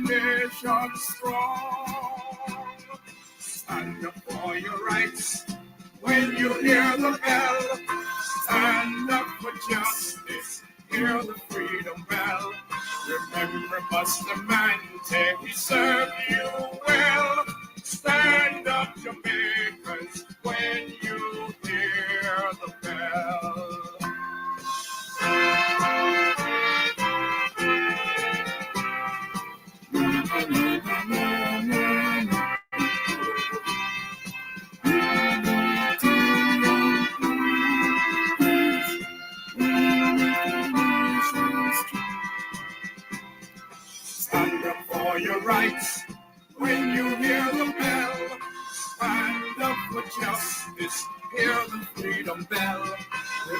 nation strong. Stand up for your rights when you hear the bell. Stand up for justice, hear the freedom bell. Remember Bustamante, he served you well. Stand up, Jamaicans, when you hear the bell. Stand up for your rights when you hear the bell. Stand up for justice, hear the freedom bell.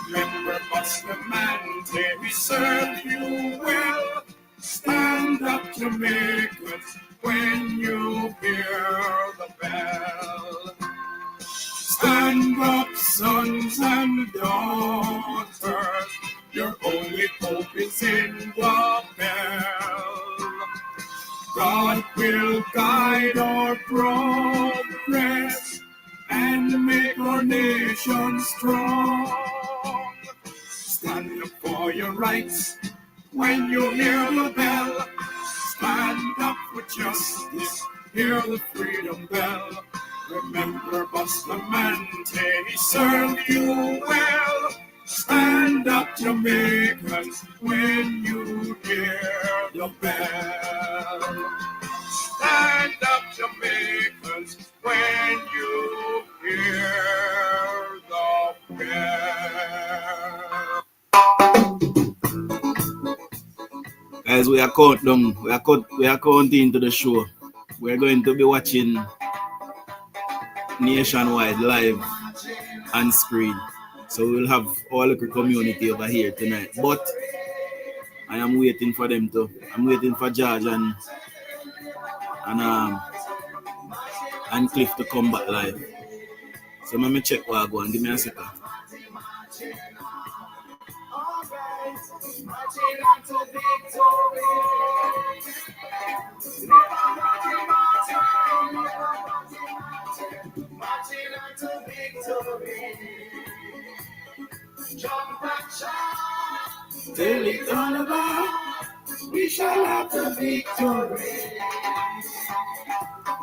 Remember Bustamante, he served you well. Stand up, Jamaicans, when you hear the bell. Stand up, sons and daughters, your only hope is in the bell. God will guide our progress and make our nation strong. Stand up for your rights when you hear the bell. Stand up for justice, hear the freedom bell. Remember Bustamante, he served you well. Stand up, Jamaicans, when you hear the bell. Stand up, Jamaicans, when you hear the bell. Guys, we are counting to the show. We're going to be watching nationwide live on screen. So we'll have all the community over here tonight. But I am waiting for them to. I'm waiting for George and Cliff to come back live. So let me check what I go and give me a second. Jump and shout, tell it all about, we shall have the victory.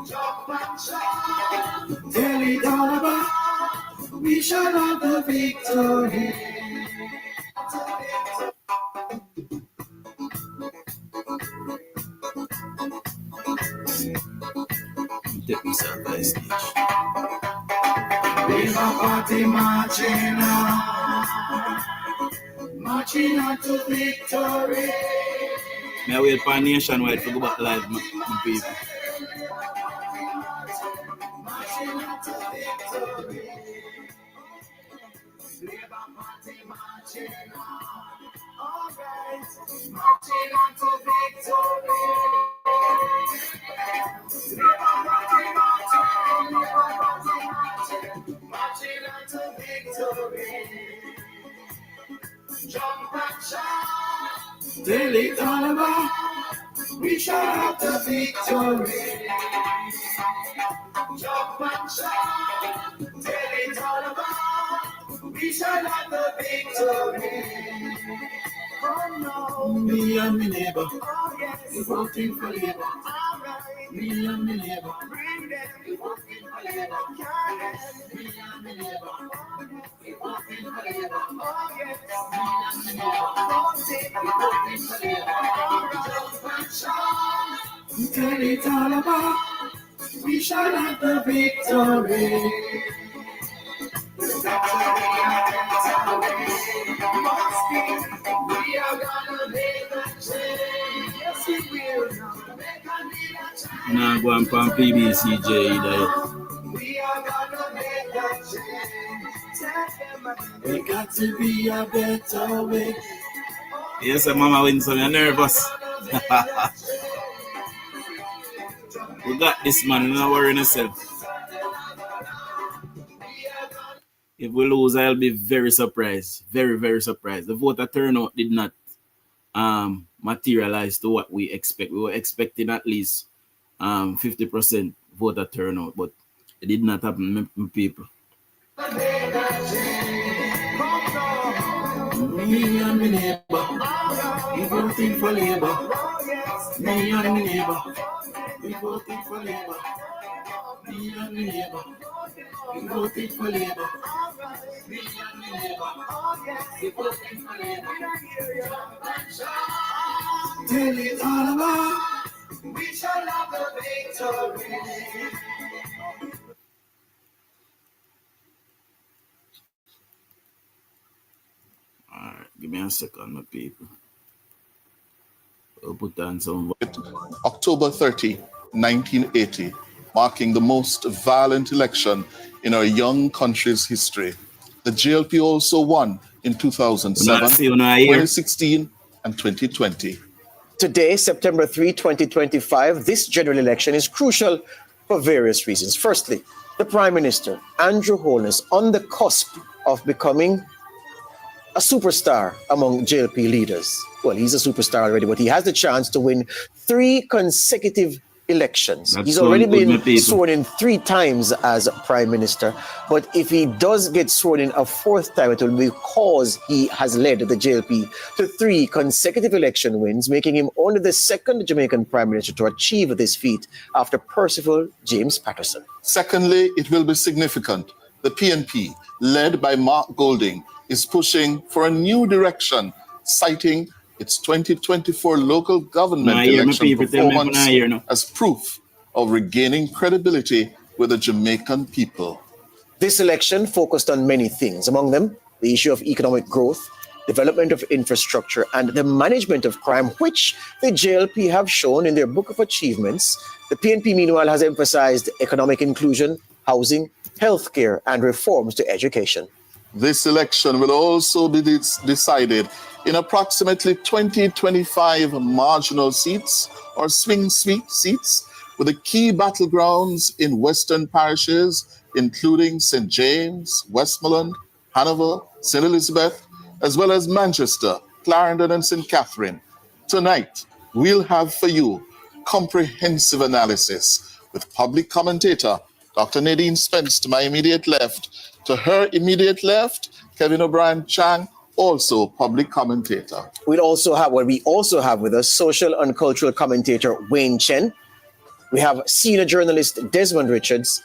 Jump and shout, tell it all about, we shall have the victory. Take me some by stage. We have a party marching on to victory. May I wait for nationwide to go back live, people. Marching on to victory. Labour Party marching on. All right, marching on to victory. Labour Party marching, marching on to victory. Jump and shout, tell it all about, we shall have the victory. Jump and shout, tell it all about, we shall have the victory. Oh no, me and my neighbor, oh yes, we're voting for Labour. Me and my neighbor, bring them, we're voting for Labour. Me and my neighbor, we're voting for Labour. Oh yes, me and my neighbor, we're voting for Labour. Jump and shout, tell it all about, we shall have the victory. We are gonna make a change. Yes, we will. Nah, go on from PBCJ. We are gonna make a change. We got to be a better way. Yes, Mama Winston, you're nervous. We got this, man. Don't worry yourself. If we lose, I'll be very surprised. Very, very surprised. The voter turnout did not materialize to what we expect. We were expecting at least 50% voter turnout, but it did not happen, people. Me and my neighbor, we voting for Labour. Me and my neighbor, we voting for Labour. Me and my neighbor, we voting for Labour. Me and my neighbor, we voting for Labour. Tell it all about, we shall have the victory. All right, give me a second, my people. We'll put down some. October 30, 1980, marking the most violent election in our young country's history. The JLP also won in 2007, 2016, and 2020. Today, September 3, 2025, this general election is crucial for various reasons. Firstly, the Prime Minister, Andrew Holness, on the cusp of becoming a superstar among JLP leaders. Well, he's a superstar already, but he has the chance to win 3 consecutive elections. He's already been sworn in 3 times as Prime Minister, but if he does get sworn in a 4th time, it will be because he has led the JLP to 3 consecutive election wins, making him only the 2nd Jamaican Prime Minister to achieve this feat after Percival James Patterson. Secondly, it will be significant. The PNP, led by Mark Golding, is pushing for a new direction, citing its 2024 local government election performance as proof of regaining credibility with the Jamaican people. This election focused on many things, among them the issue of economic growth, development of infrastructure, and the management of crime, which the JLP have shown in their book of achievements. The PNP, meanwhile, has emphasized economic inclusion, housing, healthcare, and reforms to education. This election will also be decided in approximately 20-25 marginal seats or swing seats, with the key battlegrounds in western parishes, including St. James, Westmoreland, Hanover, St. Elizabeth, as well as Manchester, Clarendon, and St. Catherine. Tonight, we'll have for you comprehensive analysis with public commentator Dr. Nadine Spence to my immediate left. To her immediate left, Kevin O'Brien Chang, also public commentator. We also have with us social and cultural commentator Wayne Chen. We have senior journalist Desmond Richards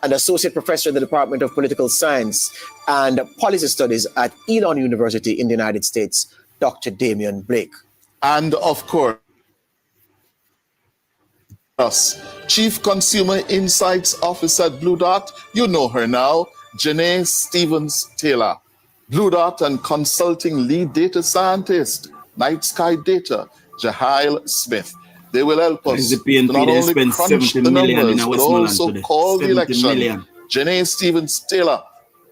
and associate professor in the Department of Political Science and Policy Studies at Elon University in the United States, Dr. Damian Blake. And of course, Chief Consumer Insights Officer at Blue Dot, you know her now, Janae Stevens-Taylor. Blue Dot and consulting lead data scientist, Night Sky Data, Jahail Smith. They will help us to not only crunch the numbers, but also call the election. Janae Stevens-Taylor,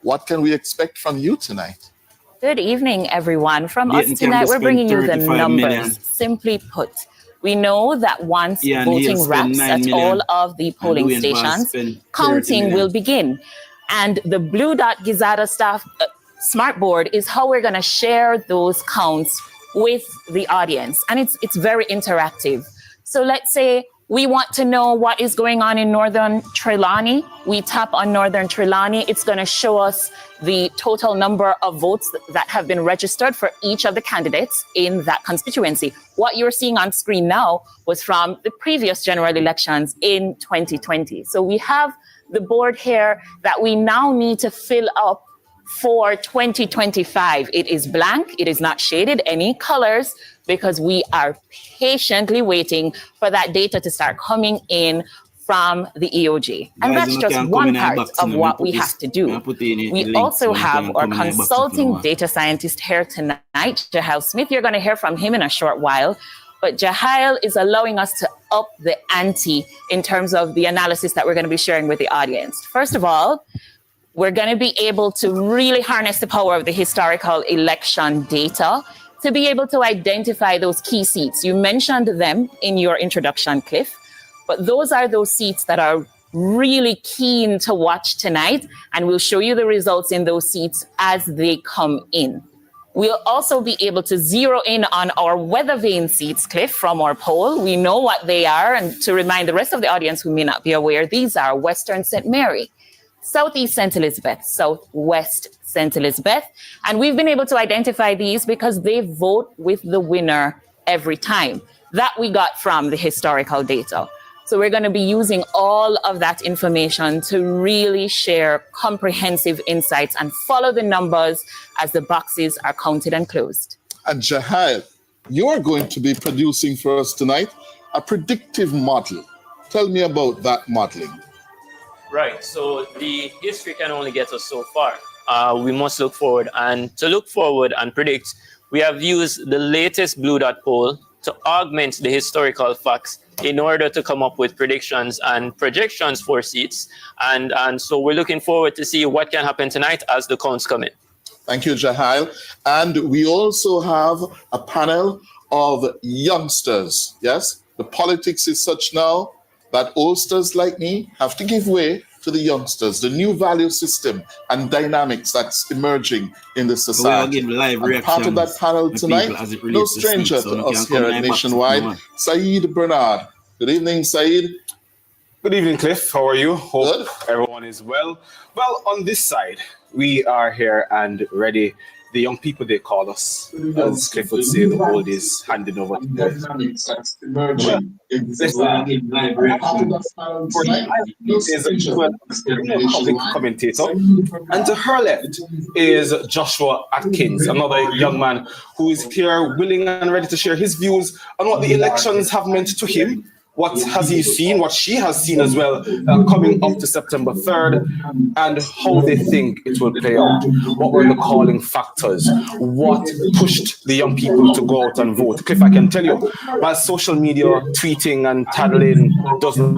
what can we expect from you tonight? Good evening, everyone. From us tonight, we're bringing you the numbers. Simply put, we know that once voting wraps at all of the polling stations, counting will begin. And the Blue Dot Gizada staff smartboard is how we're going to share those counts with the audience. And it's very interactive. So let's say we want to know what is going on in Northern Trelawney. We tap on Northern Trelawney. It's going to show us the total number of votes that have been registered for each of the candidates in that constituency. What you're seeing on screen now was from the previous general elections in 2020. So we have the board here that we now need to fill up for 2025. It is blank. It is not shaded any colors because we are patiently waiting for that data to start coming in from the EOG. And that's just one part of what we have to do. We also have our consulting data scientist here tonight, Jahail Smith. You're going to hear from him in a short while. But Jahail is allowing us to up the ante in terms of the analysis that we're going to be sharing with the audience. First of all, we're going to be able to really harness the power of the historical election data to be able to identify those key seats. You mentioned them in your introduction, Cliff, but those are those seats that are really keen to watch tonight, and we'll show you the results in those seats as they come in. We'll also be able to zero in on our weather vane seats, Cliff, from our poll. We know what they are. And to remind the rest of the audience who may not be aware, these are Western St. Mary, Southeast St. Elizabeth, Southwest St. Elizabeth. And we've been able to identify these because they vote with the winner every time. That we got from the historical data. So we're going to be using all of that information to really share comprehensive insights and follow the numbers as the boxes are counted and closed. And Jahal, you are going to be producing for us tonight a predictive model. Tell me about that modeling. Right, so the history can only get us so far. We must look forward, and to look forward and predict, we have used the latest Blue Dot poll to augment the historical facts in order to come up with predictions and projections for seats. And so we're looking forward to see what can happen tonight as the counts come in. Thank you, Jahal. And we also have a panel of youngsters. Yes, the politics is such now that oldsters like me have to give way to the youngsters, the new value system and dynamics that's emerging in the society. And part of that panel tonight, no stranger to us here at Nationwide, Saeed Bernard. Good evening, Saeed. Good evening, Cliff. How are you? Hope Good. everyone is well. Well, on this side, we are here and ready. The young people, they call us, as Cliff would say, the old is handing over to them. Public commentator, and to her left is Joshua Atkins, another young man who is here willing and ready to share his views on what the elections have meant to him. What has he seen, what she has seen as well, coming up to September 3rd, and how they think it will play out. What were the calling factors? What pushed the young people to go out and vote? Cliff, I can tell you, while social media, tweeting and tattling doesn't...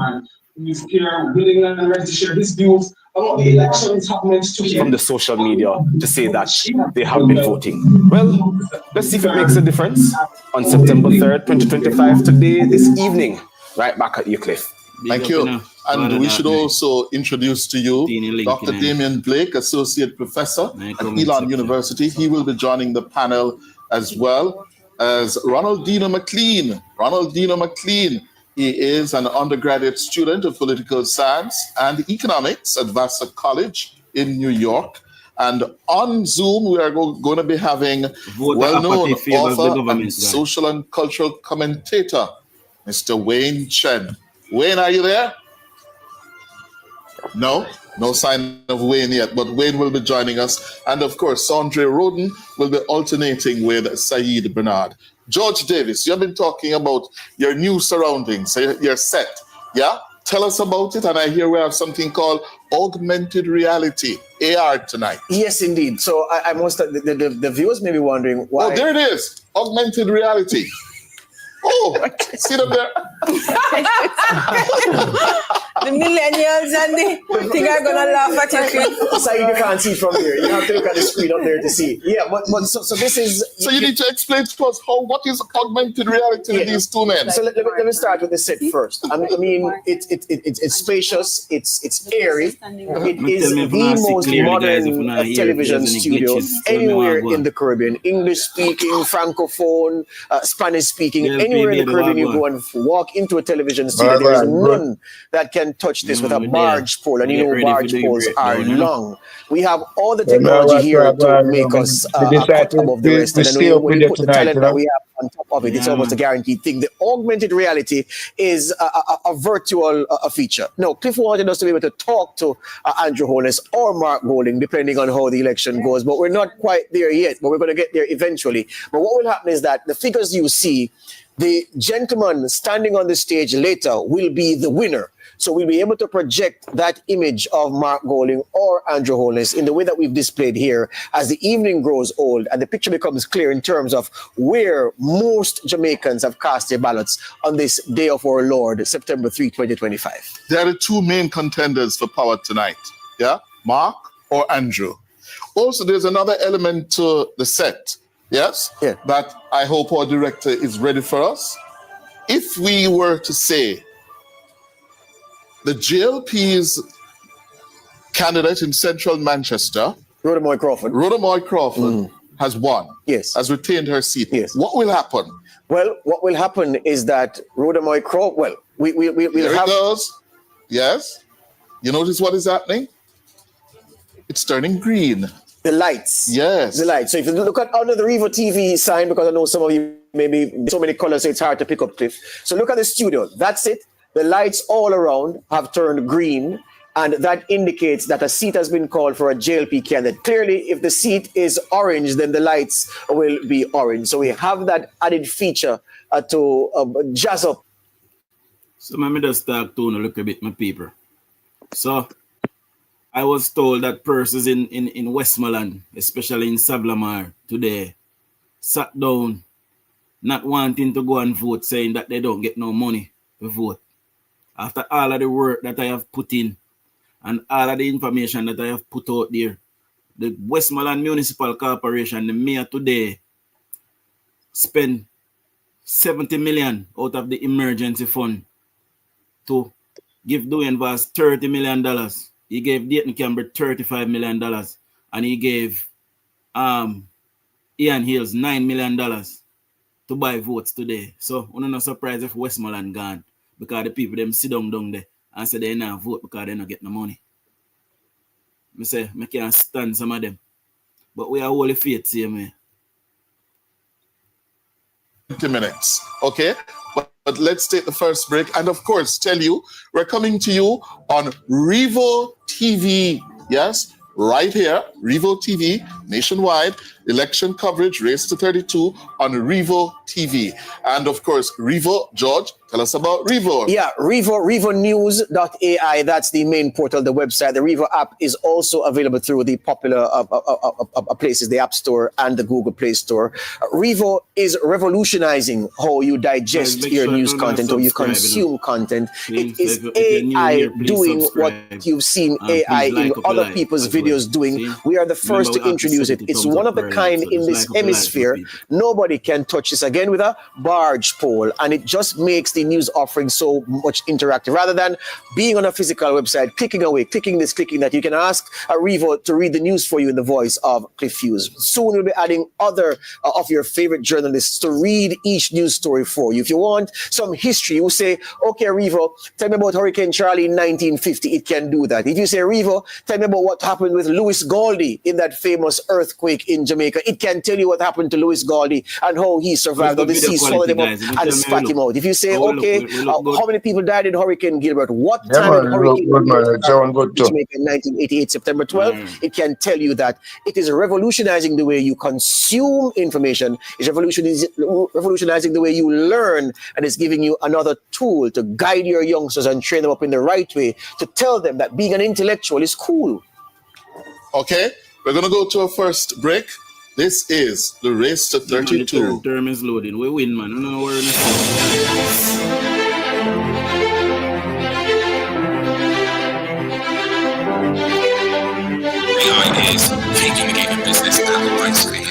He's here willing and ready to share his views on what the elections have meant to him. From the social media to say that they have been voting. Well, let's see if it makes a difference on September 3rd, 2025, today, this evening. Right back at you, Cliff. Thank you. And we should also introduce to you Dr. Damian Blake, Associate Professor at Elon University. He will be joining the panel as well as Ronaldino McLean. Ronaldino McLean, he is an undergraduate student of political science and economics at Vassar College in New York. And on Zoom, we are going to be having well-known author and social and cultural commentator, Mr. Wayne Chen. Wayne, are you there? No sign of Wayne yet, but Wayne will be joining us. And of course, Sandra Roden will be alternating with Saeed Bernard. George Davis, you have been talking about your new surroundings, your set. Yeah? Tell us about it. And I hear we have something called augmented reality, AR, tonight. Yes, indeed. So I must, the viewers may be wondering why. Oh, there it is. Augmented reality. Oh, see them there. The millennials and the thing are gonna laugh at you. So you can't see from here. You have to look at the screen up there to see. Yeah, but so this is. So you need to explain to us what is augmented reality with these two men. So let me start with the set first. I mean, it's spacious. It's airy. It is the most modern television studio anywhere in the Caribbean. English speaking, francophone, Spanish speaking. Anywhere in the Caribbean you go and walk into a television studio, there is none that can touch this with a barge pole. And you know barge poles are long. We have all the technology here to make us a cut above the rest. And when you put the talent that we have on top of it, it's almost a guaranteed thing. The augmented reality is a virtual feature. No, Cliff wanted us to be able to talk to Andrew Holness or Mark Golding, depending on how the election goes. But we're not quite there yet, but we're going to get there eventually. But what will happen is that the figures you see, the gentleman standing on the stage later will be the winner. So we'll be able to project that image of Mark Golding or Andrew Holness in the way that we've displayed here as the evening grows old and the picture becomes clear in terms of where most Jamaicans have cast their ballots on this day of our Lord, September 3, 2025. There are the two main contenders for power tonight. Yeah, Mark or Andrew. Also, there's another element to the set. Yes, yeah. That I hope our director is ready for us. If we were to say the GLP's candidate in central Manchester, Rhoda Moy Crawford, has won. Yes. Has retained her seat. Yes. What will happen? Well, what will happen is that Rhoda Moy Crow, well, we'll There have... it goes. Yes. You notice what is happening? It's turning green. The lights. Yes. The lights. So if you look at under the Revo TV sign, because I know some of you maybe so many colors, so it's hard to pick up, Cliff. So look at the studio. That's it. The lights all around have turned green, and that indicates that a seat has been called for a JLP candidate. Clearly, if the seat is orange, then the lights will be orange. So we have that added feature to jazz up. So let me just talk to look a bit, my people. So I was told that persons in Westmoreland, especially in Sablamar today, sat down not wanting to go and vote, saying that they don't get no money to vote. After all of the work that I have put in and all of the information that I have put out there, the Westmoreland Municipal Corporation, the mayor today, spent 70 million out of the emergency fund to give DUJON'S $30 million. He gave Dayton Campbell $35 million. And he gave Ian Hills $9 million to buy votes today. So I'm not surprised if Westmoreland gone, because the people them sit down there and say they not vote because they not get no money. I say I can't stand some of them. But we are holy faith, same way. 20 minutes. Okay? But let's take the first break. And of course, tell you, we're coming to you on Revo TV. Yes? Right here, Revo TV, nationwide, election coverage, race to 32 on Revo TV. And of course, Revo, George, tell us about Revo. Yeah, revonews.ai, that's the main portal, the website. The Revo app is also available through the popular places, the App Store and the Google Play Store. Revo is revolutionizing how you digest your news content or you consume content. It is AI doing what you've seen AI in other people's videos doing. We are the first to introduce it. It's one of a kind in this hemisphere. Nobody can touch this, again, with a barge pole, and it just makes the news offering so much interactive. Rather than being on a physical website, clicking away, clicking this, clicking that, you can ask a Revo to read the news for you in the voice of Cliff Hughes. Soon we'll be adding other of your favorite journalists to read each news story for you. If you want some history, you say, okay, Revo, tell me about Hurricane Charlie in 1950. It can do that. If you say, Revo, tell me about what happened with Louis Galdi in that famous earthquake in Jamaica, it can tell you what happened to Louis Galdi and how he survived, how the sea swallowed him up and spat him out. If you say, okay, how many people died in Hurricane Gilbert? What time in Hurricane Gilbert Jamaica in 1988, September 12th? It can tell you that. It is revolutionizing the way you consume information. It's revolutionizing the way you learn, and it's giving you another tool to guide your youngsters and train them up in the right way, to tell them that being an intellectual is cool. Okay, we're going to go to a first break. This is the race to 32. Term is loading. We win, man. No, we're in AI is taking the game of business and wisely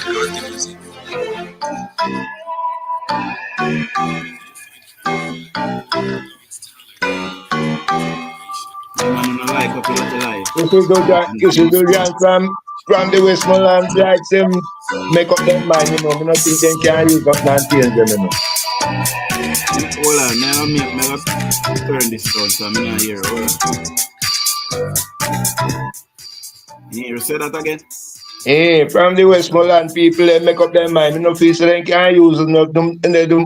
You should do that from the Westmoreland, like them make up their mind, you know. I don't think they can use up and change them, you know. Hold on, now me turn this down so I'm not here. Hold on. You say that again? Hey, from the Westmoreland people, they make up their mind, you know, feel so they can't use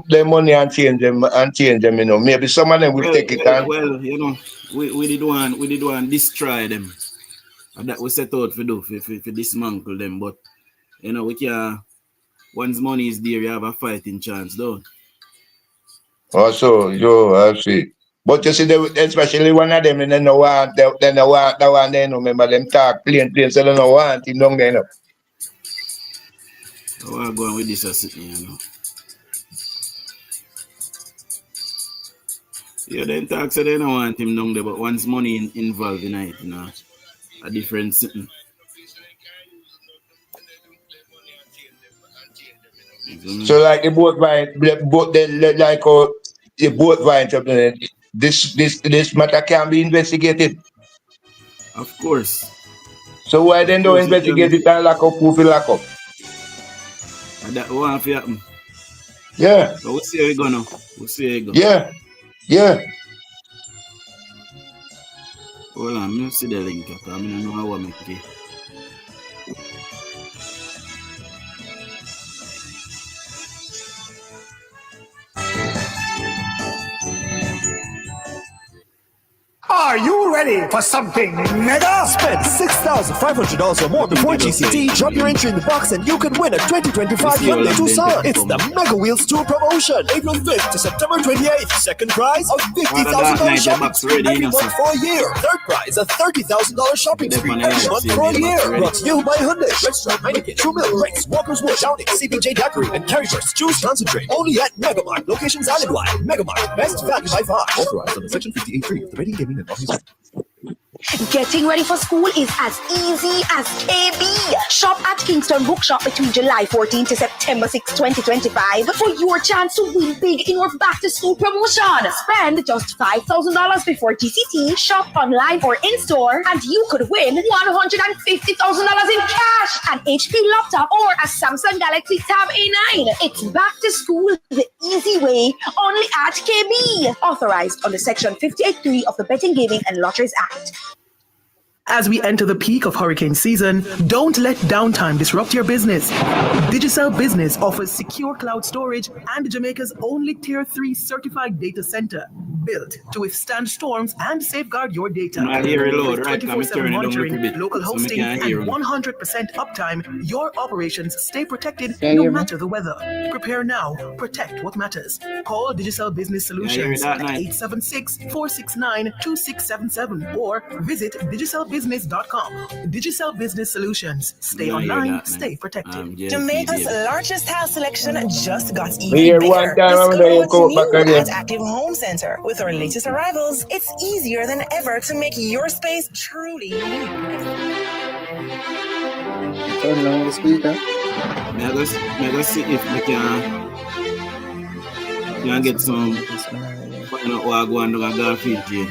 their money and change them, you know. Maybe some of them will take it on. Well, you know, we did one destroy them. And that we set out to do, for dismantle them. But, you know, we can't, once money is there, you have a fighting chance, don't. Also, I see. But you see, especially one of them, they don't want that one, they don't remember them talk plain, so they don't want him down there, you know. I want to go on with this, you know. Yeah, they talk, so they don't want him down there, but once money involved in it, you know, a different thing. So like the boat vine, the boat vine, this matter can be investigated. Of course. So why then don't investigate it and lock up? Who will lock up? That one for happen. Yeah. But we'll see how it go now. We'll see how it go. Yeah. Yeah. Hold on, let me see the link. I don't know how I make it. Are you ready for something mega? Spend $6,500 or more before GCT. Drop your entry in the box and you can win a 2025 Hyundai Tucson. It's the Mega Wheels Tour promotion. April 5th to September 28th. Second prize, a $50,000 shopping spree every month for a year. Third prize, a $30,000 shopping spree every month for a year. Brought to you by Hyundai, Restaurant Heineken, True Milk, Brakes, Walker's Wood, Downing, CBJ Daiquiri, and Carriers. Choose Concentrate. Only at Megamart. Locations island-wide. Megamart. Best value by far. Authorized under Section 58.3 of the Betting, Gaming, and Lottery Act. Getting ready for school is as easy as KB. Shop at Kingston Bookshop between July 14 to September 6, 2025 for your chance to win big in our back to school promotion. Spend just $5,000 before GCT, shop online or in store, and you could win $150,000 in cash, an HP laptop, or a Samsung Galaxy Tab A9. It's back to school the easy way, only at KB. Authorized under Section 58.3 of the Betting, Gaming, and Lotteries Act. As we enter the peak of hurricane season, don't let downtime disrupt your business. Digicel Business offers secure cloud storage and Jamaica's only Tier 3 certified data center, built to withstand storms and safeguard your data. I hear it loud, With right? 24/7 monitoring, local So hosting, I hear and 'em. 100% uptime, your operations stay protected Can you no hear me? matter the weather. Prepare now, protect what matters. Call Digicel Business hear Solutions that at night. 876-469-2677 or visit digicelbusiness.com. Digicel Business Solutions. Stay Yeah, I hear online, that, man. stay protected. Jamaica's largest house selection just got Me even here bigger. one time, I'm Discover gonna what's go new back again. at Active Home Center. With our latest arrivals, it's easier than ever to make your space truly unique. Turn on the speaker. May I go see if we can get some find out what I go on to Garfield jail.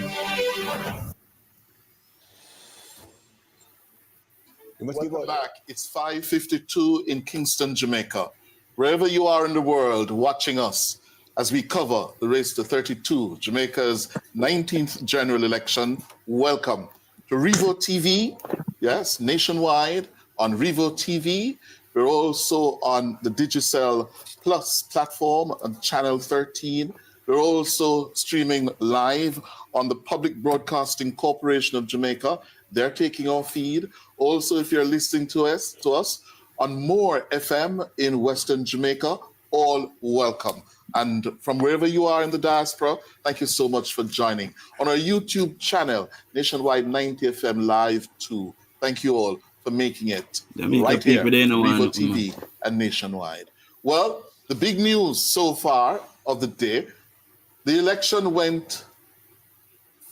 Welcome back. It's 5:52 in Kingston, Jamaica. Wherever you are in the world watching us as we cover the race to 32, Jamaica's 19th general election, welcome to Revo TV. Yes, nationwide on Revo TV. We're also on the Digicel Plus platform on Channel 13. We're also streaming live on the Public Broadcasting Corporation of Jamaica. They're taking our feed. Also, if you're listening to us on More FM in Western Jamaica, all welcome. And from wherever you are in the diaspora, thank you so much for joining. On our YouTube channel, Nationwide 90 FM Live 2. Thank you all for making it right here, Revo TV and Nationwide. Well, the big news so far of the day, the election went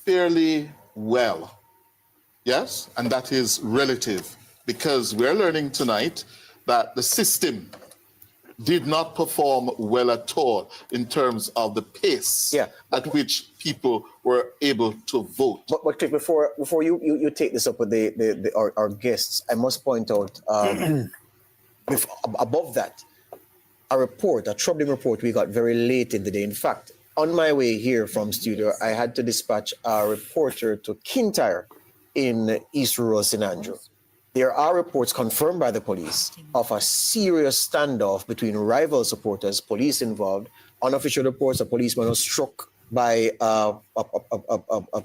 fairly well. Yes, and that is relative, because we're learning tonight that the system did not perform well at all in terms of the pace at which people were able to vote. But Cliff, before you take this up with our guests, I must point out above that, a troubling report we got very late in the day. In fact, on my way here from studio, I had to dispatch a reporter to Kintyre in East Rural St. Andrew. There are reports confirmed by the police of a serious standoff between rival supporters, police involved. Unofficial reports, a policeman was struck by a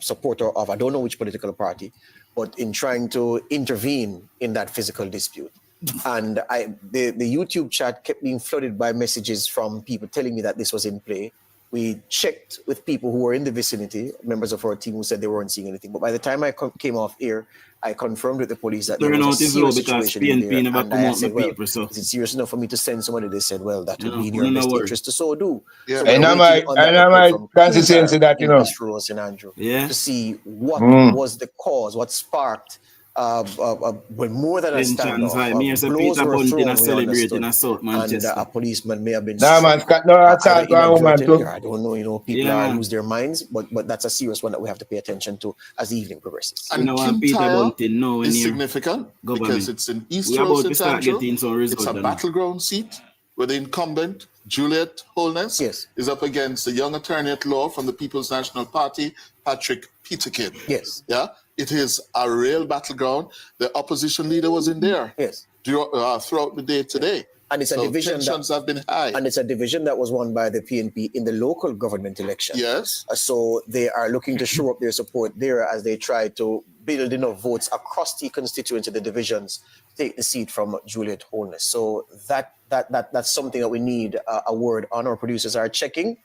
supporter of I don't know which political party, but in trying to intervene in that physical dispute. And the YouTube chat kept being flooded by messages from people telling me that this was in play. We checked with people who were in the vicinity, members of our team who said they weren't seeing anything. But by the time I came off air, I confirmed with the police that there was a serious situation in there. And I said, well, is it serious enough for me to send somebody? They said, well, that would be in your best interest to so do. Yeah. So And I'm consistency that, you know. St. Andrew, to see what was the cause, what sparked when more than a standoff, blows were thrown, we understood, and a policeman may have been I don't know, people are lose their minds, but that's a serious one that we have to pay attention to as the evening progresses. And Kintyre is significant because it's in East Rural St. Andrew. It's a battleground seat. where the incumbent, Juliet Holness, Yes. is up against the young attorney at law from the People's National Party, Patrick Peterkin. Yes. Yeah, it is a real battleground. The opposition leader was in there. Yes. Throughout the day today. And it's a division tensions have been high. And it's a division that was won by the PNP in the local government election. Yes. So they are looking to shore up their support there as they try to build enough votes across the constituency, the divisions, take the seat from Juliet Holness. So that's something that we need a word on. Our producers are checking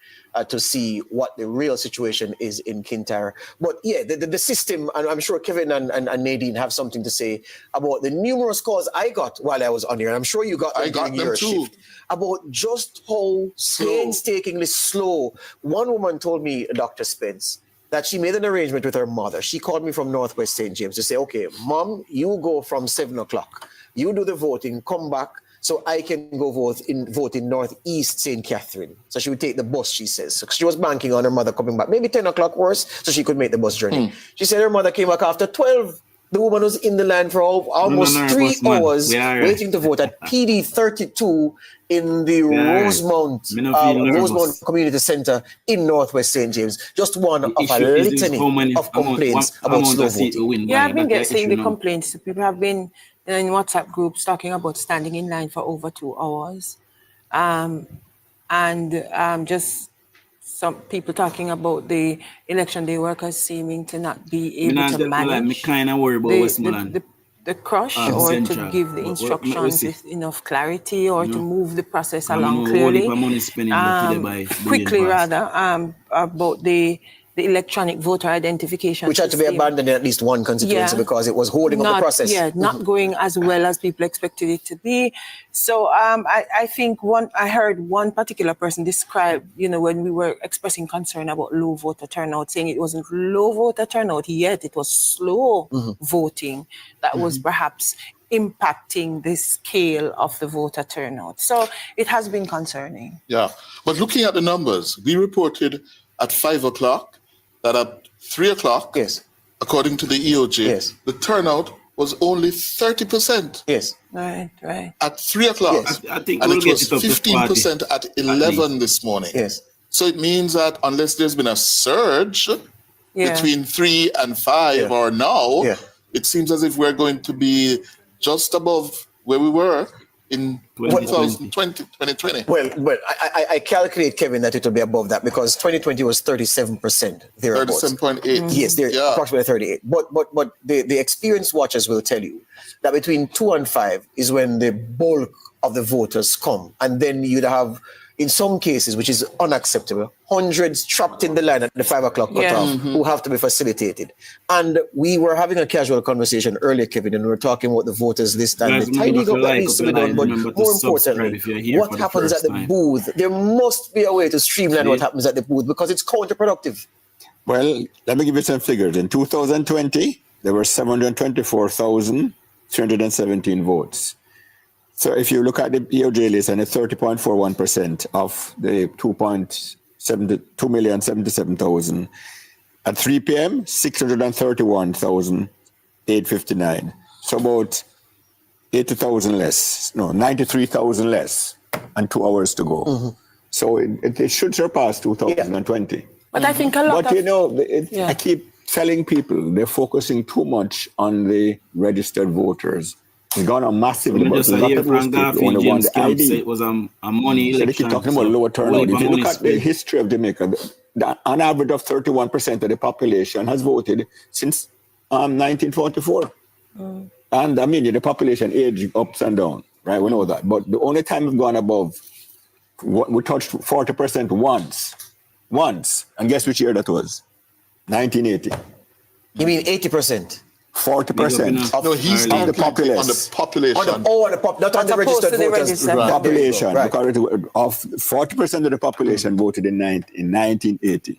to see what the real situation is in Kintyre. But yeah, the system, and I'm sure Kevin and Nadine have something to say about the numerous calls I got while I was on here. And I'm sure you got them during your shift, about just how painstakingly slow. One woman told me, Dr. Spence, that she made an arrangement with her mother. She called me from Northwest St. James to say, okay, Mom, you go from 7 o'clock. You do the voting, come back, so I can go vote in Northeast St. Catherine. So she would take the bus, she says. So she was banking on her mother coming back, maybe 10 o'clock worse, so she could make the bus journey. She said her mother came back after 12. The woman was in the line for almost 3 hours waiting to vote at PD 32 in the Rosemount Community Center in Northwest St. James. Just one of a litany of complaints about slow voting. Yeah, I've been getting the complaints. People have been in WhatsApp groups talking about standing in line for over 2 hours. Just some people talking about the election day workers seeming to not be able to manage the crush or to give the instructions with enough clarity or to move the process along clearly. Quickly rather, about the electronic voter identification which had to be abandoned in at least one constituency because it was holding up the process. Yeah, not going as well as people expected it to be. So I think I heard one particular person describe, when we were expressing concern about low voter turnout, saying it wasn't low voter turnout yet, it was slow voting that was perhaps impacting the scale of the voter turnout. So it has been concerning. Yeah, but looking at the numbers, we reported at 5 o'clock that at 3 o'clock, according to the EOJ, the turnout was only 30%. Yes. Right. At 3 o'clock. Yes. I think and it was 15% at 11 this morning. Yes. So it means that unless there's been a surge between 3 and 5 or now, it seems as if we're going to be just above where we were in 2020. Well, I calculate, Kevin, that it will be above that because 2020 was 37%. 37.8. Yes, they're approximately 38. But the experienced watchers will tell you that between 2 and 5 is when the bulk of the voters come. And then you'd have, in some cases, which is unacceptable, hundreds trapped in the line at the 5 o'clock cutoff who have to be facilitated. And we were having a casual conversation earlier, Kevin, and we were talking about the voters list and the tidying up that needs to be done. But more importantly, what happens at the booth? There must be a way to streamline what happens at the booth because it's counterproductive. Well, let me give you some figures. In 2020, there were 724,317 votes. So if you look at the EOJ list and it's 30.41% of the 2,077,000, at 3 p.m., 631,859. So about 80,000 less, 93,000 less, and 2 hours to go. So it should surpass 2020. But I think a lot I keep telling people they're focusing too much on the registered voters. It's gone on massively, but a lot of those people only want the ID. It was a money election. So they keep talking about lower turnout. If you look at the history of Jamaica, on average of 31% of the population has voted since 1944. And I mean, the population age ups and down, right? We know that. But the only time we've gone above, we touched 40% once. And guess which year that was? 1980. You mean 80%? 40% of the population. Not on the registered voters. Population. Right. Because of 40% of the population voted in 1980.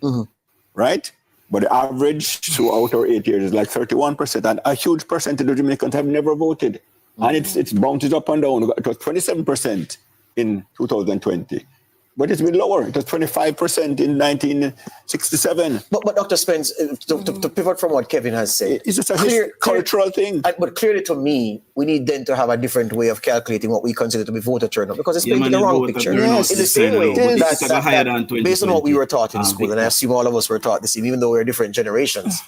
Right? But the average throughout our 8 years is like 31%. And a huge percentage of Jamaicans have never voted. And it's bounces up and down. It was 27% in 2020. but it's been lower. It was 25% in 1967. But Dr. Spence, to pivot from what Kevin has said, it's just a cultural thing. But clearly, to me, we need then to have a different way of calculating what we consider to be voter turnout, because it's painting the wrong picture. Yes, in the same way, that based on what we were taught in school, and I assume all of us were taught the same, even though we're different generations.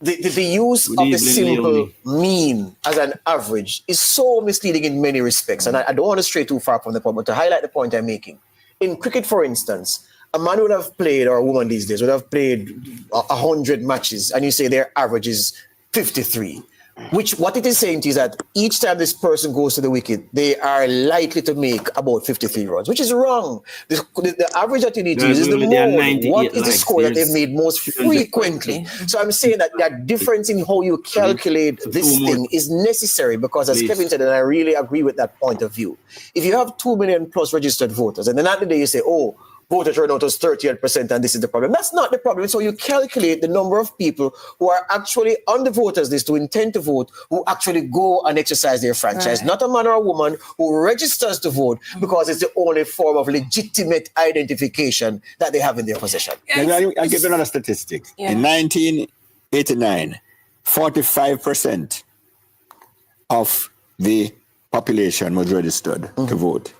The use of the simple mean as an average is so misleading in many respects. And I don't want to stray too far from the point, but to highlight the point I'm making. In cricket, for instance, a man would have played, or a woman these days, would have played 100 matches, and you say their average is 53. What it is saying to you is that each time this person goes to the wicket, they are likely to make about 53 runs, which is wrong. The average that you need to use is the mode. What is the score that they've made most frequently? So I'm saying that difference in how you calculate this thing is necessary, because as Kevin said, and I really agree with that point of view, if you have 2 million plus registered voters, and then at the day you say, oh, voter turnout was 38% and this is the problem. That's not the problem. So you calculate the number of people who are actually on the voters list who intend to vote, who actually go and exercise their franchise. Right. Not a man or a woman who registers to vote because it's the only form of legitimate identification that they have in their possession. I'll give you another statistic. Yeah. In 1989, 45% of the population was registered to vote.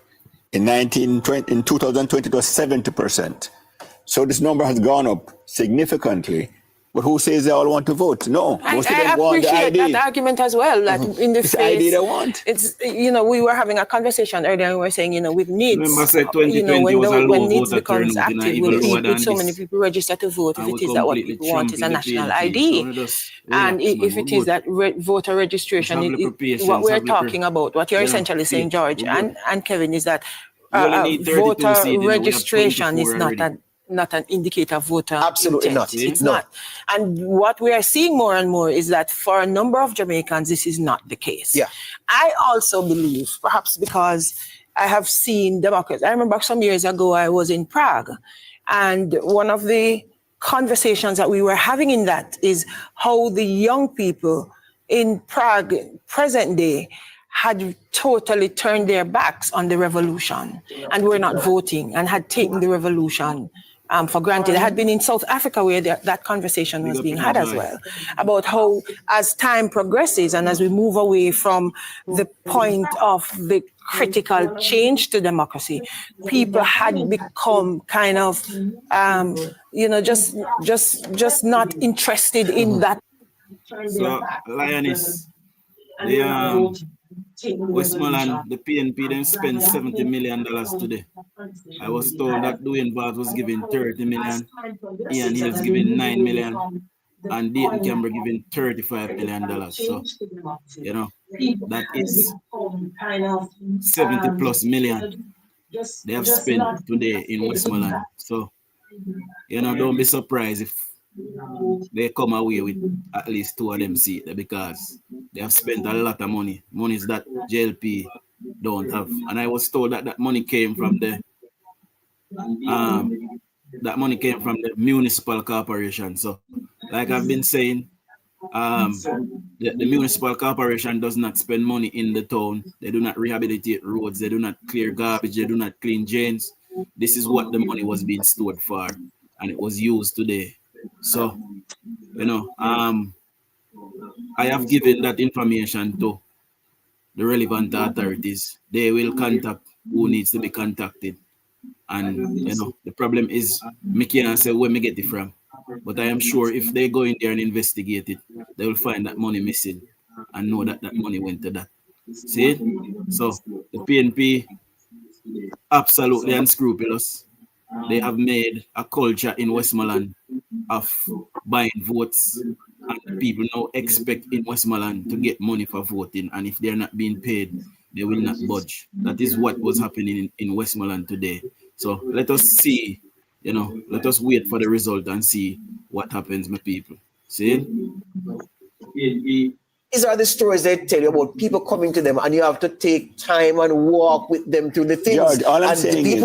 In 2020, it was 70%. So this number has gone up significantly. But who says they all want to vote? No, most of them want the ID. I appreciate that argument as well. That in the face, ID they want. It's, we were having a conversation earlier, and we were saying, with needs, remember, said 2020 when needs becomes active, with so many people register to vote, if it is that what people want is a national ID. And if it is that voter registration, what we're talking about, what you're essentially saying, George and Kevin, is that voter registration is not an indicator of voter Absolutely intent. not. It's not. And what we are seeing more and more is that for a number of Jamaicans, this is not the case. Yeah. I also believe, perhaps because I have seen democracy. I remember some years ago, I was in Prague, and one of the conversations that we were having in that is how the young people in Prague, present day, had totally turned their backs on the revolution and were not voting and had taken the revolution for granted. I had been in South Africa where that conversation was being had as well, about how as time progresses and as we move away from the point of the critical change to democracy, people had become kind of, just not interested in that. So, Lioness, Westmoreland, the PNP, them spent $70 million today. I was told that DUJON'S was giving $30 million, Ian Hill's giving $9 million, and Dayton Campbell giving $35 million. So, that is 70 plus million they have spent today in Westmoreland. So, don't be surprised if they come away with at least 2 of them seats, because they have spent a lot of money. Monies that JLP don't have. And I was told that money came from the municipal corporation. So, like I've been saying, the municipal corporation does not spend money in the town. They do not rehabilitate roads. They do not clear garbage. They do not clean drains. This is what the money was being stored for, and it was used today. So, I have given that information to the relevant authorities. They will contact who needs to be contacted. And, the problem is, me can't say where me get it from. But I am sure if they go in there and investigate it, they will find that money missing and know that money went to that. See it? So, the PNP, absolutely unscrupulous. They have made a culture in Westmoreland of buying votes, and people now expect in Westmoreland to get money for voting, and if they're not being paid, they will not budge. That is what was happening in Westmoreland today. So let us see, let us wait for the result and see what happens, my people. See? These are the stories they tell you about people coming to them, and you have to take time and walk with them through the things. George, all I'm saying is,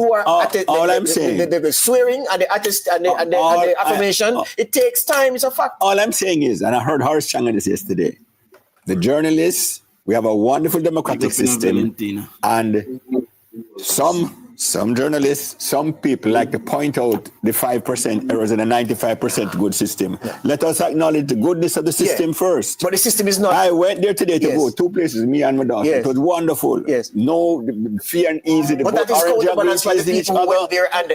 the swearing and the attest and the affirmation, it takes time. It's a fact. All I'm saying is, and I heard Horace Chang on this yesterday, the journalists, we have a wonderful democratic system, and some Some journalists, some people like to point out the 5% errors in a 95% good system. Let us acknowledge the goodness of the system first. But the system is not. I went there today to vote, 2 places, me and my daughter. It was wonderful. No free and easy. But that is counterbalance for the people who went there and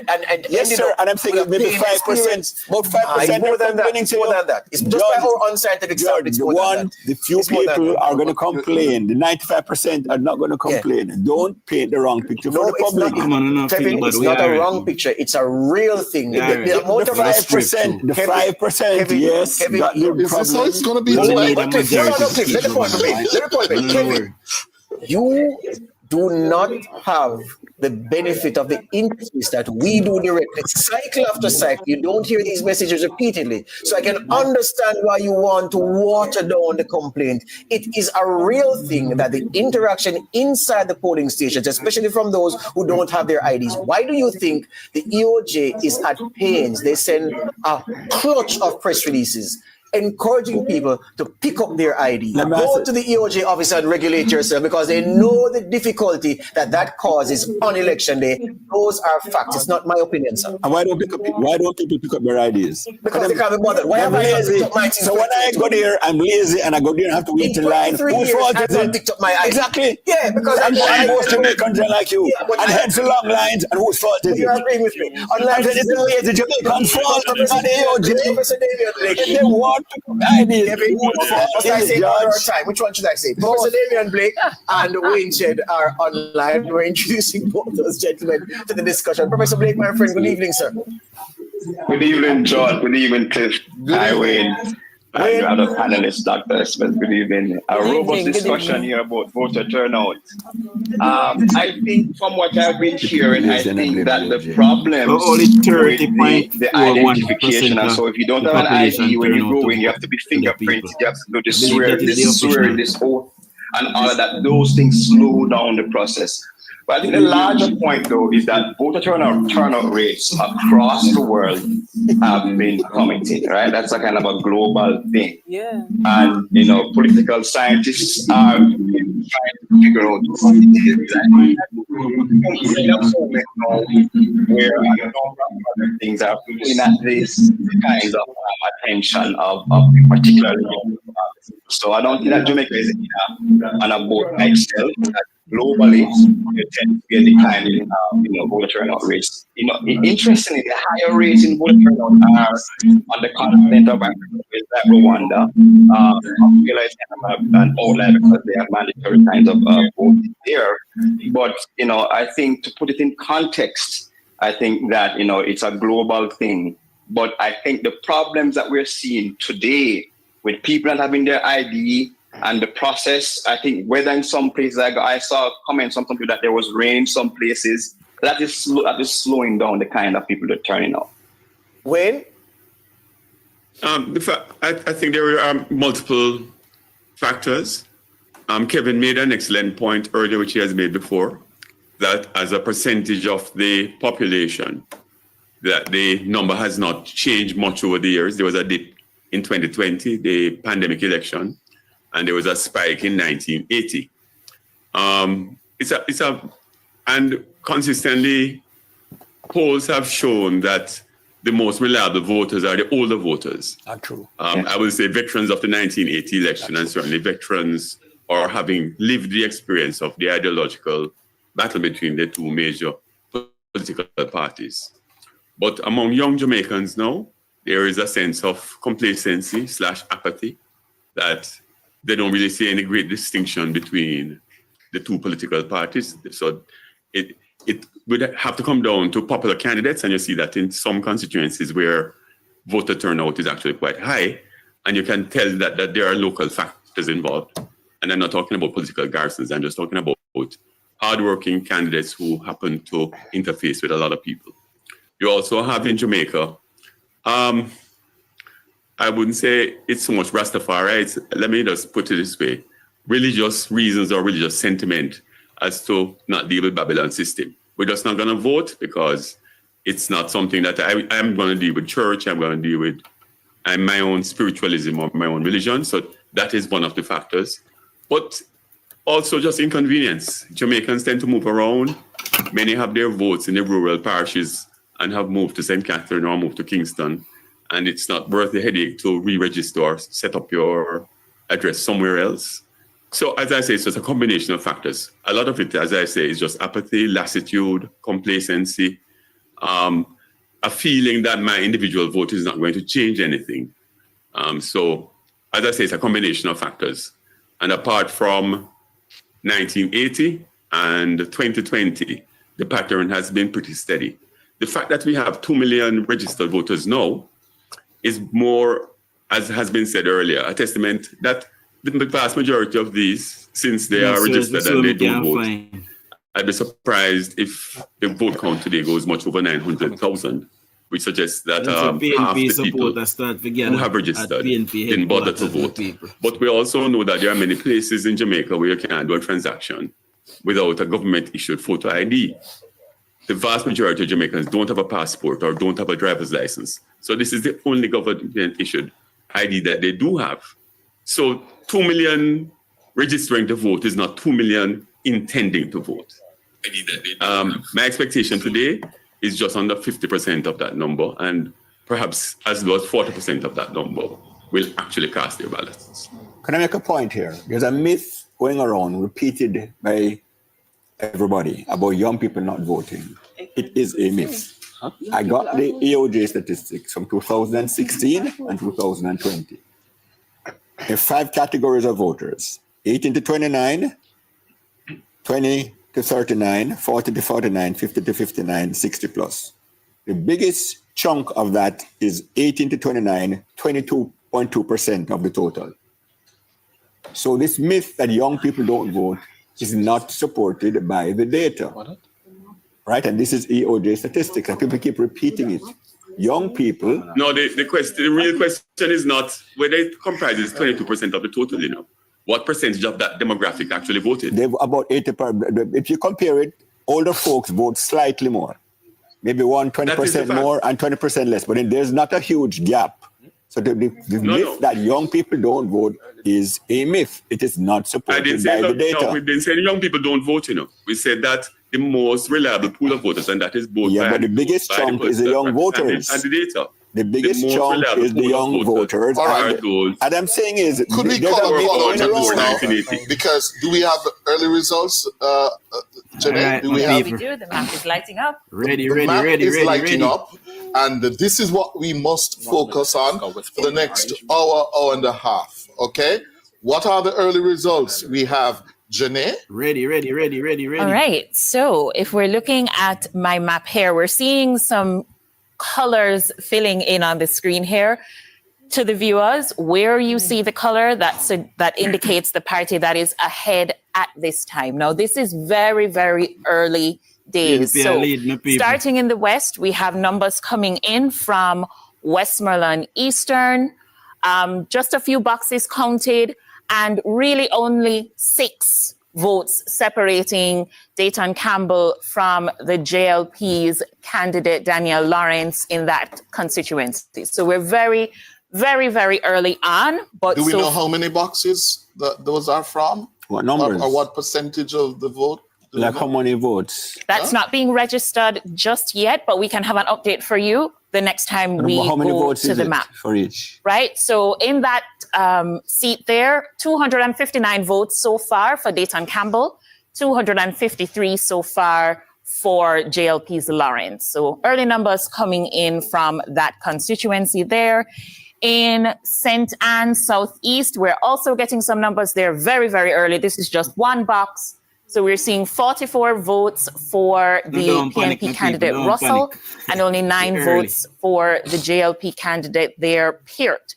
yes, sir. And I'm saying maybe 5%. About 5%. More than that. It's more than that. It's just by our unscientific standards. The few people are going to complain. The 95% are not going to complain. Don't paint the wrong picture for the public. Kevin, it's not a wrong picture. It's a real thing. The amount of 5%, the 5%, yes. Kevin, is this how it's going to be? Let the point be made. Kevin, you do not have the benefit of the interface that we do directly. Cycle after cycle, you don't hear these messages repeatedly. So I can understand why you want to water down the complaint. It is a real thing that the interaction inside the polling stations, especially from those who don't have their IDs. Why do you think the EOJ is at pains? They send a clutch of press releases encouraging people to pick up their ID. Go to the EOJ office and regulate yourself because they know the difficulty that causes on election day. Those are facts. It's not my opinion, sir. And why don't people pick up their IDs? Because they can't be bothered. Why am I lazy? So when I go there, I'm lazy and I go there and have to wait in line. Whose fault is it? Picked up my ID. Exactly. Yeah, because I'm most Jamaicans like you. And hence the long lines. And whose fault is it? You're agreeing with me. Unless it is the lazy Jamaican fault. Professor Davian Blake. They want IDs. Which one should I say? Professor Davian Blake and Wayne Shed are online. We're introducing both those gentlemen to the discussion. Professor Blake, my friend, good evening, sir. Good evening, John. Good evening, Cliff. Hi, Wayne. And other panelists, Dr. Smith. Good evening. A robust discussion here about voter turnout. I think from what I've been hearing, I think that the problem with the identification, and so if you don't have an ID when you go in, you have to be fingerprinted, you have to do this swear, this oath, and all of that. Those things slow down the process. But I think the larger point, though, is that voter turnout rates across the world have been plummeting, right? That's a kind of a global thing. Yeah. And, political scientists are trying to figure out what it is exactly. Where a number of other things are looking at this kind of attention of particularly young people. So I don't think that Jamaica is on a boat by itself. Globally, you tend to get decline in voter turnout rates. Interestingly, the higher rates in voter turnout are on the continent of Africa, like Rwanda. I realize an outlier because they have mandatory kinds of voting there. But I think to put it in context, I think that it's a global thing. But I think the problems that we're seeing today with people not having their ID. And the process, I think, whether in some places, I saw comments from some people that there was rain in some places, that is slowing down the kind of people that are turning out. Wayne? I think there are multiple factors. Kevin made an excellent point earlier, which he has made before, that as a percentage of the population, that the number has not changed much over the years. There was a dip in 2020, the pandemic election. And there was a spike in 1980. And consistently, polls have shown that the most reliable voters are the older voters. True. I would say veterans of the 1980 election, and certainly veterans are having lived the experience of the ideological battle between the two major political parties. But among young Jamaicans now, there is a sense of complacency/apathy that they don't really see any great distinction between the two political parties. So it would have to come down to popular candidates, and you see that in some constituencies where voter turnout is actually quite high, and you can tell that there are local factors involved. And I'm not talking about political garrisons, I'm just talking about hardworking candidates who happen to interface with a lot of people. You also have in Jamaica, I wouldn't say it's so much Rastafari. Let me just put it this way. Religious reasons or religious sentiment as to not deal with Babylon system. We're just not going to vote because it's not something that I'm going to deal with church. I'm going to deal with my own spiritualism or my own religion. So that is one of the factors. But Also, just inconvenience. Jamaicans tend to move around. Many have their votes in the rural parishes and have moved to St. Catherine or moved to Kingston. And it's not worth the headache to re-register or set up your address somewhere else. So as I say, it's just a combination of factors. A lot of it, as I say, is just apathy, lassitude, complacency, a feeling that my individual vote is not going to change anything. So as I say, it's a combination of factors. And apart from 1980 and 2020, the pattern has been pretty steady. The fact that we have 2 million registered voters now is more, as has been said earlier, a testament that the vast majority of these, since they are registered and they don't vote, I'd be surprised if the vote count today goes much over 900,000, which suggests that half the people who have registered didn't bother to vote. But we also know that there are many places in Jamaica where you can't do a transaction without a government-issued photo ID. The vast majority of Jamaicans don't have a passport or don't have a driver's license. So this is the only government-issued ID that they do have. So 2 million registering to vote is not 2 million intending to vote. My expectation today is just under 50% of that number, and perhaps as low as 40% of that number will actually cast their ballots. Can I make a point here? There's a myth going around, repeated by everybody, about young people not voting. It is a myth. I got the EOJ statistics from 2016 and 2020. There are 5 categories of voters: 18 to 29, 20 to 39, 40 to 49, 50 to 59, 60 plus. The biggest chunk of that is 18 to 29, 22.2% of the total. So this myth that young people don't vote is not supported by the data, right? And this is EOJ statistics, and people keep repeating it. Young people. No, the real question is not whether it comprises 22% of the total, you know. What percentage of that demographic actually voted? They've about 80%. If you compare it, older folks vote slightly more. Maybe 20% more and 20% less. But then there's not a huge gap. So the myth that young people don't vote is a myth. It is not supported by the data. No, we didn't say young people don't vote, you know. We said that the most reliable pool of voters, and that is both. Yeah, but the biggest chunk is the young voters. And the data. The biggest chunk is the young voters. All right. And I'm saying is, could we call on now? Because do we have early results, Jenny? Do we have? We do. The map is lighting up. The map is lighting up, and this is what we must focus on for the next hour and a half. Okay. What are the early results? We have Jenny. Ready. All right. So if we're looking at my map here, we're seeing some colors filling in on the screen here. To the viewers, where you see the color that indicates the party that is ahead at this time. Now, this is very, very early days. So starting in the west, we have numbers coming in from Westmoreland Eastern, just a few boxes counted, and really only 6 votes separating Dayton Campbell from the JLP's candidate, Daniel Lawrence, in that constituency. So we're very, very, very early on. But do we know how many boxes those are from? What numbers? Or what percentage of the vote? Like how many votes? That's not being registered just yet, but we can have an update for you the next time we go to the map. For each? Right. So in that seat there, 259 votes so far for Dayton Campbell, 253 so far for JLP's Lawrence. So early numbers coming in from that constituency there. In St. Anne Southeast, we're also getting some numbers there very, very early. This is just one box. So we're seeing 44 votes for the PNP candidate Russell and only 9 votes for the JLP candidate there, Peart.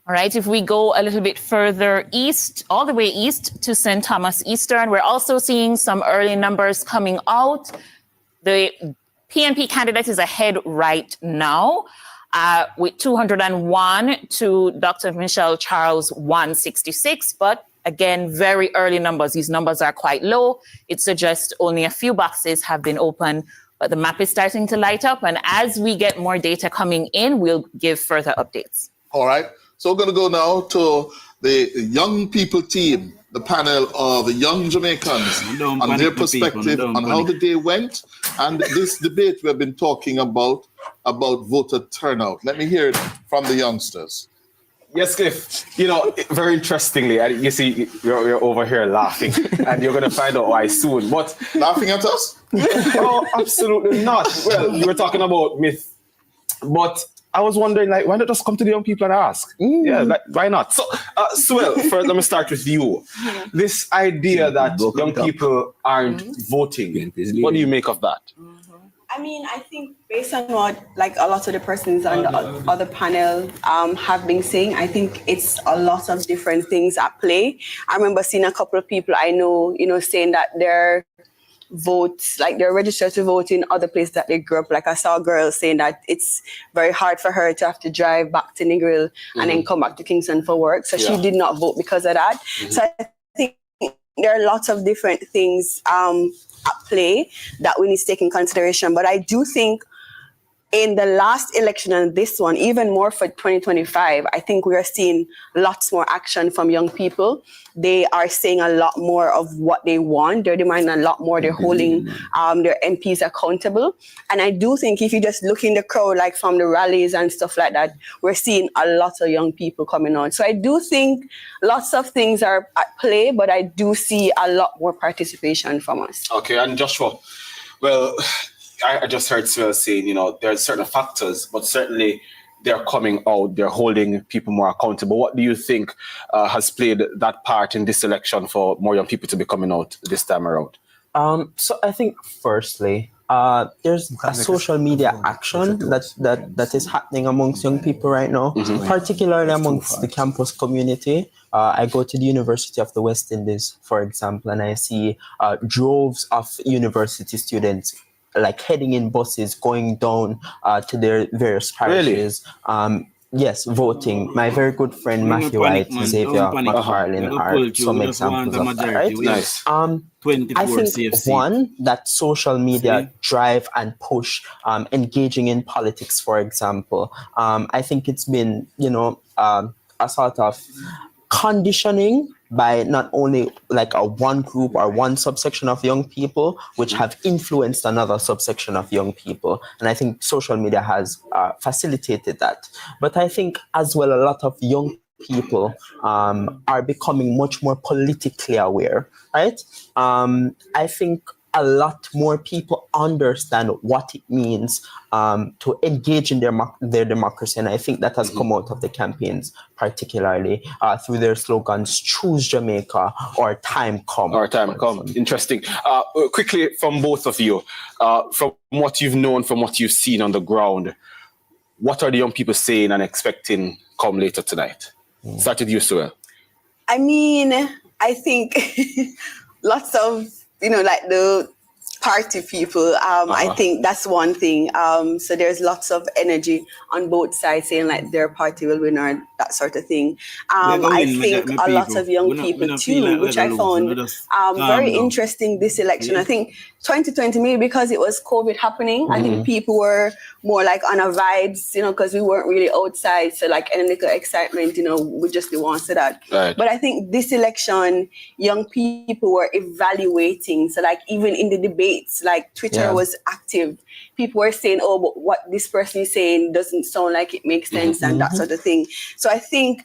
All right, if we go a little bit further east, all the way east to St. Thomas Eastern, we're also seeing some early numbers coming out. The PNP candidate is ahead right now with 201 to Dr. Michelle Charles 166, but again, very early numbers. These numbers are quite low. It suggests only a few boxes have been opened, but the map is starting to light up. And as we get more data coming in, we'll give further updates. All right. So we're going to go now to the young people team. the panel of young Jamaicans on their perspective on how the day went and this debate we have been talking about voter turnout. Let me hear it from the youngsters. Yes, Cliff. You know, very interestingly, you see, you're over here laughing, and you're going to find out why soon. But laughing at us? Oh, absolutely not. Well, you were talking about myth, but I was wondering, like, why not just come to the young people and ask? Yeah, like, why not? So, Swell, first, let me start with you. This idea that young people aren't voting, what do you make of that? I mean, I think based on what like a lot of the persons on the other panel have been saying, I think it's a lot of different things at play. I remember seeing a couple of people I know, saying that their votes, like they're registered to vote in other places that they grew up. Like I saw a girl saying that it's very hard for her to have to drive back to Negril and then come back to Kingston for work. So she did not vote because of that. So I think there are lots of different things at play that we need to take in consideration. But I do think in the last election and this one, even more for 2025, I think we are seeing lots more action from young people. They are saying a lot more of what they want. They're demanding a lot more. They're holding their MPs accountable. And I do think if you just look in the crowd, like from the rallies and stuff like that, we're seeing a lot of young people coming on. So I do think lots of things are at play, but I do see a lot more participation from us. Okay, and Joshua, well, I just heard Swell saying, there are certain factors, but certainly they're coming out, they're holding people more accountable. What do you think has played that part in this election for more young people to be coming out this time around? So I think firstly, there's a social media action that is happening amongst young people right now, particularly amongst the campus community. I go to the University of the West Indies, for example, and I see droves of university students like heading in buses, going down to their various parishes. Really? Yes, voting. My very good friend Matthew White, Xavier McFarlane are some examples of that, right? Nice. I think one, that social media drive and push, engaging in politics, for example. I think it's been, a sort of conditioning by not only like a one group or one subsection of young people, which have influenced another subsection of young people. And I think social media has facilitated that. But I think as well, a lot of young people are becoming much more politically aware, right? I think a lot more people understand what it means to engage in their democracy. And I think that has come out of the campaigns, particularly through their slogans, Choose Jamaica or Time Come. Or Time Come. Interesting. Quickly, from both of you, from what you've known, from what you've seen on the ground, what are the young people saying and expecting come later tonight? Start with you, Sue. I mean, I think lots of like the party people, I think that's one thing. So there's lots of energy on both sides saying like their party will win or that sort of thing. I think a lot of young people too, which I found very interesting this election. I think 2020, maybe because it was COVID happening, I think people were more like on a vibes, because we weren't really outside. So like any little excitement, would just be ones to that. Right. But I think this election, young people were evaluating. So like even in the debates, like Twitter was active. People were saying, oh, but what this person is saying doesn't sound like it makes sense and that sort of thing. So I think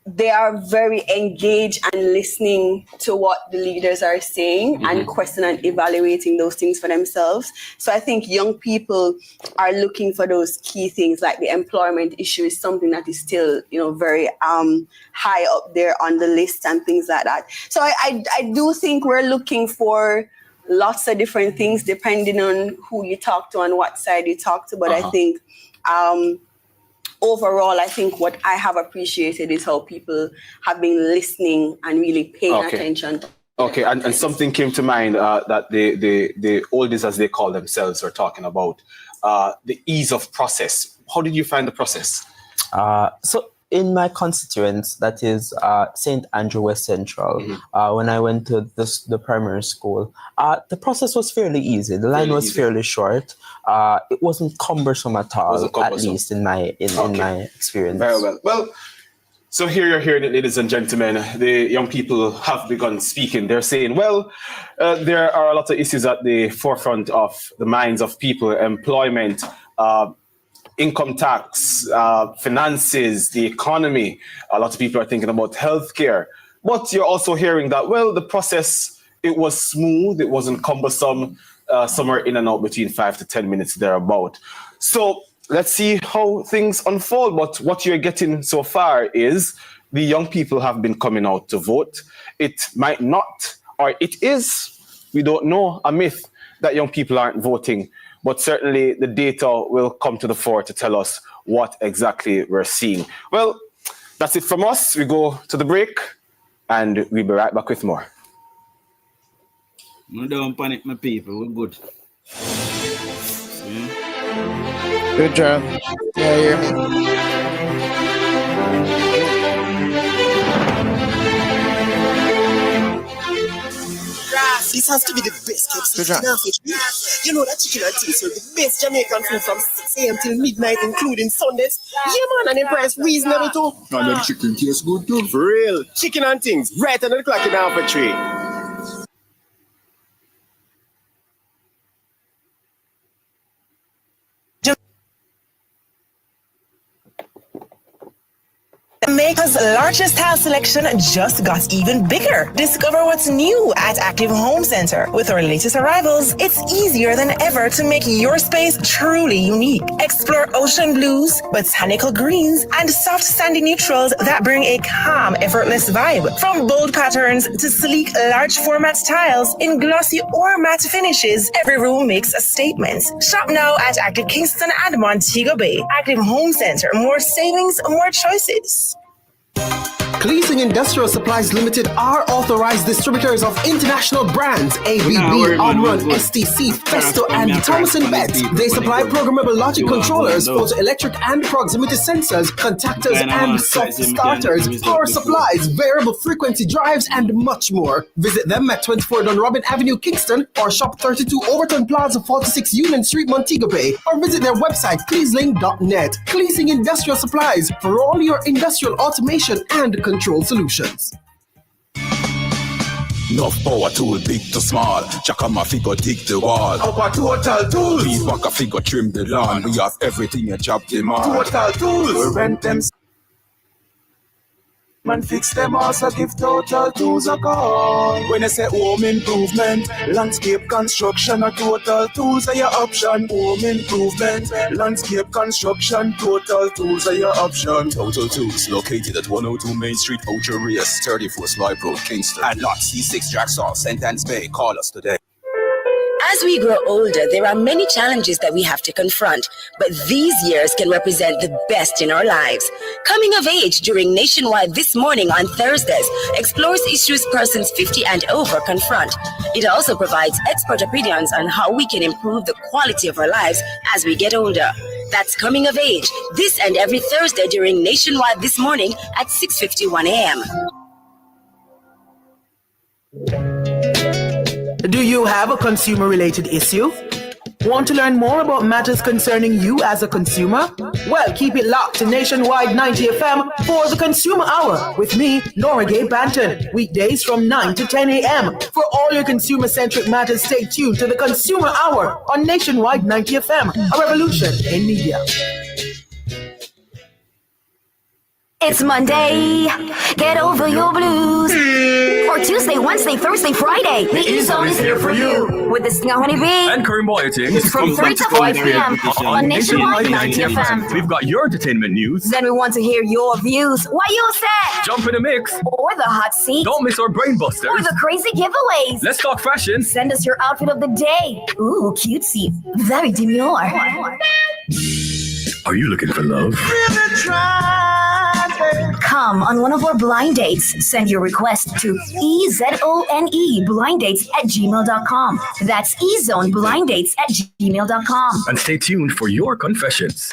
they are very engaged and listening to what the leaders are saying and questioning and evaluating those things for themselves. So I think young people are looking for those key things, like the employment issue is something that is still, very high up there on the list and things like that. So I do think we're looking for lots of different things depending on who you talk to and what side you talk to. But I think overall, I think what I have appreciated is how people have been listening and really paying attention. Okay, and something came to mind that the oldies, as they call themselves, are talking about, the ease of process. How did you find the process? So in my constituents, that is St. Andrew West Central, when I went to the primary school, the process was fairly easy. The line was fairly short. It wasn't cumbersome at all, at least in my experience. Very well. Well, So here you're hearing it, ladies and gentlemen. The young people have begun speaking. They're saying, well, there are a lot of issues at the forefront of the minds of people: employment, income tax, finances, the economy. A lot of people are thinking about healthcare. But you're also hearing that, well, the process, it was smooth, it wasn't cumbersome, somewhere in and out between 5 to 10 minutes thereabout. So let's see how things unfold. But what you're getting so far is the young people have been coming out to vote. It might not, or it is, we don't know, a myth that young people aren't voting. But certainly the data will come to the fore to tell us what exactly we're seeing. Well, that's it from us. We go to the break and we'll be right back with more. No, don't panic, my people. We're good. Good job. Yeah. This has to be the best kept chicken and fish. You know that chicken and things are the best Jamaican food from 6 a.m. till midnight, including Sundays. Yeah, man, and the price reasonable too. And the chicken tastes good too. For real. Chicken and things, right on the clock in half a tree. Jamaica's largest tile selection just got even bigger. Discover what's new at Active Home Center. With our latest arrivals, it's easier than ever to make your space truly unique. Explore ocean blues, botanical greens, and soft sandy neutrals that bring a calm, effortless vibe. From bold patterns to sleek, large format tiles in glossy or matte finishes, every room makes a statement. Shop now at Active Kingston and Montego Bay. Active Home Center. More savings, more choices. Cleasing Industrial Supplies Limited are authorized distributors of international brands ABB, Omron, STC, Festo, and Thomas & Betts. They supply programmable logic controllers, photoelectric and proximity sensors, contactors and soft starters, power supplies, variable frequency drives, and much more. Visit them at 24 Dunrobin Avenue, Kingston, or shop 32 Overton Plaza, 46 Union Street, Montego Bay, or visit their website, cleasling.net. Cleasing Industrial Supplies for all your industrial automation and control solutions. Enough power tool, big to small. Chakama figure dig the wall. Our total tools. Beat walker figure trim the lawn. We have everything a job demand. Total tools. We rent them. Man fix them also give Total Tools a call. When I say home improvement, landscape construction or Total Tools are your option. Home improvement, landscape construction, Total Tools are your option. Total Tools located at 102 Main Street, Ocho Rios, 34 Slipe Road, Kingston. And lot C6 Jackson, St. Anne's Bay. Call us today. As we grow older, there are many challenges that we have to confront, but these years can represent the best in our lives. Coming of age during Nationwide This Morning on Thursdays explores issues persons 50 and over confront. It also provides expert opinions on how we can improve the quality of our lives as we get older. That's Coming of Age, this and every Thursday during Nationwide This Morning at 6:51 a.m. Do you have a consumer-related issue? Want to learn more about matters concerning you as a consumer? Well, keep it locked to Nationwide 90 FM for the Consumer Hour with me, Nora Gay Banton, weekdays from 9 to 10 a.m. For all your consumer-centric matters, stay tuned to the Consumer Hour on Nationwide 90 FM, a revolution in media. It's Monday, get over your blues. Or Tuesday, Wednesday, Thursday, Friday. The E-Zone is here for you. With the Singahoni B. And Curry Boyting. From 3 to 5 p.m. on Nationwide 90 FM. We've got your entertainment news. Then we want to hear your views. What you say? Jump in the mix. Or the hot seat. Don't miss our brainbusters. Or the crazy giveaways. Let's talk fashion. Send us your outfit of the day. Ooh, cutesy. Very demure. Are you looking for love? Come on one of our blind dates. Send your request to ezoneblindates@gmail.com. That's ezoneblindates@gmail.com. And stay tuned for your confessions.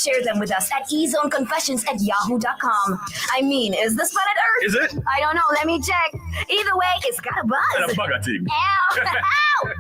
Share them with us at ezoneconfessions@yahoo.com. I mean, is this planet Earth? Is it? I don't know. Let me check. Either way, it's got a buzz. And a bugger thing. Ow! Ow!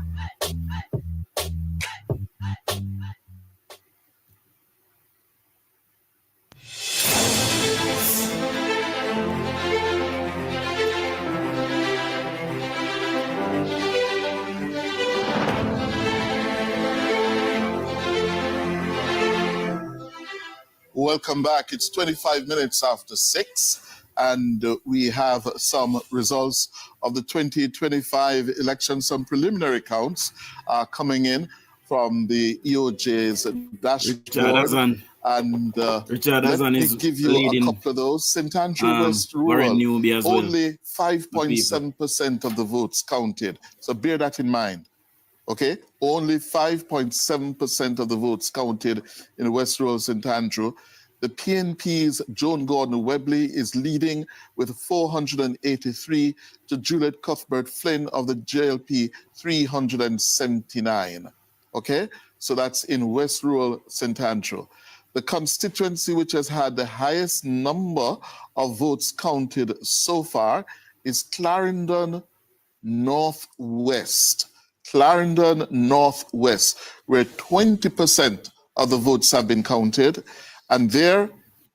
Welcome back. It's 25 minutes after 6, and we have some results of the 2025 election. Some preliminary counts are coming in from the EOJ's dashboard. And let me give you a couple of those. St. Andrew West Rural, only 5.7% of the votes counted. So bear that in mind. Okay, only 5.7% of the votes counted in West Rural St. Andrew. The PNP's Joan Gordon Webley is leading with 483 to Juliet Cuthbert Flynn of the JLP 379. Okay, so that's in West Rural St. Andrew. The constituency which has had the highest number of votes counted so far is Clarendon Northwest. Clarendon Northwest, where 20% of the votes have been counted. And there,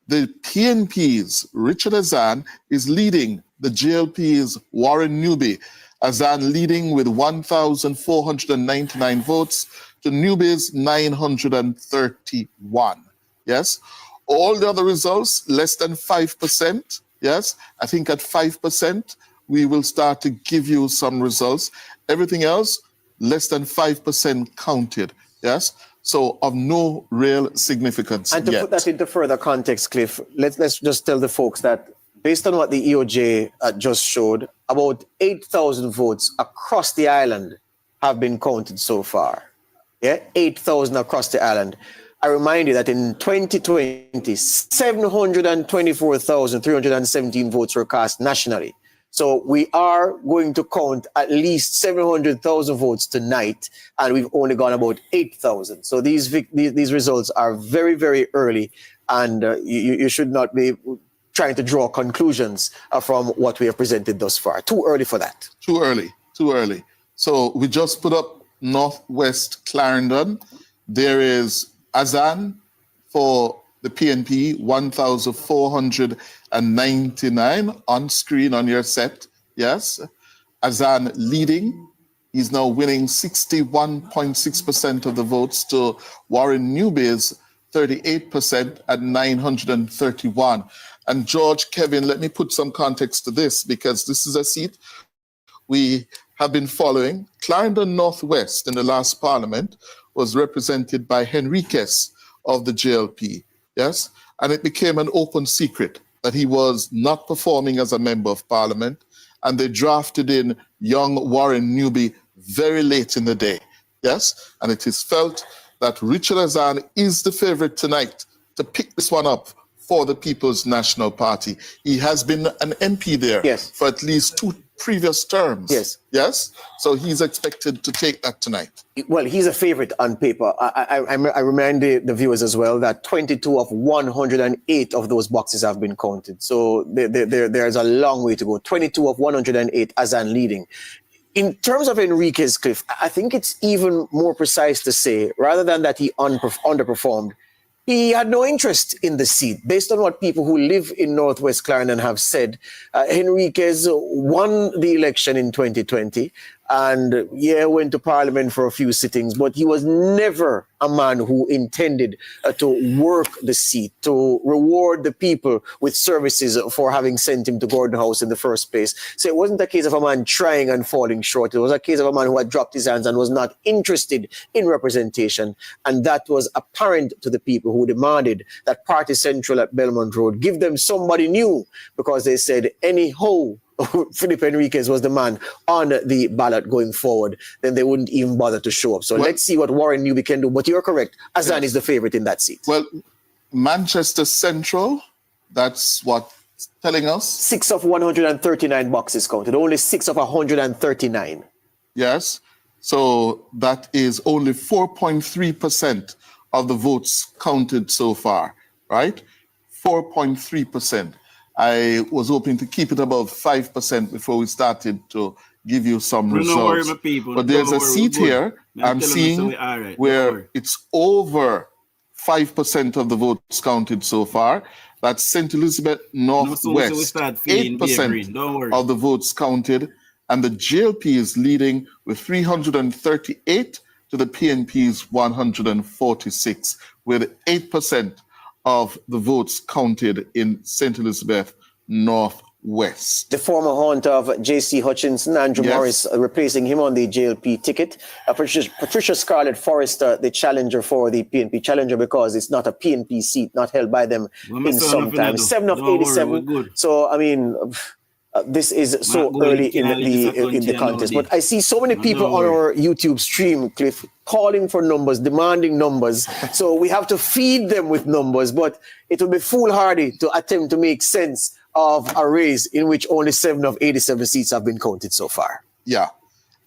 the PNP's Richard Azan is leading the JLP's Warren Newby. Azan leading with 1,499 votes to Newby's 931. Yes. All the other results, less than 5%. Yes. I think at 5%, we will start to give you some results. Everything else, less than 5% counted, yes? So of no real significance And to yet. put that into further context, Cliff, let's just tell the folks that based on what the EOJ just showed, about 8,000 votes across the island have been counted so far. Yeah, 8,000 across the island. I remind you that in 2020, 724,317 votes were cast nationally. So we are going to count at least 700,000 votes tonight, and we've only gone about 8,000. So these results are very, very early, and you should not be trying to draw conclusions from what we have presented thus far. Too early for that. Too early. So we just put up Northwest Clarendon. There is Azan for the PNP, 1,499 on screen on your set. Yes. Azan leading. He's now winning 61.6% of the votes to Warren Newby's 38% at 931. And George, Kevin, let me put some context to this because this is a seat we have been following. Clarendon Northwest in the last parliament was represented by Henriquez of the JLP. Yes, and it became an open secret that he was not performing as a member of parliament, and they drafted in young Warren Newby very late in the day. Yes, and it is felt that Richard Azan is the favorite tonight to pick this one up for the People's National Party. He has been an MP there for at least 2 previous terms. Yes. So he's expected to take that tonight. Well, he's a favorite on paper. I remind the viewers as well that 22 of 108 of those boxes have been counted. So there's a long way to go. 22 of 108 Azan leading. In terms of Enriquez, Cliff, I think it's even more precise to say, rather than that he underperformed, he had no interest in the seat. Based on what people who live in Northwest Clarendon have said, Enriquez won the election in 2020 and went to parliament for a few sittings, but he was never a man who intended to work the seat, to reward the people with services for having sent him to Gordon House in the first place. So it wasn't a case of a man trying and falling short. It was a case of a man who had dropped his hands and was not interested in representation. And that was apparent to the people who demanded that Party Central at Belmont Road give them somebody new, because they said anyhow Philip Enriquez was the man on the ballot going forward, then they wouldn't even bother to show up. So let's see what Warren Newby can do. But you're correct. Azan is the favorite in that seat. Well, Manchester Central, that's what telling us? 6 of 139 boxes counted. Only 6 of 139. Yes. So that is only 4.3% of the votes counted so far, right? 4.3%. I was hoping to keep it above 5% before we started to give you some results. But there's a seat here I'm seeing where it's over 5% of the votes counted so far. That's St. Elizabeth Northwest, 8% of the votes counted. And the JLP is leading with 338 to the PNP's 146, with 8% of the votes counted in St. Elizabeth Northwest. The former haunt of J.C. Hutchinson, Andrew Morris, replacing him on the JLP ticket. Patricia Scarlett Forrester, the challenger for the PNP challenger, because it's not a PNP seat, not held by them in some time. 7 of 87. So, I mean, this is so early in the contest. But I see so many people on our YouTube stream, Cliff, calling for numbers, demanding numbers. So we have to feed them with numbers. But it would be foolhardy to attempt to make sense of a race in which only 7 of 87 seats have been counted so far. Yeah.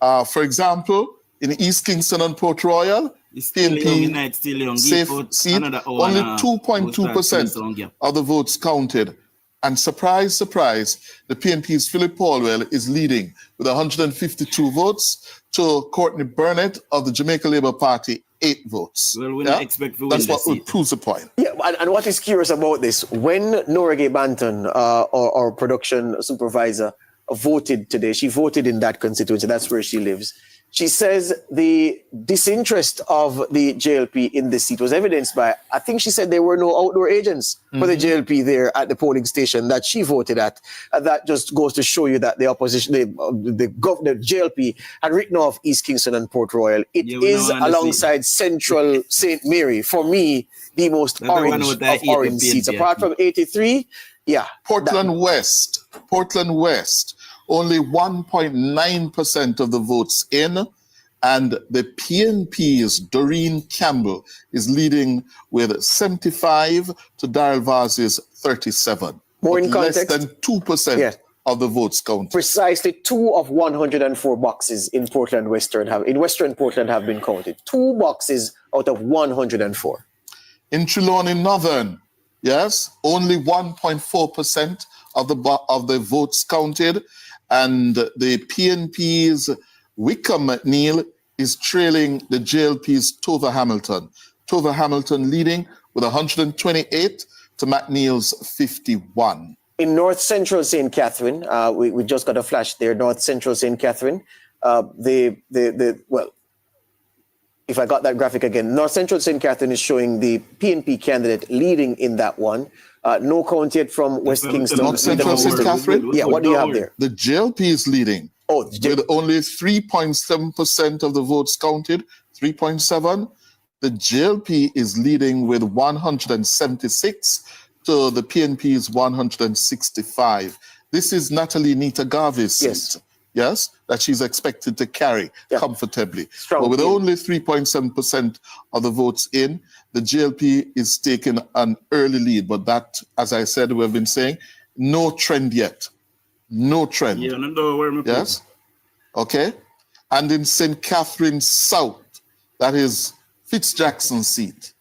For example, in East Kingston and Port Royal, PNP safe seat, only 2.2% of the votes counted. And surprise, surprise, the PNP's Philip Paulwell is leading with 152 votes to Courtney Burnett of the Jamaica Labour Party, 8 votes. Well, we don't expect to win. That's what would prove the point. Yeah, and what is curious about this, when Norgay Banton, our production supervisor, voted today, she voted in that constituency, that's where she lives. She says the disinterest of the JLP in this seat was evidenced by, I think she said there were no outdoor agents for the JLP there at the polling station that she voted at. And that just goes to show you that the opposition, the JLP had written off East Kingston and Port Royal. It is alongside Central St. Mary, for me, the most orange of orange seats. Apart from 83, Portland West, only 1.9% of the votes in, and the PNP's Doreen Campbell is leading with 75 to Daryl Vaz's 37. More in context, less than 2% of the votes counted. Precisely 2 of 104 boxes in Western Portland have been counted. 2 boxes out of 104. In Trelawney Northern, only 1.4% of the votes counted. And the PNP's Wickham McNeil is trailing the JLP's Tova Hamilton. Tova Hamilton leading with 128 to McNeil's 51. In North Central St. Catherine, we just got a flash there, North Central St. Catherine. If I got that graphic again, North Central St. Catherine is showing the PNP candidate leading in that one. No count yet from West Kingston. North Central St. Catherine? Yeah, what do you have there? The JLP is leading with only 3.7% of the votes counted, 3.7. The JLP is leading with 176 to the PNP's 165. This is Natalie Nita Garvey's seat. Yes, that she's expected to carry comfortably. But with only 3.7% of the votes in, the JLP is taking an early lead. But that, as I said, we've been saying, no trend yet. No trend. Yeah, no, where am I? Yes. Okay. And in St. Catherine South, that is Fitzjackson's seat.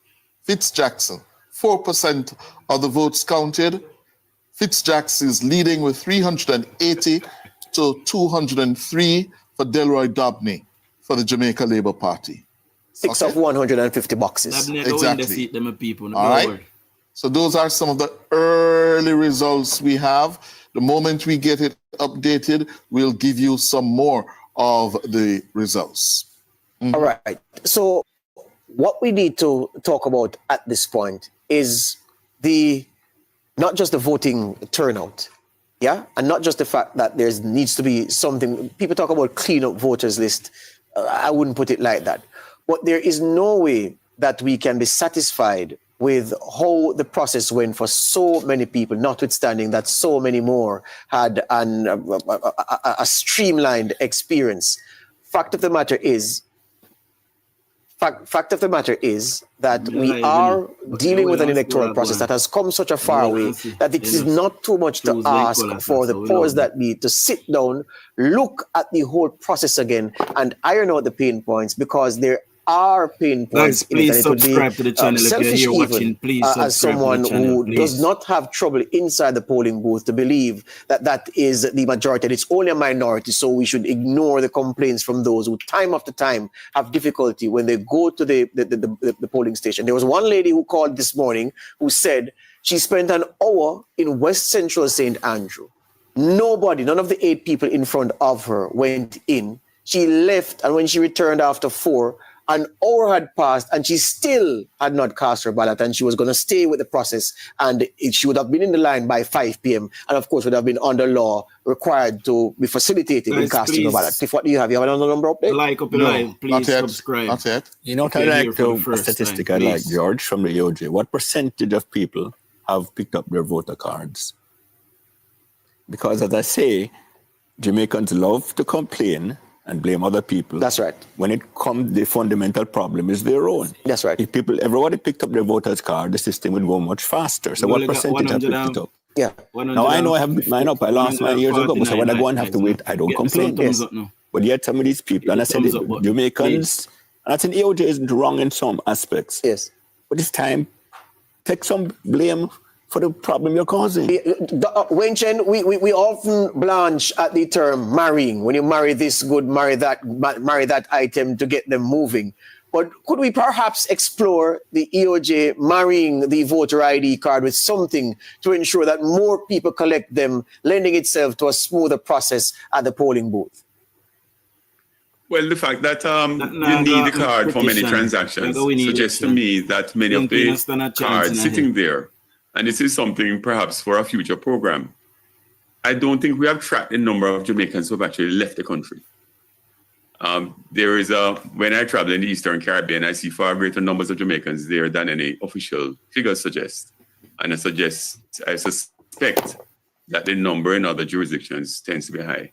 Fitzjackson, 4% of the votes counted. Fitzjackson is leading with 380 to 203 for Delroy Dobney for the Jamaica Labour Party. 6 of 150 boxes. Exactly. All right. So those are some of the early results we have. The moment we get it updated, we'll give you some more of the results. All right. So what we need to talk about at this point is not just the voting turnout, and not just the fact that there needs to be something. People talk about clean up voters list. I wouldn't put it like that. But there is no way that we can be satisfied with how the process went for so many people, notwithstanding that so many more had a streamlined experience. Fact of the matter is that we are dealing with an electoral process that has come such a far way that it is not too much to ask for the powers that be to sit down, look at the whole process again, and iron out the pain points, because there are pain points. Guys, please subscribe to the channel if you're here watching. Please subscribe as someone to the channel, who does not have trouble inside the polling booth to believe that is the majority, and it's only a minority. So we should ignore the complaints from those who time after time have difficulty when they go to the polling station. There was one lady who called this morning who said she spent an hour in West Central St. Andrew. None of the 8 people in front of her went in. She left, and when she returned after 4, an hour had passed and she still had not cast her ballot, and she was going to stay with the process, and she would have been in the line by 5 p.m. and of course would have been under law required to be facilitated in casting her ballot. Tiff, what do you have? You have another number up there? Like up live, please not yet. subscribe. Not yet. You know what I like a statistic I like, George, from the EOJ. What percentage of people have picked up their voter cards? Because as I say, Jamaicans love to complain and blame other people. That's right. When it comes, the fundamental problem is their own. That's right. If everybody picked up their voter's card, the system would go much faster. So what percentage have picked it up? Yeah. Now I know I have mine up. I lost mine years ago, but so when I go and have to wait, I don't complain. Yes. But yet some of these people, and I said Jamaicans, and I think EOJ isn't wrong in some aspects. Yes. But it's time, take some blame for the problem you're causing. Wenchen, we often blanch at the term marrying. When you marry this good, marry that item to get them moving. But could we perhaps explore the EOJ marrying the voter ID card with something to ensure that more people collect them, lending itself to a smoother process at the polling booth? Well, the fact that you need the card for many transactions suggests to me that many of the cards sitting there, and this is something perhaps for a future program. I don't think we have tracked the number of Jamaicans who have actually left the country. There is when I travel in the Eastern Caribbean, I see far greater numbers of Jamaicans there than any official figures suggest. And I suspect that the number in other jurisdictions tends to be high.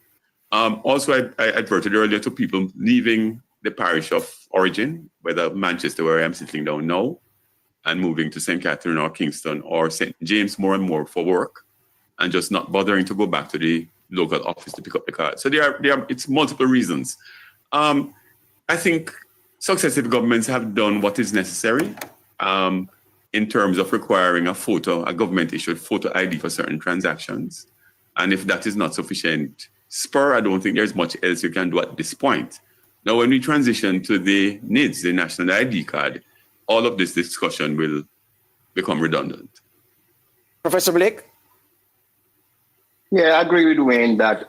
Also, I adverted earlier to people leaving the parish of origin, whether Manchester, where I am sitting down now, and moving to St. Catherine or Kingston or St. James more and more for work, and just not bothering to go back to the local office to pick up the card. So it's multiple reasons. I think successive governments have done what is necessary in terms of requiring a government-issued photo ID for certain transactions. And if that is not sufficient spur, I don't think there's much else you can do at this point. Now, when we transition to the NIDS, the National ID card, all of this discussion will become redundant. Professor Blake? Yeah, I agree with Wayne that,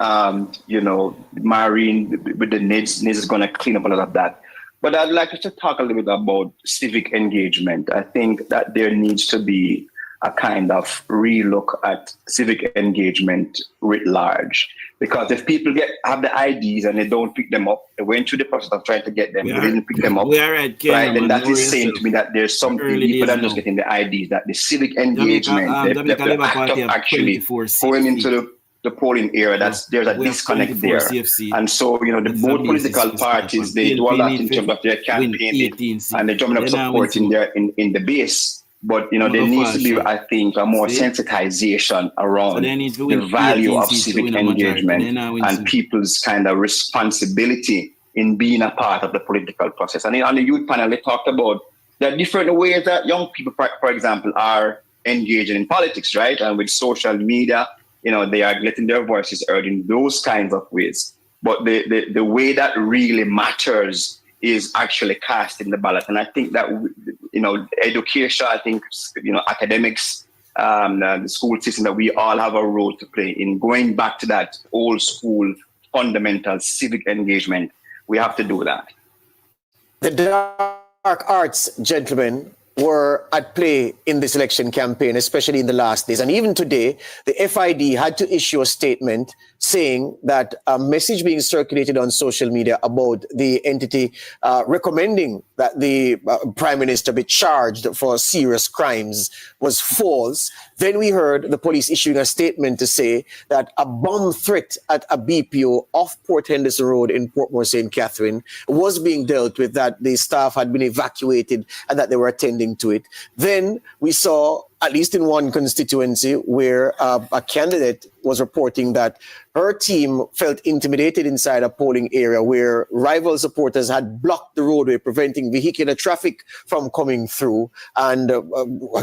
marrying with the NIDS is going to clean up a lot of that. But I'd like to talk a little bit about civic engagement. I think that there needs to be a kind of relook at civic engagement writ large. Because if people have the IDs and they don't pick them up, they went through the process of trying to get them, they didn't pick them up, right? Then that is saying to me that there's something deeper than just getting the IDs, that the civic engagement, the act of actually going into the polling area, there's a disconnect there. And so, the both political parties, they do a lot in terms of their campaigning and the jumping up support in the base. But, there needs to be, I think, a more sensitization around the value of civic engagement and people's kind of responsibility in being a part of the political process. And on the youth panel, they talked about the different ways that young people, for example, are engaging in politics, right? And with social media, they are letting their voices heard in those kinds of ways. But the way that really matters is actually casting the ballot. And I think that, education, I think, academics, the school system, that we all have a role to play in going back to that old school fundamental civic engagement. We have to do that. The dark arts, gentlemen, were at play in this election campaign, especially in the last days. And even today, the FID had to issue a statement saying that a message being circulated on social media about the entity recommending that the Prime Minister be charged for serious crimes was false. Then we heard the police issuing a statement to say that a bomb threat at a BPO off Port Henderson Road in Portmore St. Catherine was being dealt with, that the staff had been evacuated and that they were attending to it. Then we saw, at least in one constituency, where a candidate was reporting that her team felt intimidated inside a polling area where rival supporters had blocked the roadway, preventing vehicular traffic from coming through, and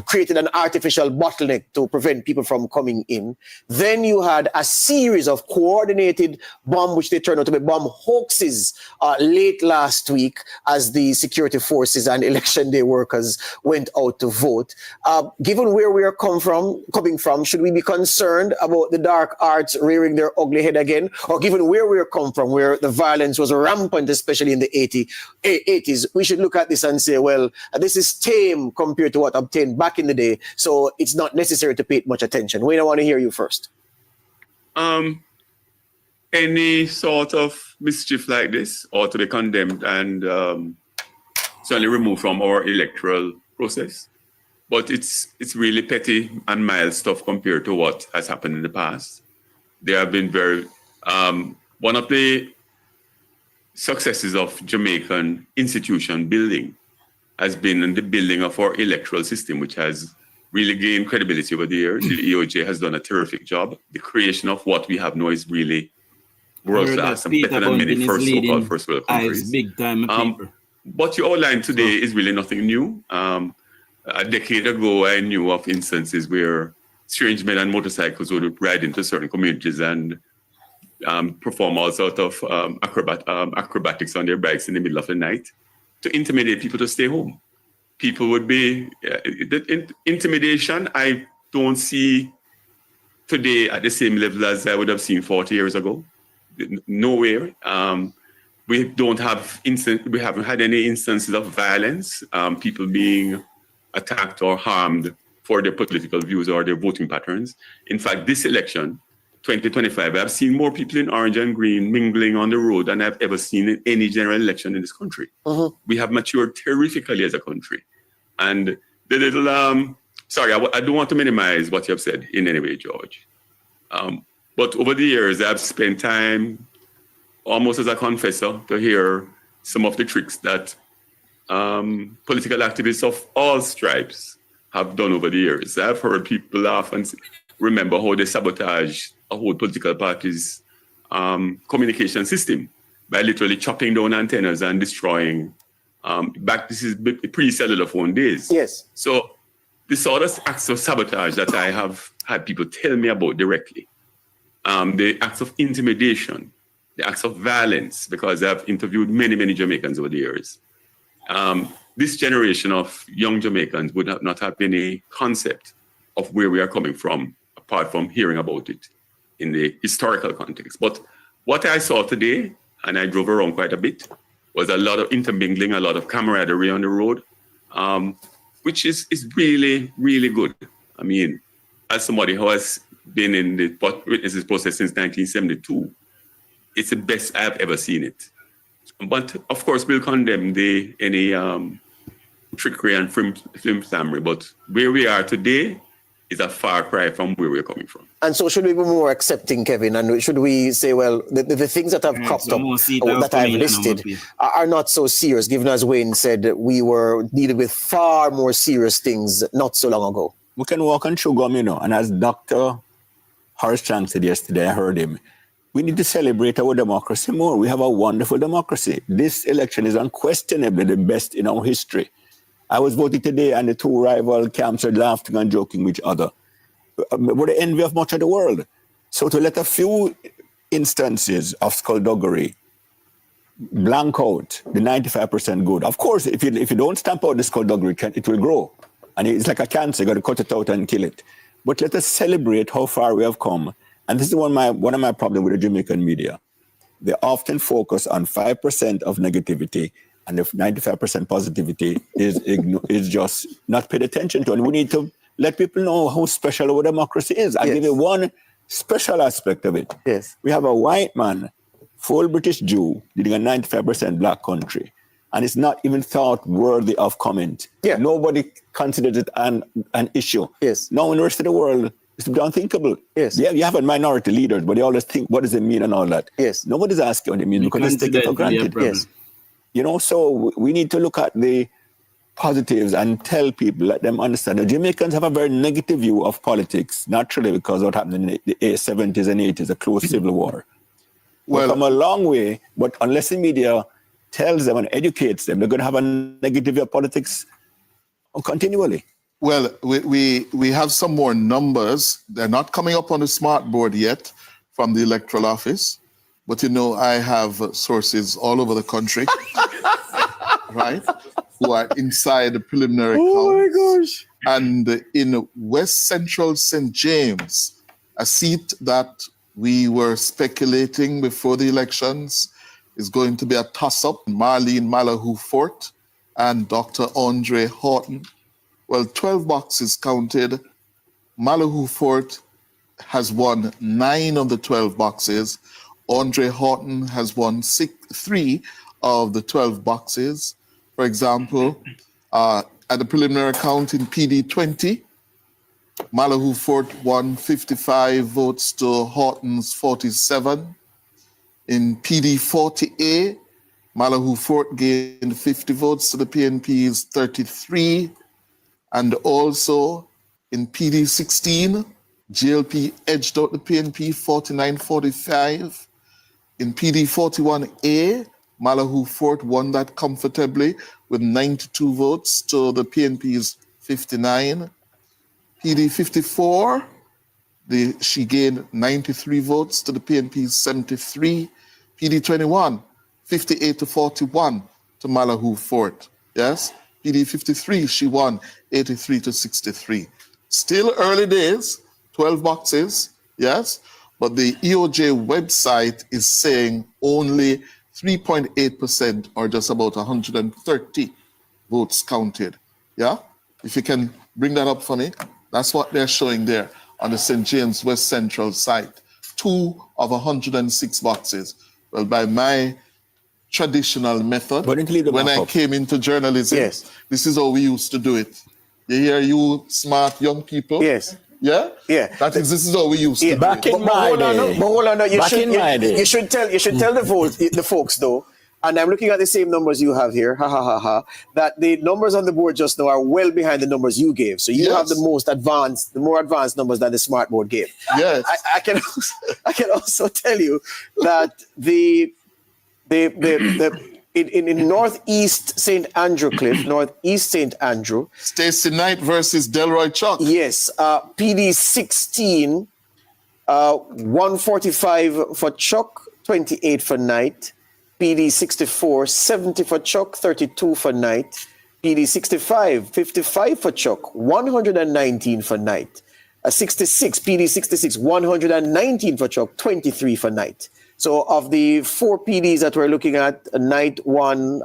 created an artificial bottleneck to prevent people from coming in. Then you had a series of coordinated bomb, which they turned out to be bomb hoaxes late last week as the security forces and election day workers went out to vote. Given where we are coming from, should we be concerned about the dark arts rearing their ugly head again, or given where we come from, where the violence was rampant, especially in the 80s, we should look at this and say, well, this is tame compared to what obtained back in the day, so it's not necessary to pay much attention. Wayne, I want to hear you first. Any sort of mischief like this ought to be condemned and certainly removed from our electoral process. But it's really petty and mild stuff compared to what has happened in the past. There have been one of the successes of Jamaican institution building has been in the building of our electoral system, which has really gained credibility over the years. The EOJ has done a terrific job. The creation of what we have now is really world-class and better than many so-called first world countries. Big time what you outlined today is really nothing new. A decade ago, I knew of instances where strange men on motorcycles would ride into certain communities and perform all sorts of acrobatics on their bikes in the middle of the night to intimidate people to stay home. People would be intimidation. I don't see today at the same level as I would have seen 40 years ago. Nowhere. We haven't had any instances of violence, people being attacked or harmed for their political views or their voting patterns. In fact, this election, 2025, I've seen more people in orange and green mingling on the road than I've ever seen in any general election in this country. We have matured terrifically as a country. And the little, I don't want to minimize what you have said in any way, George. But over the years, I've spent time almost as a confessor to hear some of the tricks that political activists of all stripes have done over the years. I've heard people laugh and remember how they sabotage a whole political party's communication system by literally chopping down antennas and destroying. This is pre-cellular phone days. Yes. So the sort of acts of sabotage that I have had people tell me about directly, the acts of intimidation, the acts of violence, because I've interviewed many, many Jamaicans over the years. This generation of young Jamaicans would not have any concept of where we are coming from, apart from hearing about it in the historical context. But what I saw today, and I drove around quite a bit, was a lot of intermingling, a lot of camaraderie on the road, which is really, really good. I mean, as somebody who has been in the witnesses process since 1972, it's the best I've ever seen it. But of course, we'll condemn any trickery and flimflammery. But where we are today is a far cry from where we're coming from. And so should we be more accepting, Kevin? And should we say, well, the things that have cropped up, that I've listed, are not so serious, given as Wayne said, we were dealing with far more serious things not so long ago? We can walk on sugar, and as Dr. Horace Chang said yesterday, I heard him, we need to celebrate our democracy more. We have a wonderful democracy. This election is unquestionably the best in our history. I was voting today and the two rival camps are laughing and joking with each other. We're the envy of much of the world. So to let a few instances of skullduggery blank out the 95% good. Of course, if you don't stamp out the skullduggery, it will grow. And it's like a cancer, you got to cut it out and kill it. But let us celebrate how far we have come. And this is one of my problems with the Jamaican media. They often focus on 5% of negativity, and the 95% positivity is just not paid attention to. And we need to let people know how special our democracy is. I'll give you one special aspect of it. Yes. We have a white man, full British Jew, leading a 95% black country, and it's not even thought worthy of comment. Yeah. Nobody considers it an issue. Yes. Now in the rest of the world, it's unthinkable. Yes. Yeah, you have a minority leaders, but they always think, what does it mean and all that? Yes. Nobody's asking what it means because it's taken for granted. Yes. So we need to look at the positives and tell people, let them understand. The Jamaicans have a very negative view of politics, naturally, because of what happened in the 70s and 80s, a close civil war. We've come a long way, but unless the media tells them and educates them, they're going to have a negative view of politics continually. Well, we have some more numbers. They're not coming up on the smart board yet from the electoral office, but I have sources all over the country, right, who are inside the preliminary counts. Oh my gosh. And in West Central St. James, A seat that we were speculating before the elections is going to be a toss-up, Marlene Malahoo Fort and Dr. Andre Horton. Well, 12 boxes counted. Malahoo Fort has won 9 of the 12 boxes. Andre Horton has won 3 of the 12 boxes. For example, at the preliminary count in PD 20, Malahoo Fort won 55 votes to Horton's 47. In PD 40A, Malahoo Fort gained 50 votes to the PNP's 33. And also in PD 16, JLP edged out the PNP 49-45. In PD 41A, Malahoo Fort won that comfortably with 92 votes to the PNP's 59. PD 54, she gained 93 votes to the PNP's 73. PD 21, 58-41 to Malahoo Fort. Yes. PD 53, she won 83-63. Still early days, 12 boxes, yes, but the EOJ website is saying only 3.8% or just about 130 votes counted. Yeah? If you can bring that up for me, that's what they're showing there on the St. James West Central site. 2 of 106 boxes. Well, by my traditional method, when I came into journalism, this is how we used to do it. You hear, you smart young people? Yes. Yeah? Yeah. This is how we used to do it. But hold on, you should tell the folks though, and I'm looking at the same numbers you have here, that the numbers on the board just now are well behind the numbers you gave. So you have the more advanced numbers than the smart board gave. Yes. I can also tell you that in Northeast St. Andrew Cliff, Northeast St. Andrew. Stacey Knight versus Delroy Chuck. Yes. PD 16, 145 for Chuck, 28 for Knight. PD 64, 70 for Chuck, 32 for Knight. PD 65, 55 for Chuck, 119 for Knight. 66, PD 66, 119 for Chuck, 23 for Knight. So of the 4 PDs that we're looking at, Knight won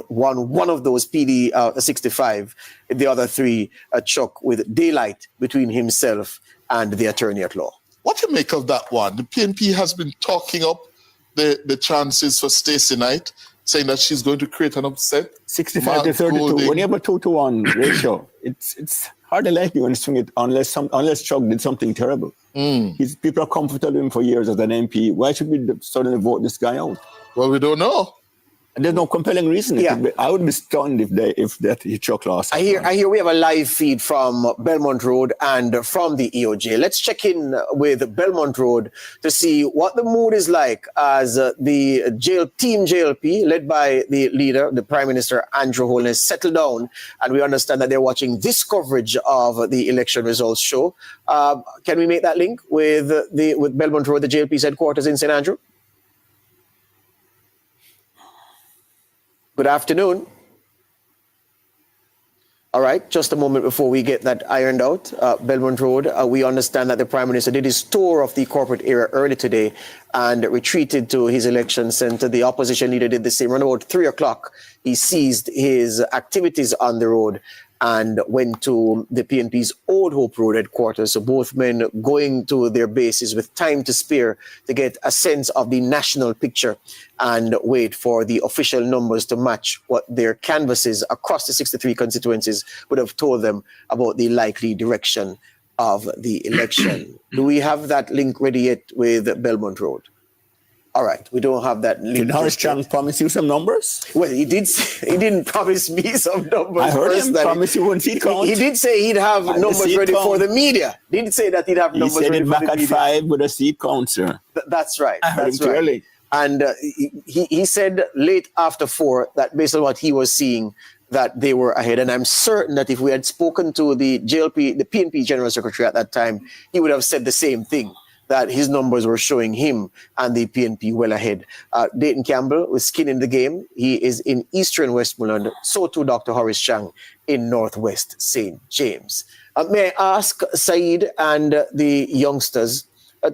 one of those PD 65, the other 3 Chuck with daylight between himself and the attorney at law. What do you make of that one? The PNP has been talking up the chances for Stacey Knight, saying that she's going to create an upset. 65-32. When you have a 2-to-1 ratio, it's hardly likely you to swing it unless Chuck did something terrible. People are comfortable with him for years as an MP. Why should we suddenly vote this guy out? Well, we don't know. And there's no compelling reason. Yeah. I would be stunned if Chuck lost. I hear we have a live feed from Belmont Road and from the EOJ. Let's check in with Belmont Road to see what the mood is like as the Team JLP, led by the leader, the Prime Minister Andrew Holness, settle down. And we understand that they're watching this coverage of the election results show. Can we make that link with Belmont Road, the JLP's headquarters in St. Andrew? Good afternoon. All right, just a moment before we get that ironed out. Belmont Road, we understand that the Prime Minister did his tour of the corporate area early today and retreated to his election center. The opposition leader did the same. Around about 3 o'clock, he ceased his activities on the road and went to the PNP's Old Hope Road headquarters. So both men going to their bases with time to spare to get a sense of the national picture and wait for the official numbers to match what their canvases across the 63 constituencies would have told them about the likely direction of the election. Do we have that link ready yet with Belmont Road? All right, we don't have that link. Did Horace Chang promise you some numbers? Well, he didn't promise me some numbers. I heard him promise you one seat count. He did say he'd have numbers ready for the media. Didn't say that he'd have numbers ready for the media. He said it back at 5 with a seat count, sir. That's right. I heard him clearly. And he said late after 4 that based on what he was seeing, that they were ahead. And I'm certain that if we had spoken to the PNP General Secretary at that time, he would have said the same thing, that his numbers were showing him and the PNP well ahead. Dayton Campbell with skin in the game. He is in Eastern Westmoreland. So too Dr. Horace Chang in Northwest St. James. May I ask Said and the youngsters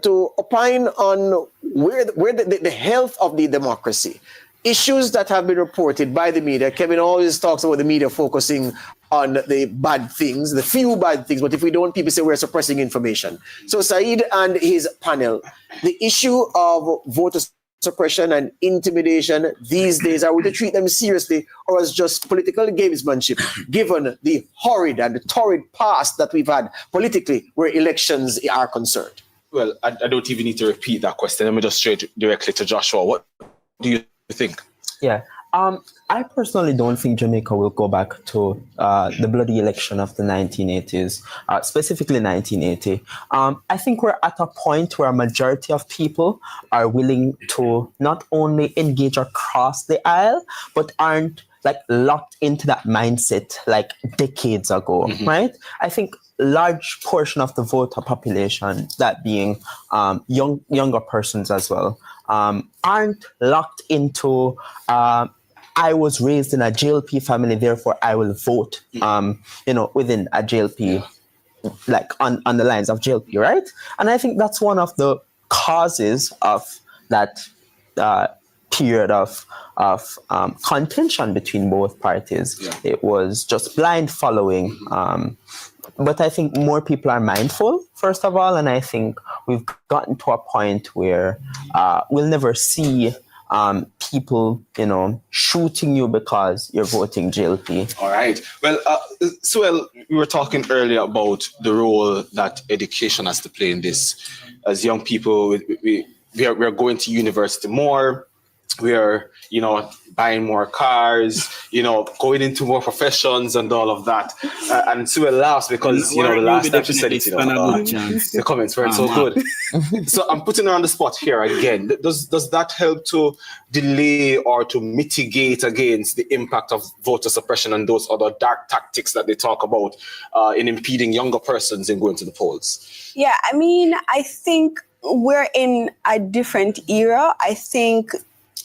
to opine on where the health of the democracy, issues that have been reported by the media. Kevin always talks about the media focusing on the bad things, the few bad things, but if we don't, people say we're suppressing information. So Said and his panel, the issue of voter suppression and intimidation these days, are we to treat them seriously or as just political gamesmanship, given the horrid and the torrid past that we've had politically where elections are concerned? Well, I don't even need to repeat that question. Let me just straight directly to Joshua. What do you think? Yeah. I personally don't think Jamaica will go back to the bloody election of the 1980s, specifically 1980. I think we're at a point where a majority of people are willing to not only engage across the aisle, but aren't like locked into that mindset like decades ago, right? I think large portion of the voter population, that being younger persons as well, aren't locked into I was raised in a JLP family, therefore I will vote, within a JLP, like on the lines of JLP, right? And I think that's one of the causes of that period of contention between both parties. Yeah. It was just blind following. But I think more people are mindful, first of all, and I think we've gotten to a point where we'll never see people, shooting you because you're voting JLP. All right. Well, Suel, we were talking earlier about the role that education has to play in this. As young people, we're going to university more. We are, buying more cars, going into more professions and all of that. And Suel laughs because, the last time she said it, the comments weren't so good. So I'm putting her on the spot here again. Does that help to delay or to mitigate against the impact of voter suppression and those other dark tactics that they talk about in impeding younger persons in going to the polls? Yeah, I think we're in a different era. I think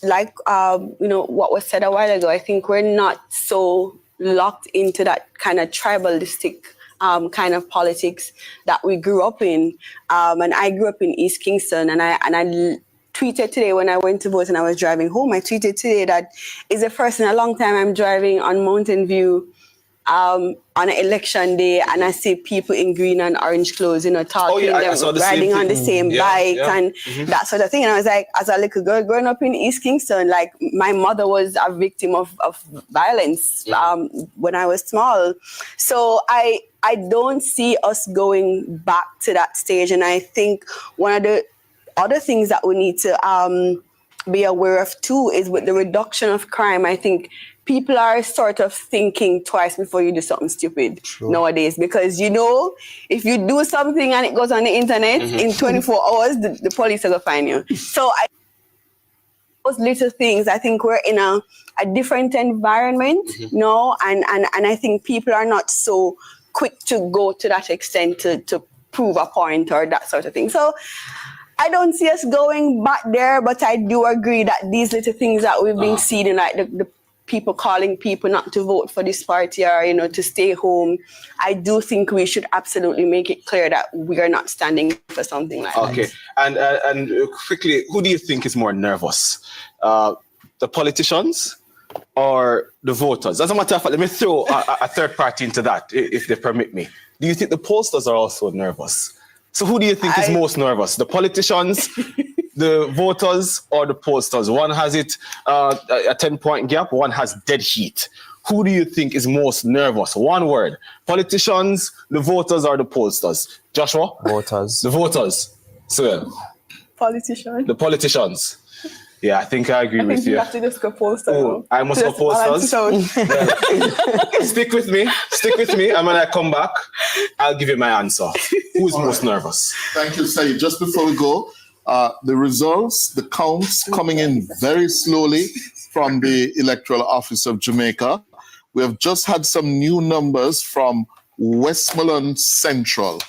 like, what was said a while ago, I think we're not so locked into that kind of tribalistic kind of politics that we grew up in. And I grew up in East Kingston, and I tweeted today when I went to vote and I was driving home, I tweeted today that it's the first in a long time I'm driving on Mountain View on an election day, and I see people in green and orange clothes, talking, riding on the same bike and that sort of thing. And I was like, as a little girl growing up in East Kingston, like my mother was a victim of violence when I was small. So I don't see us going back to that stage. And I think one of the other things that we need to be aware of too is with the reduction of crime. I think people are sort of thinking twice before you do something stupid nowadays, because if you do something and it goes on the internet in 24 hours, the police are going to find you. So those little things, I think we're in a different environment, and I think people are not so quick to go to that extent to prove a point or that sort of thing. So I don't see us going back there, but I do agree that these little things that we've been seeing, like the people calling people not to vote for this party or, to stay home, I do think we should absolutely make it clear that we are not standing for something like that. Okay. And quickly, who do you think is more nervous? The politicians or the voters? As a matter of fact, let me throw a third party into that, if they permit me. Do you think the pollsters are also nervous? So who do you think is most nervous? The politicians, the voters, or the pollsters? One has it a 10-point gap, one has dead heat. Who do you think is most nervous? One word. Politicians, the voters, or the pollsters? Joshua? Voters. The voters. So, politicians. The politicians. Yeah, I think I agree with you. You have to just go pollsters. I must go pollsters. Stick with me. And when I come back, I'll give you my answer. Who's most nervous? Thank you, Said. Just before we go, the results, the counts coming in very slowly from the Electoral Office of Jamaica. We have just had some new numbers from Westmoreland Central.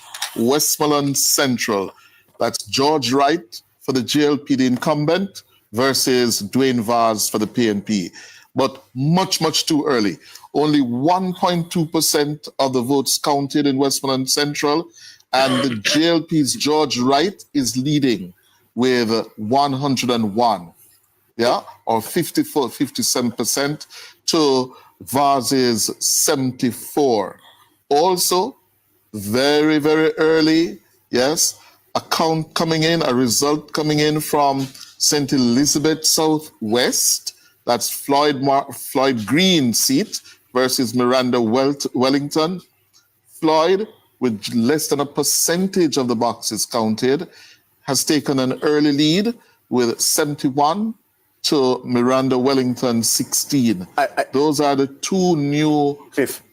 That's George Wright for the JLP, the incumbent, versus Dwayne Vaz for the PNP. but much, much too early. Only 1.2% of the votes counted in Westmoreland Central, and the JLP's George Wright is leading with 101, or 57% to Vars's 74. Also, very, very early, yes, a result coming in from St. Elizabeth Southwest. That's Floyd Green seat versus Miranda Wellington. Floyd, with less than a percentage of the boxes counted, has taken an early lead with 71 to Miranda Wellington 16. Those are the two new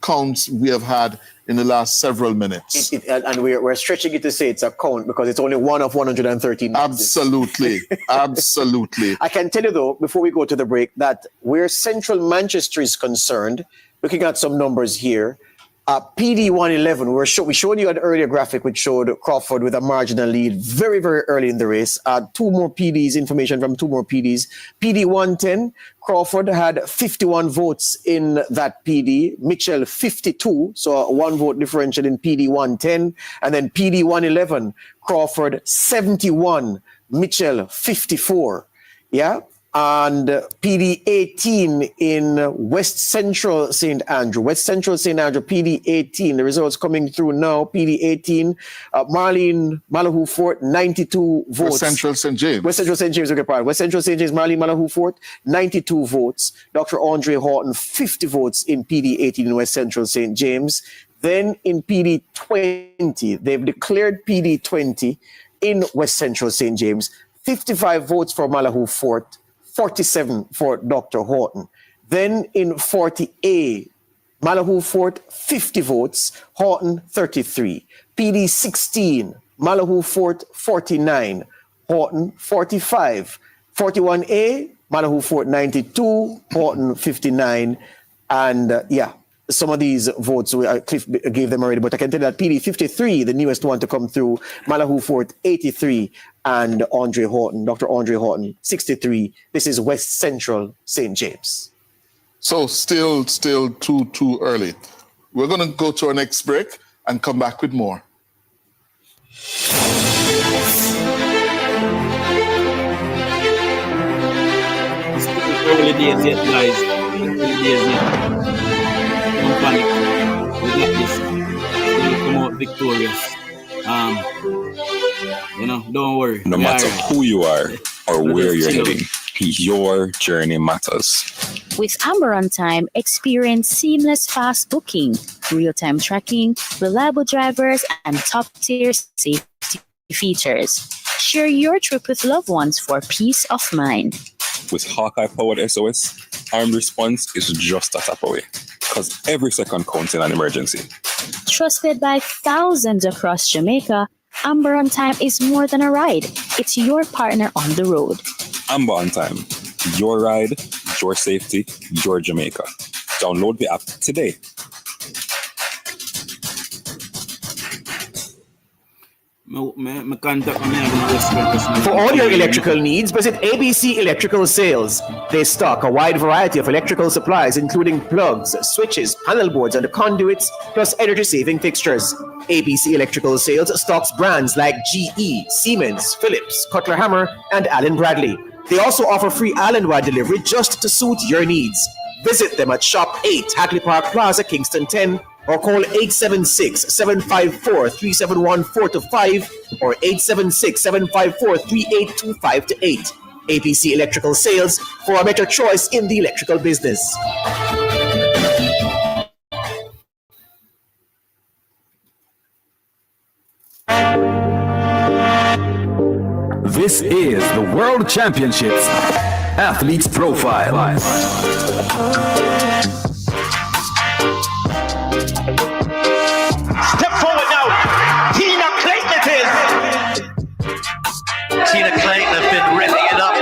counts we have had in the last several minutes. And we're stretching it to say it's a count because it's only one of 113. Absolutely. Absolutely. I can tell you, though, before we go to the break, that where Central Manchester is concerned, looking at some numbers here, PD 111, we showed you an earlier graphic which showed Crawford with a marginal lead very, very early in the race. Two more PDs, information from two more PDs. PD 110, Crawford had 51 votes in that PD. Mitchell 52, so a 1 vote differential in PD 110. And then PD 111, Crawford 71, Mitchell 54. Yeah. And PD 18 in West Central St. Andrew. West Central St. Andrew, PD 18. The results coming through now. PD 18. Marlene Malahoo Fort, 92 votes. West Central St. James. West Central St. James, okay, pardon. West Central St. James, Marlene Malahoo Fort, 92 votes. Dr. Andre Horton, 50 votes in PD 18 in West Central St. James. Then in PD 20, they've declared PD 20 in West Central St. James. 55 votes for Malahoo Fort. 47 for Dr. Horton. Then in 40A, Malahoo Fort, 50 votes, Horton, 33. PD 16, Malahoo Fort, 49, Horton, 45. 41A, Malahoo Fort, 92, Horton, 59. And some of these votes, Cliff gave them already, but I can tell you that PD 53, the newest one to come through, Malahoo Fort, 83, and Andre Horton, Dr. Andre Horton, 63. This is West Central St. James. So still too early. We're going to go to our next break and come back with more. Early days yet, guys. Early days yet. Don't panic. We got this. We'll come out victorious. Don't worry. No matter who you are or where you're heading, your journey matters. With Amber On Time, experience seamless fast booking, real-time tracking, reliable drivers, and top-tier safety features. Share your trip with loved ones for peace of mind. With Hawkeye-powered SOS, armed response is just a tap away, because every second counts in an emergency. Trusted by thousands across Jamaica, Amber On Time is more than a ride. It's your partner on the road. Amber On Time. Your ride, your safety, your Jamaica. Download the app today. For all your electrical needs, visit ABC Electrical Sales. They stock a wide variety of electrical supplies, including plugs, switches, panel boards, and conduits, plus energy-saving fixtures. ABC Electrical Sales stocks brands like GE, Siemens, Philips, Cutler Hammer, and Allen Bradley. They also offer free island-wide delivery just to suit your needs. Visit them at Shop 8, Hagley Park Plaza, Kingston 10, or call 876-754-3714-5 or 876-754-3825-8. ABC Electrical Sales for a better choice in the electrical business. This is the World Championships Athletes Profile. Step forward now. Tina Clayton it is. Tina Clayton has been ripping it up.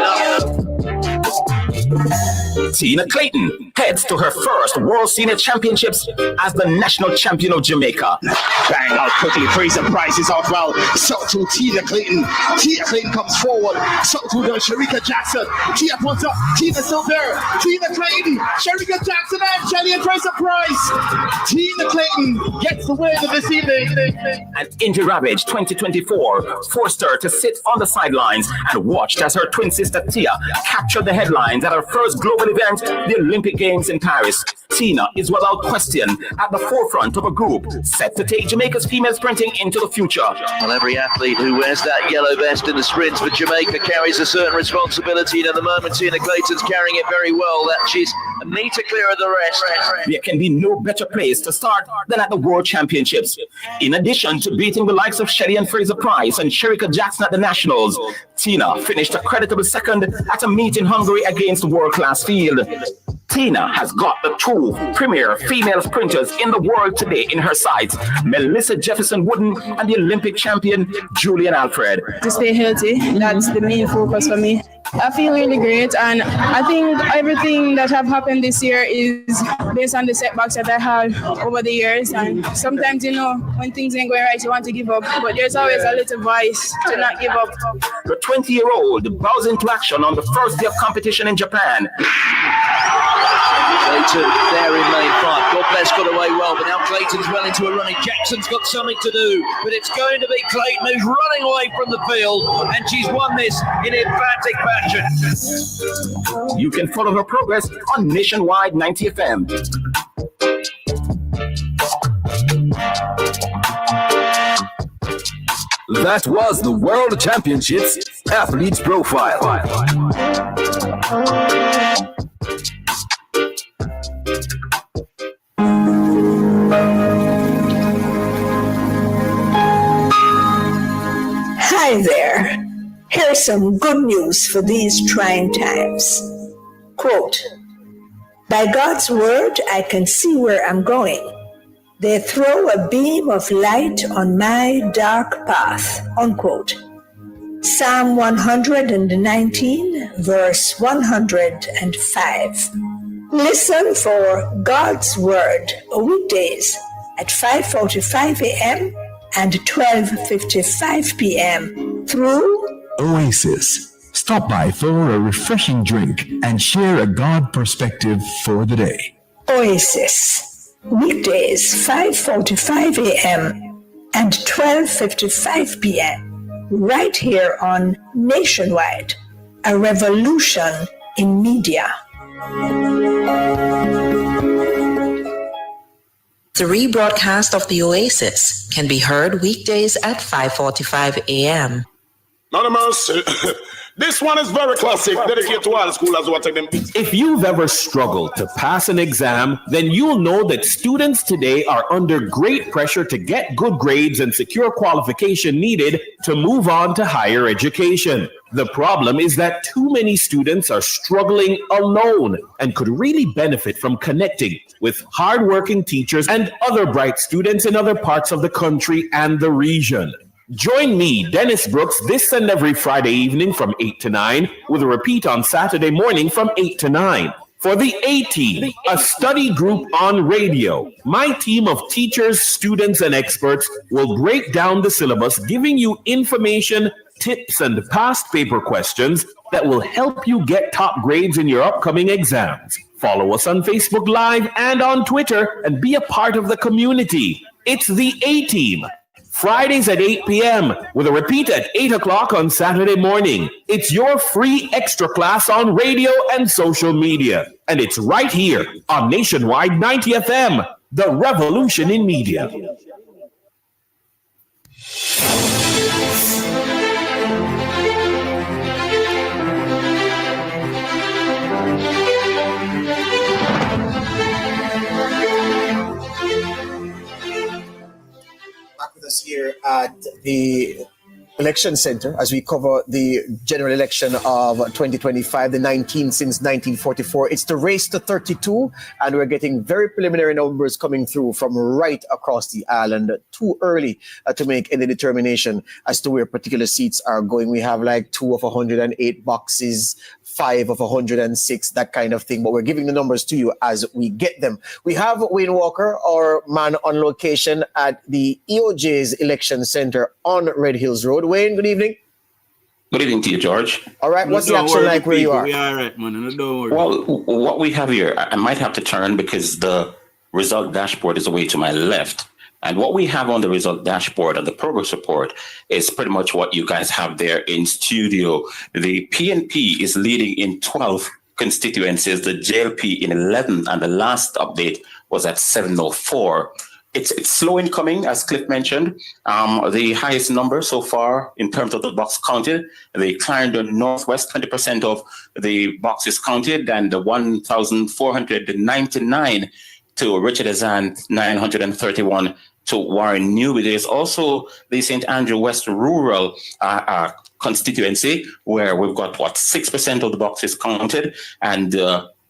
Tina Clayton heads to her first World Senior Championships as the national champion of Jamaica. Bang out quickly, Fraser Price is out well. So to Tina Clayton. Tina Clayton comes forward. So to the Sharika Jackson. Tina puts up. Tina's still there. Tina Clayton, Sharika Jackson, and Shelly and Fraser Price. Tina Clayton gets the win this evening. And injury ravage 2024 forced her to sit on the sidelines and watched as her twin sister Tia captured the headlines at her first global event, the Olympic Games in Paris. Tina is without question at the forefront of a group set to take Jamaica's female sprinting into the future. Well, every athlete who wears that yellow vest in the sprints for Jamaica carries a certain responsibility, and at the moment Tina Clayton's carrying it very well. That she's a metre clear of the rest. There can be no better place to start than at the World Championships. In addition to beating the likes of Shelly and Fraser Price and Sharika Jackson at the Nationals, Tina finished a creditable second at a meet in Hungary against world-class field. Tina has got the two premier female sprinters in the world today in her sights, Melissa Jefferson Wooden and the Olympic champion, Julian Alfred. To stay healthy, that's the main focus for me. I feel really great, and I think everything that have happened this year is based on the setbacks that I had over the years. And sometimes, you know, when things ain't going right, you want to give up, but there's always a little voice to not give up. The 20-year-old bows into action on the first day of competition in Japan. Clayton there in main five. God bless, got away well, but now Clayton's well into a running. Jackson's got something to do, but it's going to be Clayton who's running away from the field, and she's won this in emphatic fashion. You can follow her progress on Nationwide 90 FM. That was the World Championships Athletes Profile. Hi there. Here's some good news for these trying times. Quote, by God's word, I can see where I'm going. They throw a beam of light on my dark path. Unquote. Psalm 119, verse 105. Listen for God's word weekdays at 5:45 a.m. and 12:55 p.m. through Oasis. Stop by for a refreshing drink and share a God perspective for the day. Oasis. Weekdays 5:45 a.m. and 12:55 p.m. right here on Nationwide, a revolution in media. The rebroadcast of the Oasis can be heard weekdays at 5:45 a.m. Not a mercy. This one is very classic, dedicated to all schoolers who are taking them. If you've ever struggled to pass an exam, then you'll know that students today are under great pressure to get good grades and secure qualification needed to move on to higher education. The problem is that too many students are struggling alone and could really benefit from connecting with hardworking teachers and other bright students in other parts of the country and the region. Join me, Dennis Brooks, this and every Friday evening from 8 to 9, with a repeat on Saturday morning from 8 to 9. For the A-Team, a study group on radio, my team of teachers, students, and experts will break down the syllabus, giving you information, tips, and past paper questions that will help you get top grades in your upcoming exams. Follow us on Facebook Live and on Twitter and be a part of the community. It's the A-Team. Fridays at 8 p.m. with a repeat at 8 o'clock on Saturday morning. It's your free extra class on radio and social media. And it's right here on Nationwide 90 FM, the revolution in media. Here at the Election Center as we cover the general election of 2025, the 19th since 1944. It's the race to 32, and we're getting very preliminary numbers coming through from right across the island. Too early to make any determination as to where particular seats are going. We have like 2 of 108 boxes 5 of 106, that kind of thing. But we're giving the numbers to you as we get them. We have Wayne Walker, our man on location at the EOJ's Election Center on Red Hills Road. Wayne, good evening. Good evening to you, George. All right, what's the action like where you are? We are right, man. Don't worry. Well, what we have here, I might have to turn because the result dashboard is away to my left. And what we have on the result dashboard and the progress report is pretty much what you guys have there in studio. The PNP is leading in 12 constituencies, the JLP in 11, and the last update was at 704. It's slow in coming, as Cliff mentioned. The highest number so far in terms of the box counted, the Clarendon Northwest, 20% of the boxes counted, and the 1,499 to Richard Azan, 931 to Warren Newby. There's also the St. Andrew West Rural constituency, where we've got, 6% of the boxes counted, and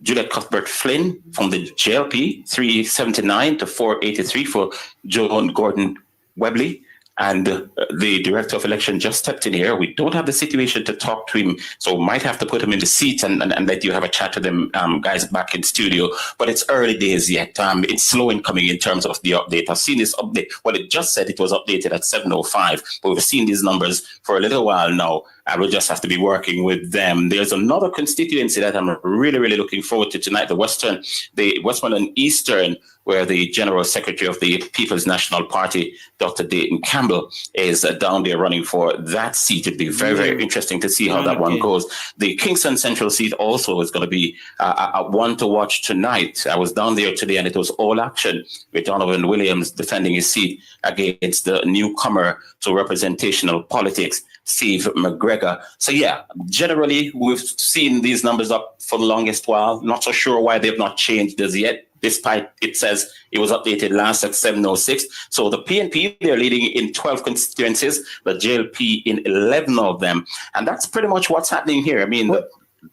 Juliet Cuthbert Flynn from the JLP, 379 to 483 for Joan Gordon Webley. And the director of election just stepped in here. We don't have the situation to talk to him, so might have to put him in the seat and let you have a chat to them guys back in studio. But it's early days yet. It's slow in coming in terms of the update. I've seen this update. Well, it just said it was updated at 7:05, but we've seen these numbers for a little while now. I will just have to be working with them. There's another constituency that I'm really, really looking forward to tonight, the Westmoreland Eastern, where the General Secretary of the People's National Party, Dr. Dayton Campbell, is down there running for that seat. It'd be very, very interesting to see how that one goes. The Kingston Central seat also is going to be a one to watch tonight. I was down there today and it was all action with Donovan Williams defending his seat against the newcomer to representational politics, Steve McGregor. So yeah, generally we've seen these numbers up for the longest while. Not so sure why they've not changed as yet, despite it says it was updated last at 7:06. So the PNP, they're leading in 12 constituencies, the JLP in 11 of them. And that's pretty much what's happening here. I mean, a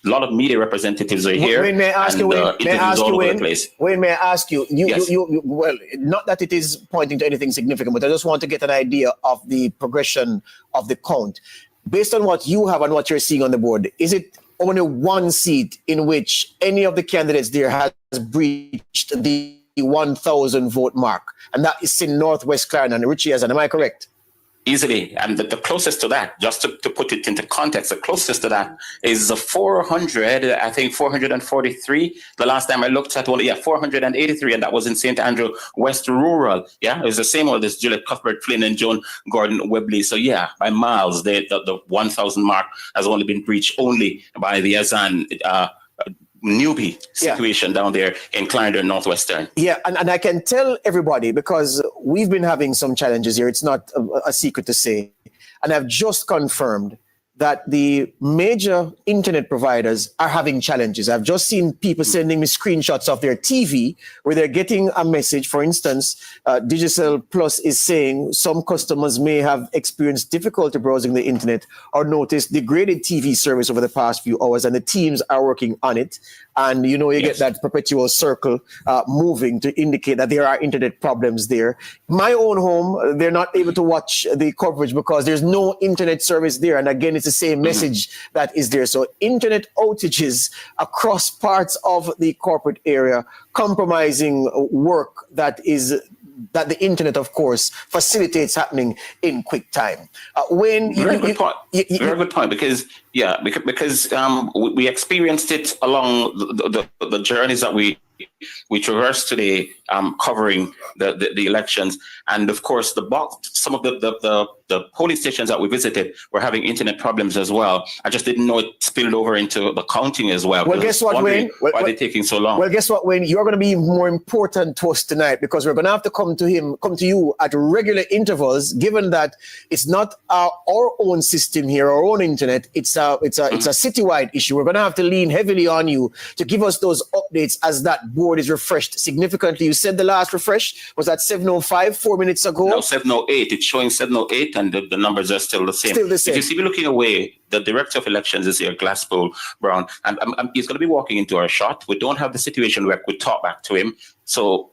lot of media representatives are here. Wayne, may I ask you, Wayne, Wayne, may I ask you, Yes. well, not that it is pointing to anything significant, but I just want to get an idea of the progression of the count. Based on what you have and what you're seeing on the board, is it only one seat in which any of the candidates there has breached the 1,000 vote mark? And that is in Northwest Clarendon, Richie Azan, am I correct? Easily. And the closest to that, just to put it into context, the closest to that is 443. The last time I looked at 483, and that was in St. Andrew West Rural. Yeah, it was the same one as Juliet Cuthbert Flynn and Joan Gordon Webley. So yeah, by miles, the 1,000 mark has only been breached only by the Azan newbie situation down there in Clarendon Northwestern. Yeah, and I can tell everybody, because we've been having some challenges here, it's not a secret to say, and I've just confirmed that the major internet providers are having challenges. I've just seen people sending me screenshots of their TV where they're getting a message. For instance, Digicel Plus is saying some customers may have experienced difficulty browsing the internet or noticed degraded TV service over the past few hours, and the teams are working on it. And you get that perpetual circle moving to indicate that there are internet problems there. My own home, they're not able to watch the coverage because there's no internet service there. And again, it's the same message that is there. So internet outages across parts of the corporate area, compromising work that the internet, of course, facilitates happening in quick time. Wayne, very good point, because we experienced it along the journeys that we traversed today, covering the elections, and of course some of the polling stations that we visited were having internet problems as well. I just didn't know it spilled over into the counting as well. Well, guess what, Wayne? Why are they taking so long? Well, guess what, Wayne? You're going to be more important to us tonight, because we're going to have to come to you at regular intervals, given that it's not our own system here, our own internet. It's a citywide issue. We're going to have to lean heavily on you to give us those updates as that board is refreshed significantly. You said the last refresh was at 7:05, 4 minutes ago. No, 7:08. It's showing 7:08, and the numbers are still the same. If you see me looking away, the director of elections is here, Glasspool Brown, and he's going to be walking into our shot. We don't have the situation where we talk back to him. So,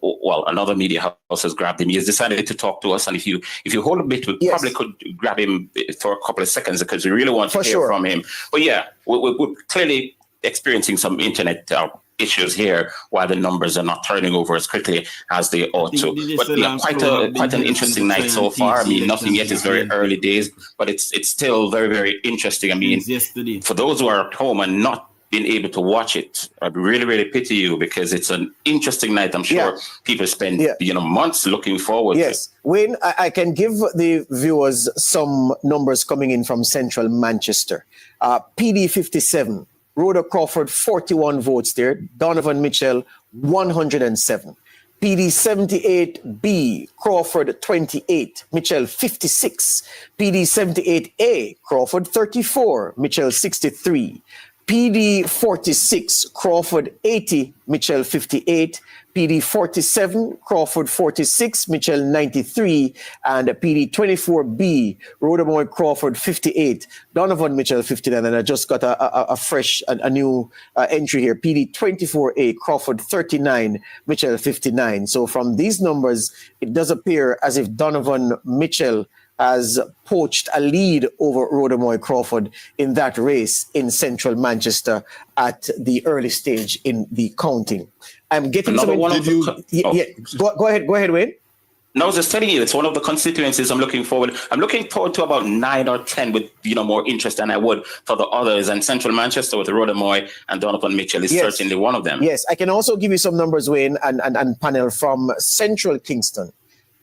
another media house has grabbed him. He has decided to talk to us, and if you hold a bit, we probably could grab him for a couple of seconds, because we really want to hear from him. But yeah, we clearly experiencing some internet issues here, why the numbers are not turning over as quickly as they ought to. But yeah, quite an interesting night so far. I mean, nothing yet. It's very early days, but it's still very, very interesting. I mean, for those who are at home and not being able to watch it, I'd really, really pity you, because it's an interesting night. I'm sure people spend months looking forward to. Yes. Wayne, I can give the viewers some numbers coming in from central Manchester. PD 57. Rhoda Crawford, 41 votes there. Donovan Mitchell, 107. PD 78B, Crawford, 28. Mitchell, 56. PD 78A, Crawford, 34. Mitchell, 63. PD 46, Crawford, 80. Mitchell, 58. PD 47, Crawford 46, Mitchell 93, and PD 24B, Rhoda Crawford 58, Donovan Mitchell 59, and I just got a new entry here, PD 24A, Crawford 39, Mitchell 59. So from these numbers, it does appear as if Donovan Mitchell has poached a lead over Rhoda Crawford in that race in central Manchester at the early stage in the counting. I'm getting Another some. one of Go ahead, Wayne. No, I was just telling you, it's one of the constituencies I'm looking forward. I'm looking forward to about 9 or 10 with more interest than I would for the others. And Central Manchester with Rhoda Moy and Donovan Mitchell is certainly one of them. Yes, I can also give you some numbers, Wayne, and panel from Central Kingston.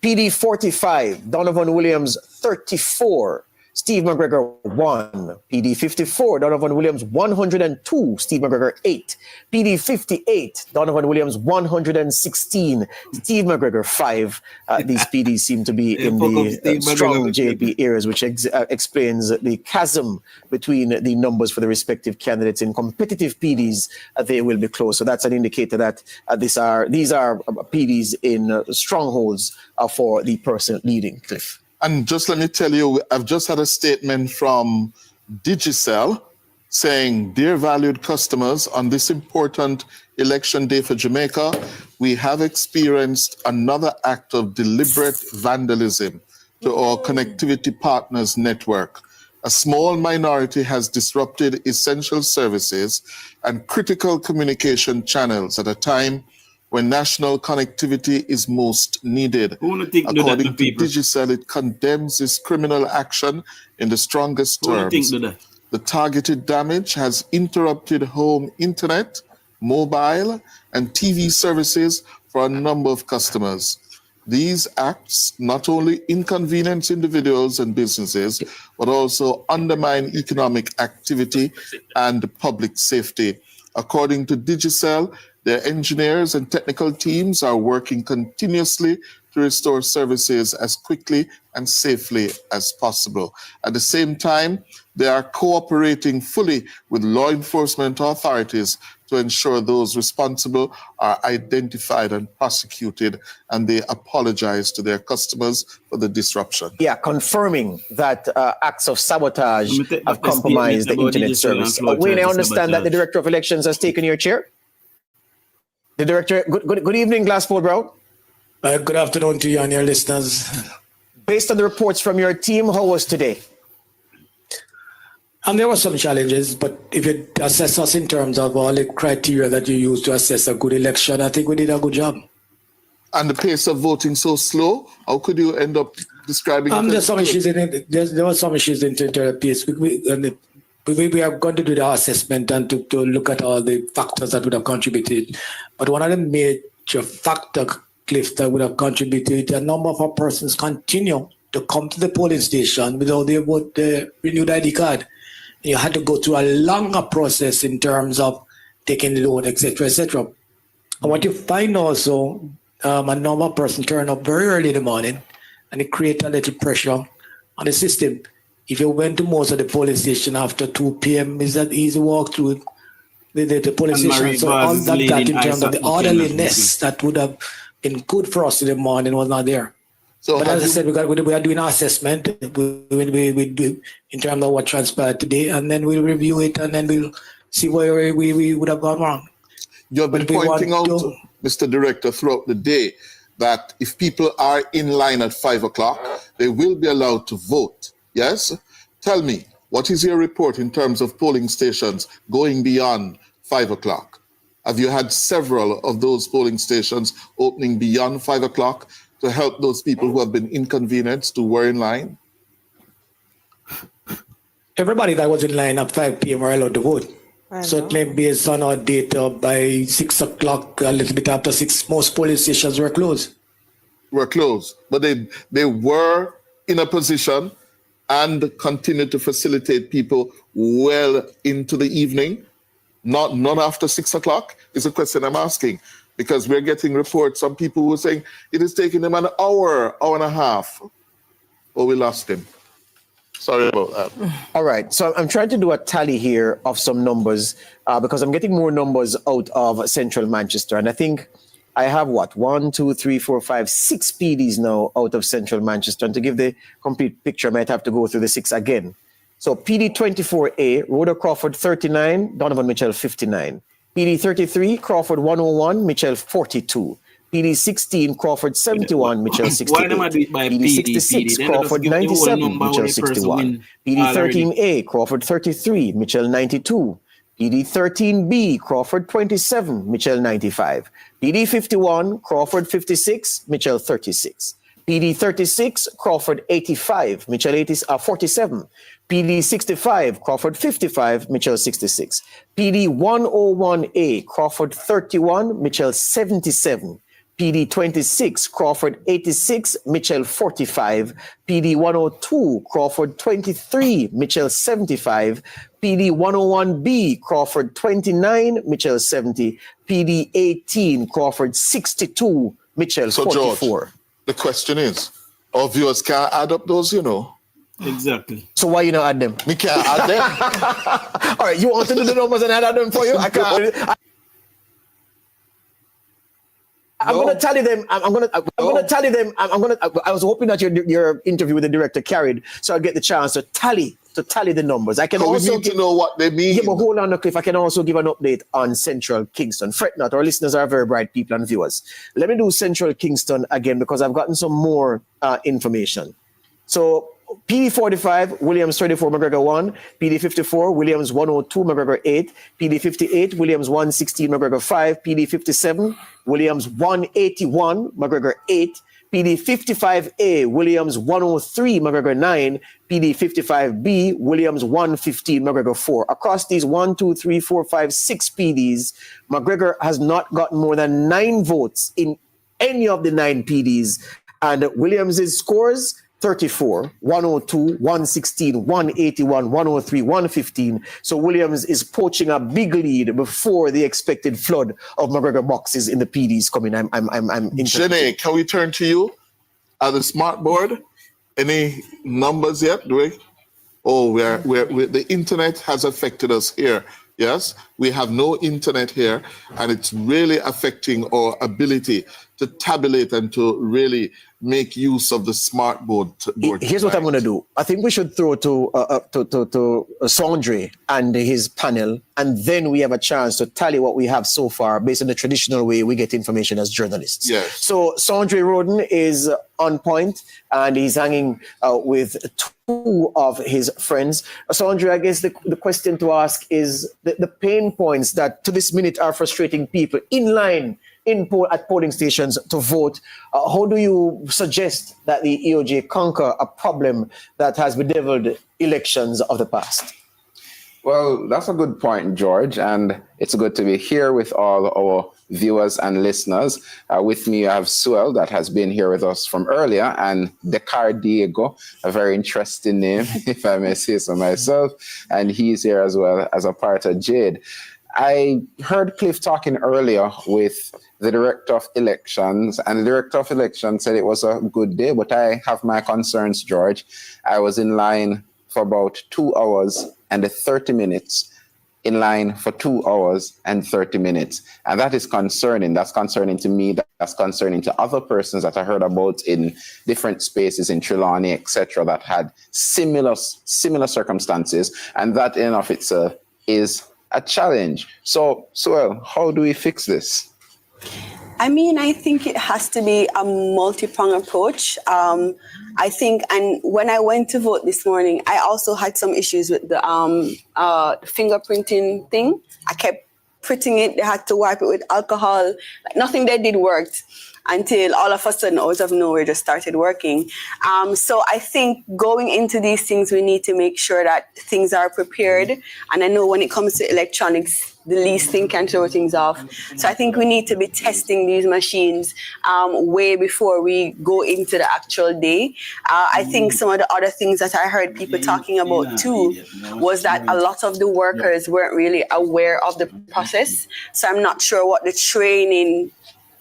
PD 45, Donovan Williams 34. Steve McGregor 1, PD 54, Donovan Williams 102, Steve McGregor 8, PD 58, Donovan Williams 116, Steve McGregor 5. These PDs seem to be in the strong JLP areas, which explains the chasm between the numbers for the respective candidates. In competitive PDs, they will be close. So that's an indicator that these are PDs in strongholds for the person leading. Cliff. And just let me tell you, I've just had a statement from Digicel saying, dear valued customers, on this important election day for Jamaica, we have experienced another act of deliberate vandalism to our connectivity partners network. A small minority has disrupted essential services and critical communication channels at a time when national connectivity is most needed. According to Digicel, it condemns this criminal action in the strongest terms. The targeted damage has interrupted home internet, mobile, and TV services for a number of customers. These acts not only inconvenience individuals and businesses, but also undermine economic activity and public safety. According to Digicel, their engineers and technical teams are working continuously to restore services as quickly and safely as possible. At the same time, they are cooperating fully with law enforcement authorities to ensure those responsible are identified and prosecuted, and they apologize to their customers for the disruption. Yeah, confirming that acts of sabotage have compromised the internet service. Wayne, I understand that the Director of Elections has taken your chair. The Director, good evening, Glasspool Brown. Good afternoon to you and your listeners. Based on the reports from your team, how was today? There were some challenges, but if you assess us in terms of all the criteria that you use to assess a good election, I think we did a good job. And the pace of voting so slow, how could you end up describing it? There's some issues in it. There were some issues in the pace. We are going to do the assessment and to look at all the factors that would have contributed. But one of the major factors, Cliff, that would have contributed, a number of our persons continue to come to the polling station without the renewed ID card. You had to go through a longer process in terms of taking the loan, etc., etc. And what you find also, a number of persons turn up very early in the morning, and it creates a little pressure on the system. If you went to most of the polling station after 2 p.m., is that easy walk through the polling station? So all that in terms of the orderliness that would have been good for us in the morning was not there. So, but as I said, we are doing our assessment we do in terms of what transpired today, and then we'll review it, and then we'll see where we would have gone wrong. You've been pointing out, Mr. Director, throughout the day that if people are in line at 5 o'clock, they will be allowed to vote. Yes? Tell me, what is your report in terms of polling stations going beyond 5 o'clock? Have you had several of those polling stations opening beyond 5 o'clock to help those people who have been inconvenienced to were in line? Everybody that was in line at 5 p.m. were allowed to vote. Certainly based on our data, by 6 o'clock, a little bit after 6, most polling stations were closed. But they were in a position and continued to facilitate people well into the evening, not after 6 o'clock, is a question I'm asking. Because we're getting reports from people who are saying it is taking them an hour and a half. Oh, we lost him. Sorry about that. All right. So I'm trying to do a tally here of some numbers because I'm getting more numbers out of Central Manchester. And I think I have 6 PDs now out of Central Manchester. And to give the complete picture, I might have to go through the 6 again. So PD 24A, Rhoda Crawford 39, Donovan Mitchell 59. PD 33, Crawford 101, Mitchell 42. PD 16, Crawford 71, Mitchell 68. PD 66, Crawford 97, Mitchell 61. PD 13A, Crawford 33, Mitchell 92. PD 13B, Crawford 27, Mitchell 95. PD 51, Crawford 56, Mitchell 36. PD 36, Crawford 85, Mitchell 47. PD 65, Crawford 55, Mitchell 66. PD 101A, Crawford 31, Mitchell 77. PD 26, Crawford 86, Mitchell 45. PD 102, Crawford 23, Mitchell 75. PD 101B, Crawford 29, Mitchell 70. PD 18, Crawford 62, Mitchell 44. George, the question is, our viewers can't add up those, Exactly. So why you not add them? We can't add them. All right, you want to do the numbers and add them for you? I can't. I'm going to tally them. I'm going to tally them. I was hoping that your interview with the director carried, so I'll get the chance to tally the numbers. I can also we need to know what they mean. Yeah, but hold on, Cliff. I can also give an update on Central Kingston. Fret not, our listeners are very bright people and viewers. Let me do Central Kingston again because I've gotten some more information. So PD 45, Williams 34, McGregor 1. PD 54, Williams 102, McGregor 8. PD 58, Williams 116, McGregor 5. PD 57, Williams 181, McGregor 8. PD 55A, Williams 103, McGregor 9. PD 55B, Williams 115, McGregor 4. Across these 6 PDs, McGregor has not gotten more than 9 votes in any of the 9 PDs. And Williams's scores 34, 102, 116, 181, 103, 115. So Williams is poaching a big lead before the expected flood of McGregor boxes in the PDs coming. I'm Jenny, can we turn to you at the smart board? Any numbers yet? Do we? Oh, the internet has affected us here. Yes, we have no internet here, and it's really affecting our ability to tabulate and to really make use of the smart board. Here's what I'm going to do. I think we should throw to Sondre and his panel, and then we have a chance to tally what we have so far based on the traditional way we get information as journalists. Yes. So Sondre Roden is on point, and he's hanging with 2 of his friends. Sondre, I guess the question to ask is the pain points that to this minute are frustrating people in line at polling stations to vote. How do you suggest that the EOJ conquer a problem that has bedeviled elections of the past? Well, that's a good point, George, and it's good to be here with all our viewers and listeners. With me, I have Suel, that has been here with us from earlier, and Dekar Diego, a very interesting name, if I may say so myself, and he's here as well as a part of Jade. I heard Cliff talking earlier with the Director of Elections, and the Director of Elections said it was a good day, but I have my concerns, George. I was in line for about 2 hours and 30 minutes, in line for 2 hours and 30 minutes. And that is concerning. That's concerning to me. That's concerning to other persons that I heard about in different spaces in Trelawney, etc., that had similar circumstances. And that in and of itself is a challenge. So, how do we fix this? I mean, I think it has to be a multi-pronged approach. I think, and when I went to vote this morning, I also had some issues with the fingerprinting thing. I kept interpreting it. They had to wipe it with alcohol. Like nothing they did worked until all of a sudden, out of nowhere, just started working. So I think going into these things, we need to make sure that things are prepared. And I know when it comes to electronics, the least thing can throw things off. So I think we need to be testing these machines way before we go into the actual day. I think some of the other things that I heard people talking about too was that a lot of the workers weren't really aware of the process. So I'm not sure what the training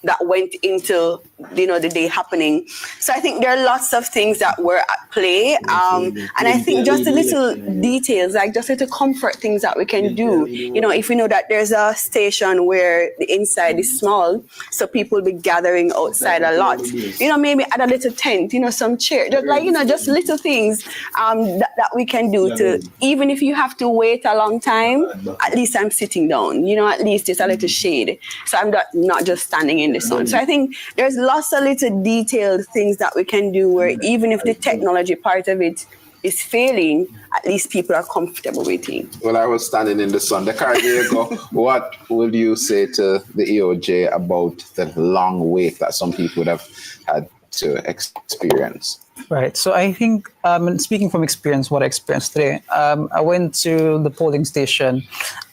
that went into, the day happening. So I think there are lots of things that were at play. And I think just the little details, like just little comfort things that we can do. If we know that there's a station where the inside is small, so people will be gathering outside a lot. Maybe add a little tent, some chair, just little things that we can do to, even if you have to wait a long time, at least I'm sitting down, at least it's a little shade. So I'm not just standing in the sun. So I think there's lots of little detailed things that we can do where even if the technology part of it is failing, at least people are comfortable with it. Well, I was standing in the sun. Diego, what would you say to the EOJ about the long wait that some people would have had to experience? Right. So I think, speaking from experience, what I experienced today, I went to the polling station,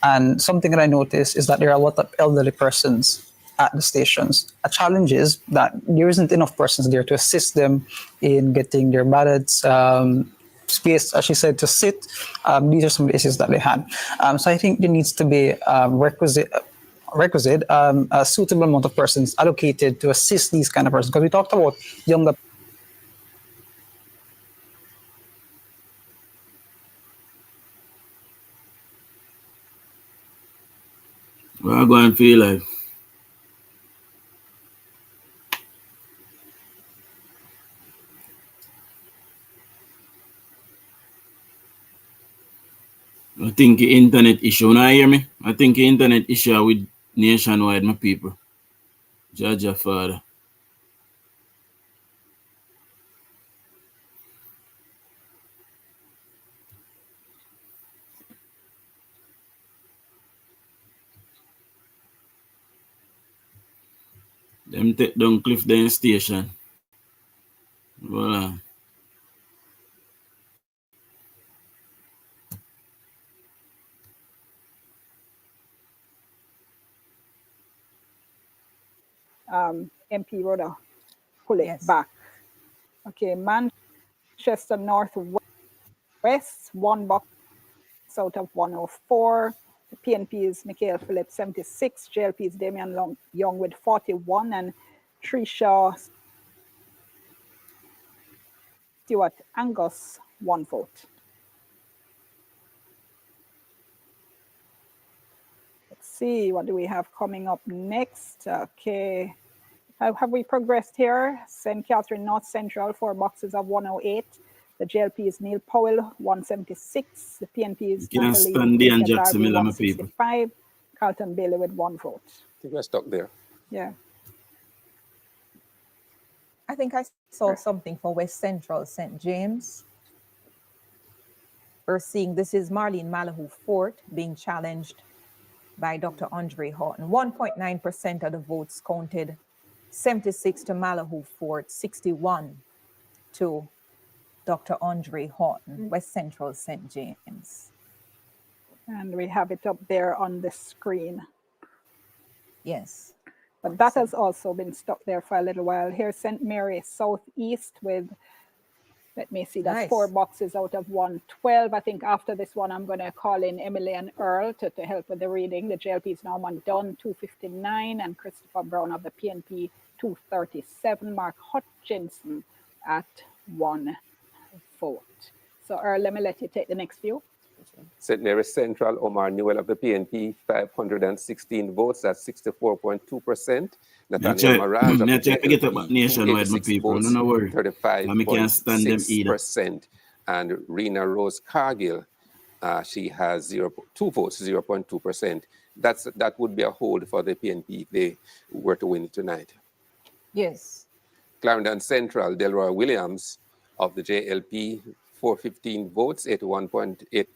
and something that I noticed is that there are a lot of elderly persons at the stations. A challenge is that there isn't enough persons there to assist them in getting their ballots, space, as she said, to sit. These are some of the issues that they had. So I think there needs to be requisite a suitable amount of persons allocated to assist these kind of persons. Because we talked about younger. We're going to feel like. I think the internet issue. Now hear me? I think the internet issue with nationwide, my people. Judge your father. Them take down Cliffdale Station. Voila. MP Rhoda, pull it back. Okay, Manchester North West, 1 box out of 104. The PNP is Michael Phillips, 76. JLP is Damian Young with 41. And Trisha Stewart Angus, 1 vote. Let's see, what do we have coming up next? Okay. Have we progressed here? St. Catherine North Central, 4 boxes of 108. The JLP is Neil Powell, 176. The PNP is Natalie and Jackson Miller, my people. 165. Carlton Bailey with 1 vote. I think we're stuck there. Yeah. I think I saw something for West Central St. James. We're seeing this is Marlene Malahoo Fort being challenged by Dr. Andre Horton. 1.9% of the votes counted. 76 to Malahoo Fort, 61 to Dr. Andre Horton, West Central St. James. And we have it up there on the screen. Yes. But that has also been stuck there for a little while. Here's St. Mary Southeast with, let me see, that's nice. 4 boxes out of 112. I think after this one, I'm going to call in Emily and Earl to help with the reading. The JLP is now on Dunn, 259, and Christopher Brown of the PNP, 237. Mark Hutchinson at 1 vote. So Earl, let me let you take the next few. St. Mary's Central, Omar Newell of the PNP, 516 votes, that's 64.2%. Nathaniel Maraj of the PNP, nationwide, my people. No worry. 35.6%. And Rena Rose Cargill, she has 2 votes, 0.2%. That would be a hold for the PNP if they were to win tonight. Yes. Clarendon Central, Delroy Williams of the JLP, 415 votes, 81.8.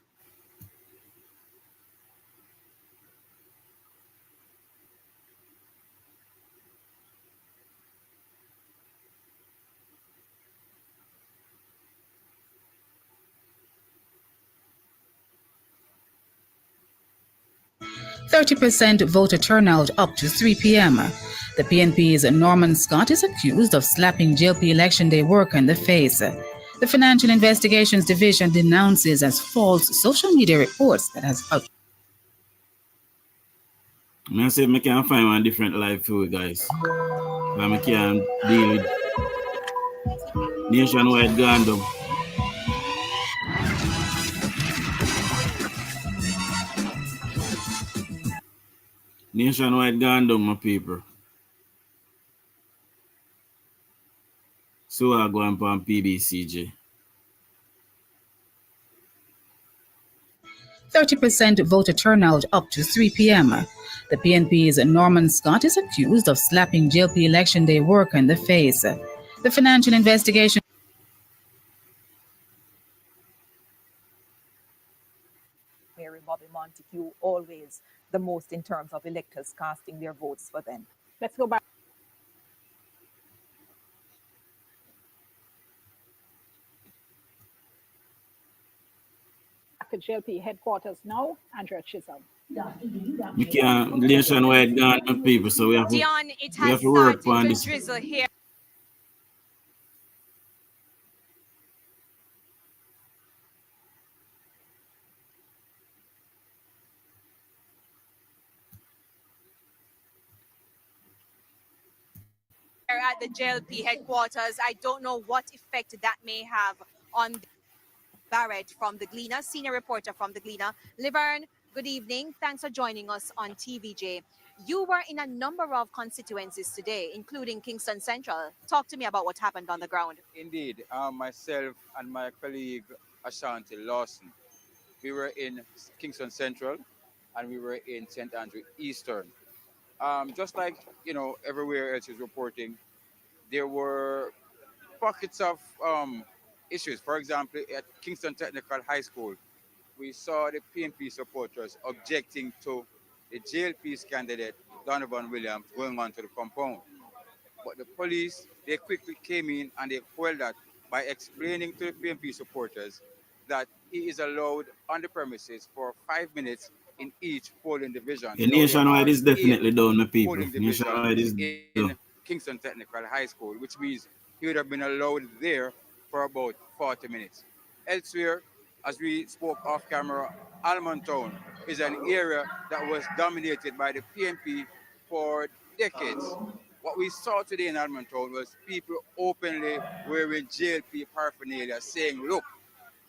30% voter turnout up to 3 p.m. The PNP's Norman Scott is accused of slapping JLP Election Day worker in the face. The Financial Investigations Division denounces as false social media reports that has out. I say I can't find one different life for you guys. I can't deal with nationwide gandom. Nationwide gandom, my people. So I go on PBCJ. 30% voter turnout up to 3 p.m. The PNP's Norman Scott is accused of slapping JLP Election Day worker in the face. The Financial Investigation. Mary Bobby Montague always the most in terms of electors casting their votes for them. Let's go back. To JLP headquarters now, Andrea Chisholm. We can't nationwide gandom people, so we have to, Dion, it we have has to work started on to this. drizzle here. At the JLP headquarters, I don't know what effect that may have on Barrett from the Gleaner, senior reporter from the Gleaner. Laverne, good evening. Thanks for joining us on TVJ. You were in a number of constituencies today, including Kingston Central. Talk to me about what happened on the ground. Indeed. Myself and my colleague Ashanti Lawson, we were in Kingston Central and we were in St. Andrew Eastern. Just like, everywhere else is reporting, there were pockets of issues. For example, at Kingston Technical High School, we saw the PNP supporters objecting to the JLP's candidate, Donovan Williams, going onto the compound. But the police, they quickly came in and they quelled that by explaining to the PNP supporters that he is allowed on the premises for 5 minutes in each polling division. The nationwide is definitely down, my people. Nationwide is in down. Kingston Technical High School, which means he would have been allowed there for about 40 minutes. Elsewhere, as we spoke off camera, Almond Town is an area that was dominated by the PNP for decades. What we saw today in Almond Town was people openly wearing JLP paraphernalia saying, look,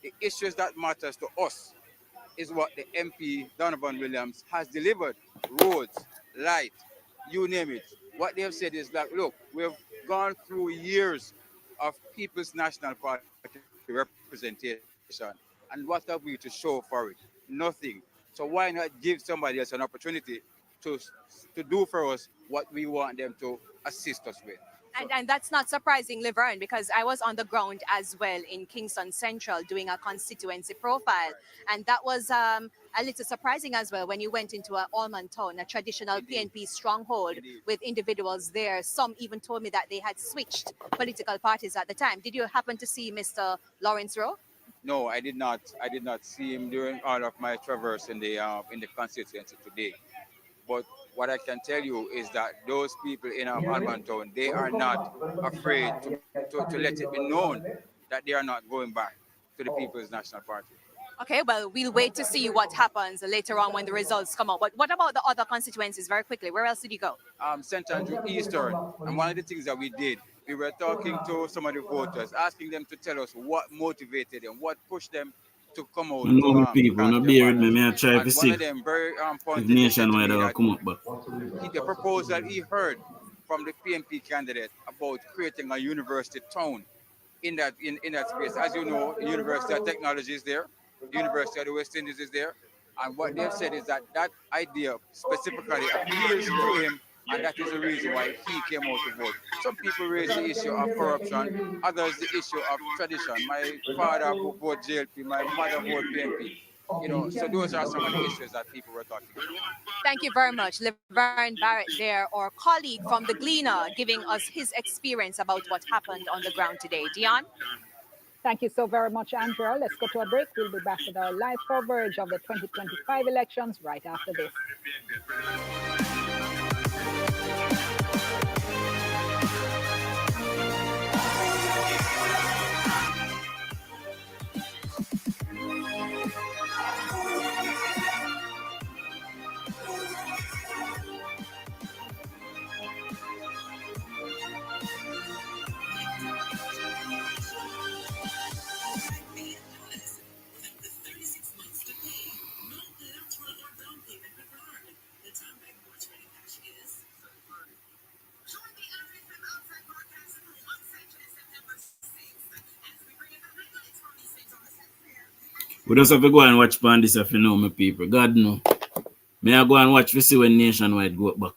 the issues that matters to us is what the MP, Donovan Williams, has delivered. Roads, light, you name it. What they have said is that, look, we have gone through years of People's National Party representation. And what have we to show for it? Nothing. So why not give somebody else an opportunity to do for us what we want them to assist us with? And that's not surprising, Laverne, because I was on the ground as well in Kingston Central doing a constituency profile. And that was a little surprising as well when you went into Almond Town, a traditional PNP stronghold with individuals there. Some even told me that they had switched political parties at the time. Did you happen to see Mr. Lawrence Rowe? No, I did not. I did not see him during all of my traverse in the constituency today. But what I can tell you is that those people in Almond Town, they are not afraid to let it be known that they are not going back to the People's National Party. Okay, well, we'll wait to see what happens later on when the results come out. But what about the other constituencies very quickly? Where else did you go? St. Andrew Eastern. And one of the things that we did, we were talking to some of the voters, asking them to tell us what motivated them, what pushed them to come out. No people, no bear with me. I try to one see of them very if nationwide will come up back. The proposal he heard from the PNP candidate about creating a university town in that space. As you know, the University of Technology is there, the University of the West Indies is there, and what they've said is that idea specifically appeals to him, and that is the reason why he came out to vote. Some people raise the issue of corruption, others the issue of tradition. My father who voted JLP, my mother voted PNP. So those are some of the issues that people were talking about. Thank you very much. Laverne Barrett there, our colleague from the Gleaner, giving us his experience about what happened on the ground today. Dion? Thank you so very much, Andrea. Let's go to a break. We'll be back with our live coverage of the 2025 elections right after this. We just have to go and watch pan this if you know my people. God know. May I go and watch to see when Nationwide go back.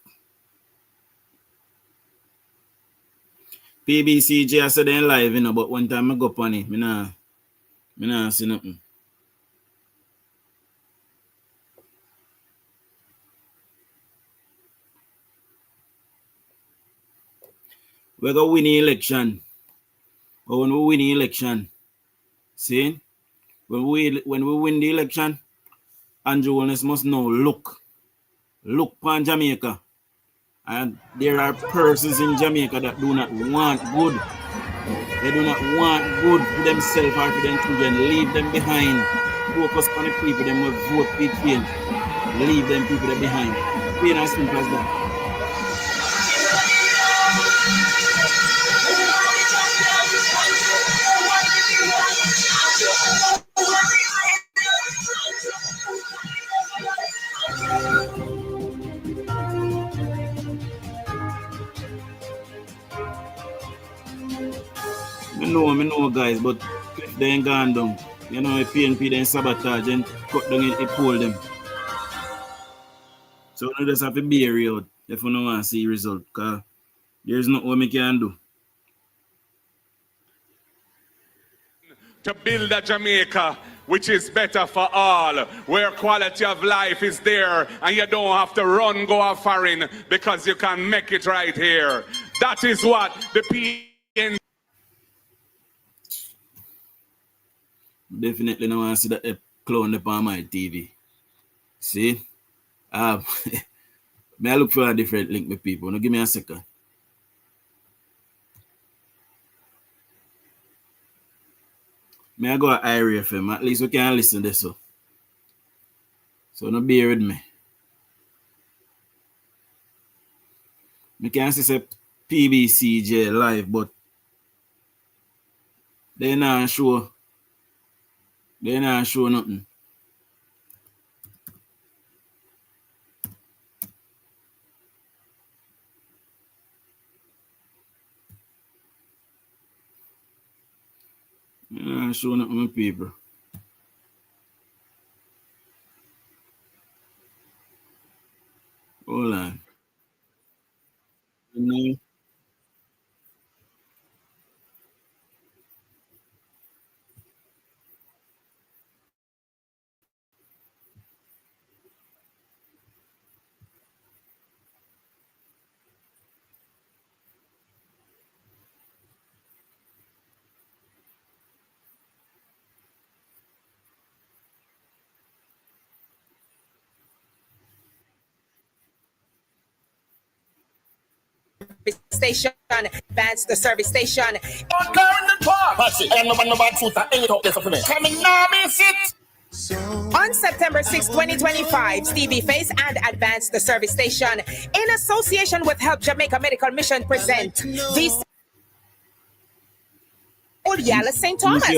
PBCJ I said they live, you know, but one time I go on it, me nah see nothing. We're gonna win the election. But when we win the election, see? When we win the election, Andrew Holness must know look upon Jamaica. And there are persons in Jamaica that do not want good. They do not want good for themselves or for their children. Leave them behind. Focus on the people that will vote for change. Leave them people that behind. Plain as simple as that. I know guys, but if they ain't gone down, you know, PNP then sabotage and cut down it pull them. So we just have to be real if we don't want to see result, because there's nothing we can do. To build a Jamaica which is better for all, where quality of life is there and you don't have to go off foreign because you can make it right here. That is what the PNP. Definitely don't want to see that clone up on my TV. See? May I look for a different link with people? Now give me a second. May I go to Irie FM? At least we can listen to this. So no bear with me. We can see say PBCJ live, but they not show nothing. Yeah, showing up my people. Hold on. Station, advance the service station. On September 6, 2025, Stevie Face and Advance the Service Station, in association with Help Jamaica Medical Mission, present the Old Yala St. Thomas. They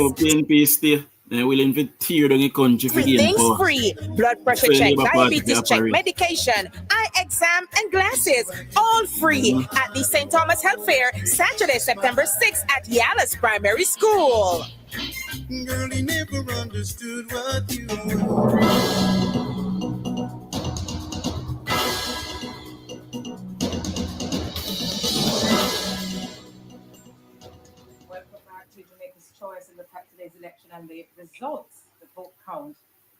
will tear down the country for everything's free. Blood pressure check, diabetes check, medication, eye exam, and glasses. All free at the St. Thomas Health Fair, Saturday, September 6th at Yalla's Primary School. Girl, he never understood what you were. Choice in today's election and the results, the vote count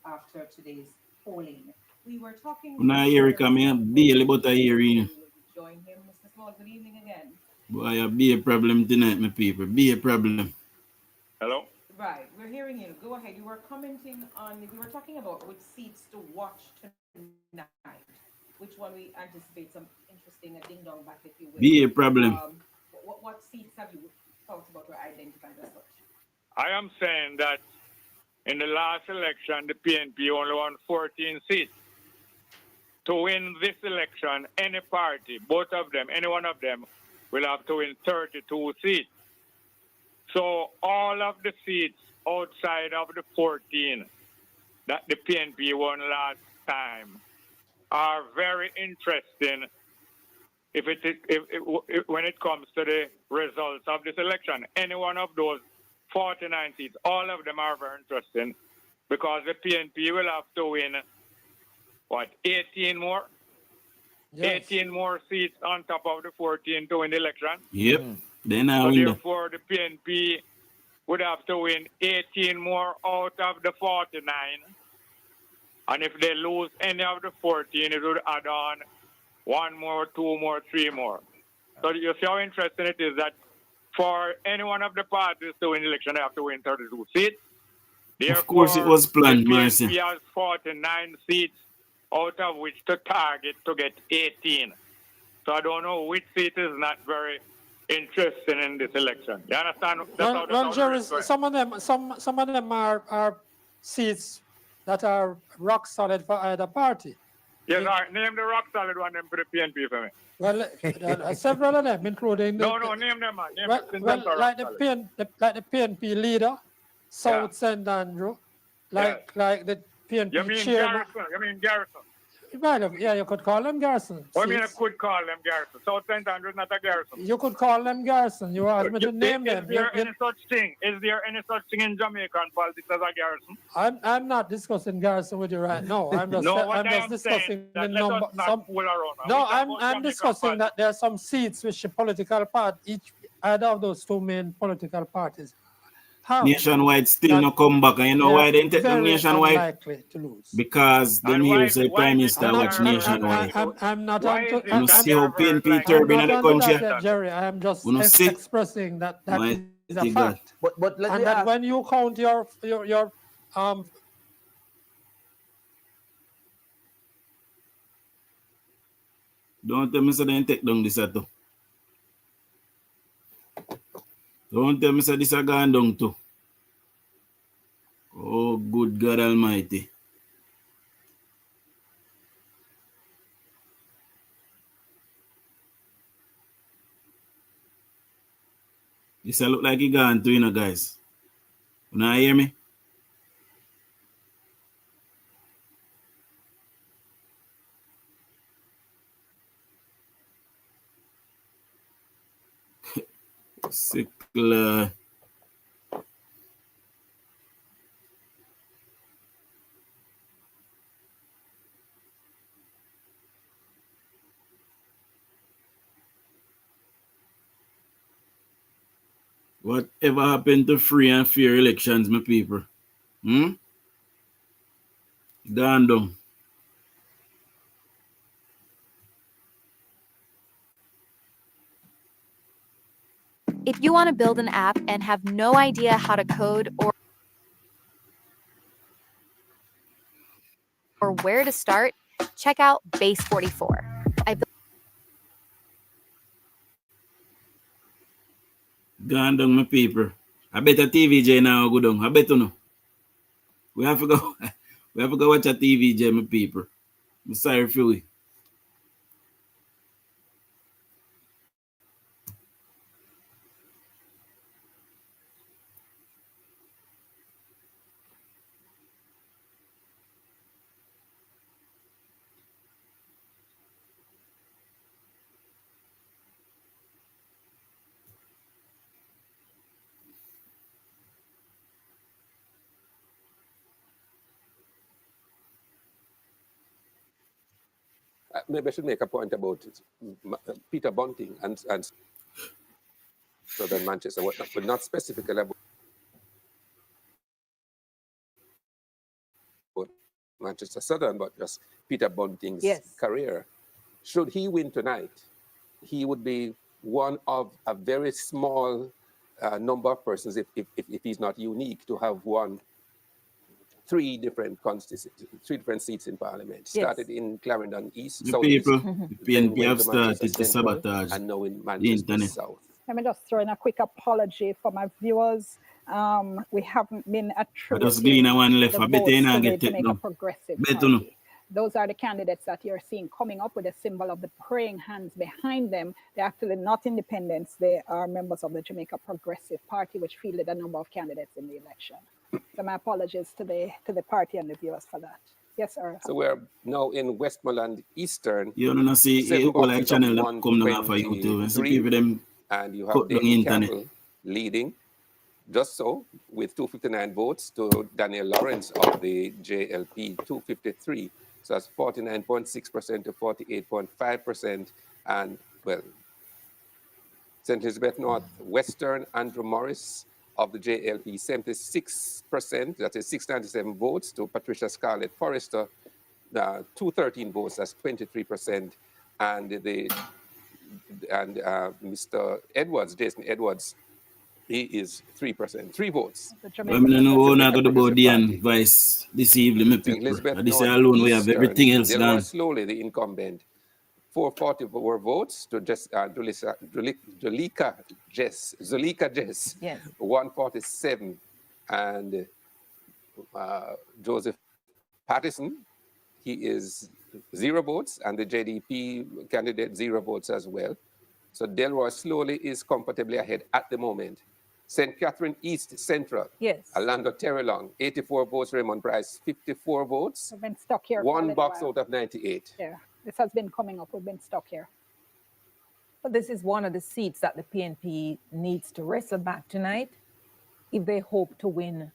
after today's polling. We were talking. Now here come here, barely but I hear you. Join him, Mr. Small. Good evening again. Boy, be a problem tonight, my people. Be a problem. Hello. Right, we're hearing you. Go ahead. You were commenting on, we were talking about which seats to watch tonight. Which one we anticipate some interesting ding-dong back, if you will. Be a problem. What seats have you thought about or identified as such? I am saying that in the last election, the PNP only won 14 seats. To win this election, any party, both of them, any one of them, will have to win 32 seats. So all of the seats outside of the 14 that the PNP won last time are very interesting when it comes to the results of this election. Any one of those 49 seats, all of them are very interesting because the PNP will have to win, 18 more? Yes. 18 more seats on top of the 14 to win the election. Yep. Then so therefore, the PNP would have to win 18 more out of the 49. And if they lose any of the 14, it would add on 1 more, 2 more, 3 more. So you see how interesting it is that for any one of the parties to win the election, they have to win 32 seats. Therefore, of course, it was planned, the Marcy. PNP has 49 seats, out of which to target to get 18. So I don't know which seat is not very interesting in this election. You understand? Well, Jerry, some of them are seats that are rock solid for either party. Yes, name the rock solid one for the PNP for me. Well, several of them, including No, name them, man. Like the PNP leader, South St. Andrew, like the PNP chairman. You mean Garrison? Yeah, you could call them Garrison. I mean, I could call them Garrison. South St. Andrew is not a Garrison. You could call them Garrison. You asked me to name them. Is there any such thing? Is there any such thing in Jamaican politics as a Garrison? I'm not discussing Garrison with you right now. I'm just discussing the number. I'm discussing that there are some seats which the political party, either of those two main political parties, Nationwide still not come back, and you know why they take them nationwide? To lose. Because the news say Prime Minister watch nationwide. I'm not on to you see how PNP turbine in the country. Jerry, I am just expressing that is a fact. But let and me that ask, when you count your don't tell me so they take down this at all. Don't tell me so this a gone down too. Oh, good God Almighty. This a look like it gone too, you know, guys. You not hear me? Sickler. Whatever happened to free and fair elections, my people? Gone down. If you want to build an app and have no idea how to code or where to start, check out Base 44. Gone down, my people. I bet a TVJ now go down. I bet you know. We have to go watch a TVJ, my people. I'm sorry for you. Maybe I should make a point about Peter Bunting and Southern Manchester, but not specifically about Manchester Southern, but just Peter Bunting's career. Should he win tonight, he would be one of a very small number of persons if he's not unique to have won three different seats in Parliament. Started in Clarendon East, The South people, East, the then PNP went have to Manchester started to Central, sabotage and now in the Manchester internet. South. Let me just throw in a quick apology for my viewers. We haven't been I just attributing glean one left. the I bet votes you to not the get it Jamaica now. Progressive Bet you know. Party. Those are the candidates that you're seeing coming up with a symbol of the praying hands behind them. They're actually not independents. They are members of the Jamaica Progressive Party, which fielded a number of candidates in the election. So my apologies to the party and the viewers for that. Yes, sir. So we're now in Westmoreland Eastern. You don't see 7 all like boxes of channel that come down off of YouTube and see 123, people them and you have cut down the David internet. Campbell leading, just so, with 259 votes to Daniel Lawrence of the JLP, 253. So that's 49.6% to 48.5%. And, well, St. Elizabeth North Western, Andrew Morris of the JLP, 76%, that is 697 votes, to Patricia Scarlett Forrester, 213 votes, that's 23%. And Mr. Edwards, Jason Edwards, he is 3%, 3 votes. I don't know how not about the advice this evening, my people. Elizabeth This North alone we have Eastern, everything else Delroy gone. Slowly, the incumbent, 444 votes to just Zulika Jess, Yes. 147, and Joseph Pattison, he is 0 votes, and the JDP candidate 0 votes as well. So Delroy Slowly is comfortably ahead at the moment. St. Catherine East Central, Yes. Orlando Terrelong, 84 votes, Raymond Price, 54 votes. We've been stuck here. for a One little box while. out of 98. Yeah, this has been coming up. We've been stuck here. But this is one of the seats that the PNP needs to wrestle back tonight if they hope to win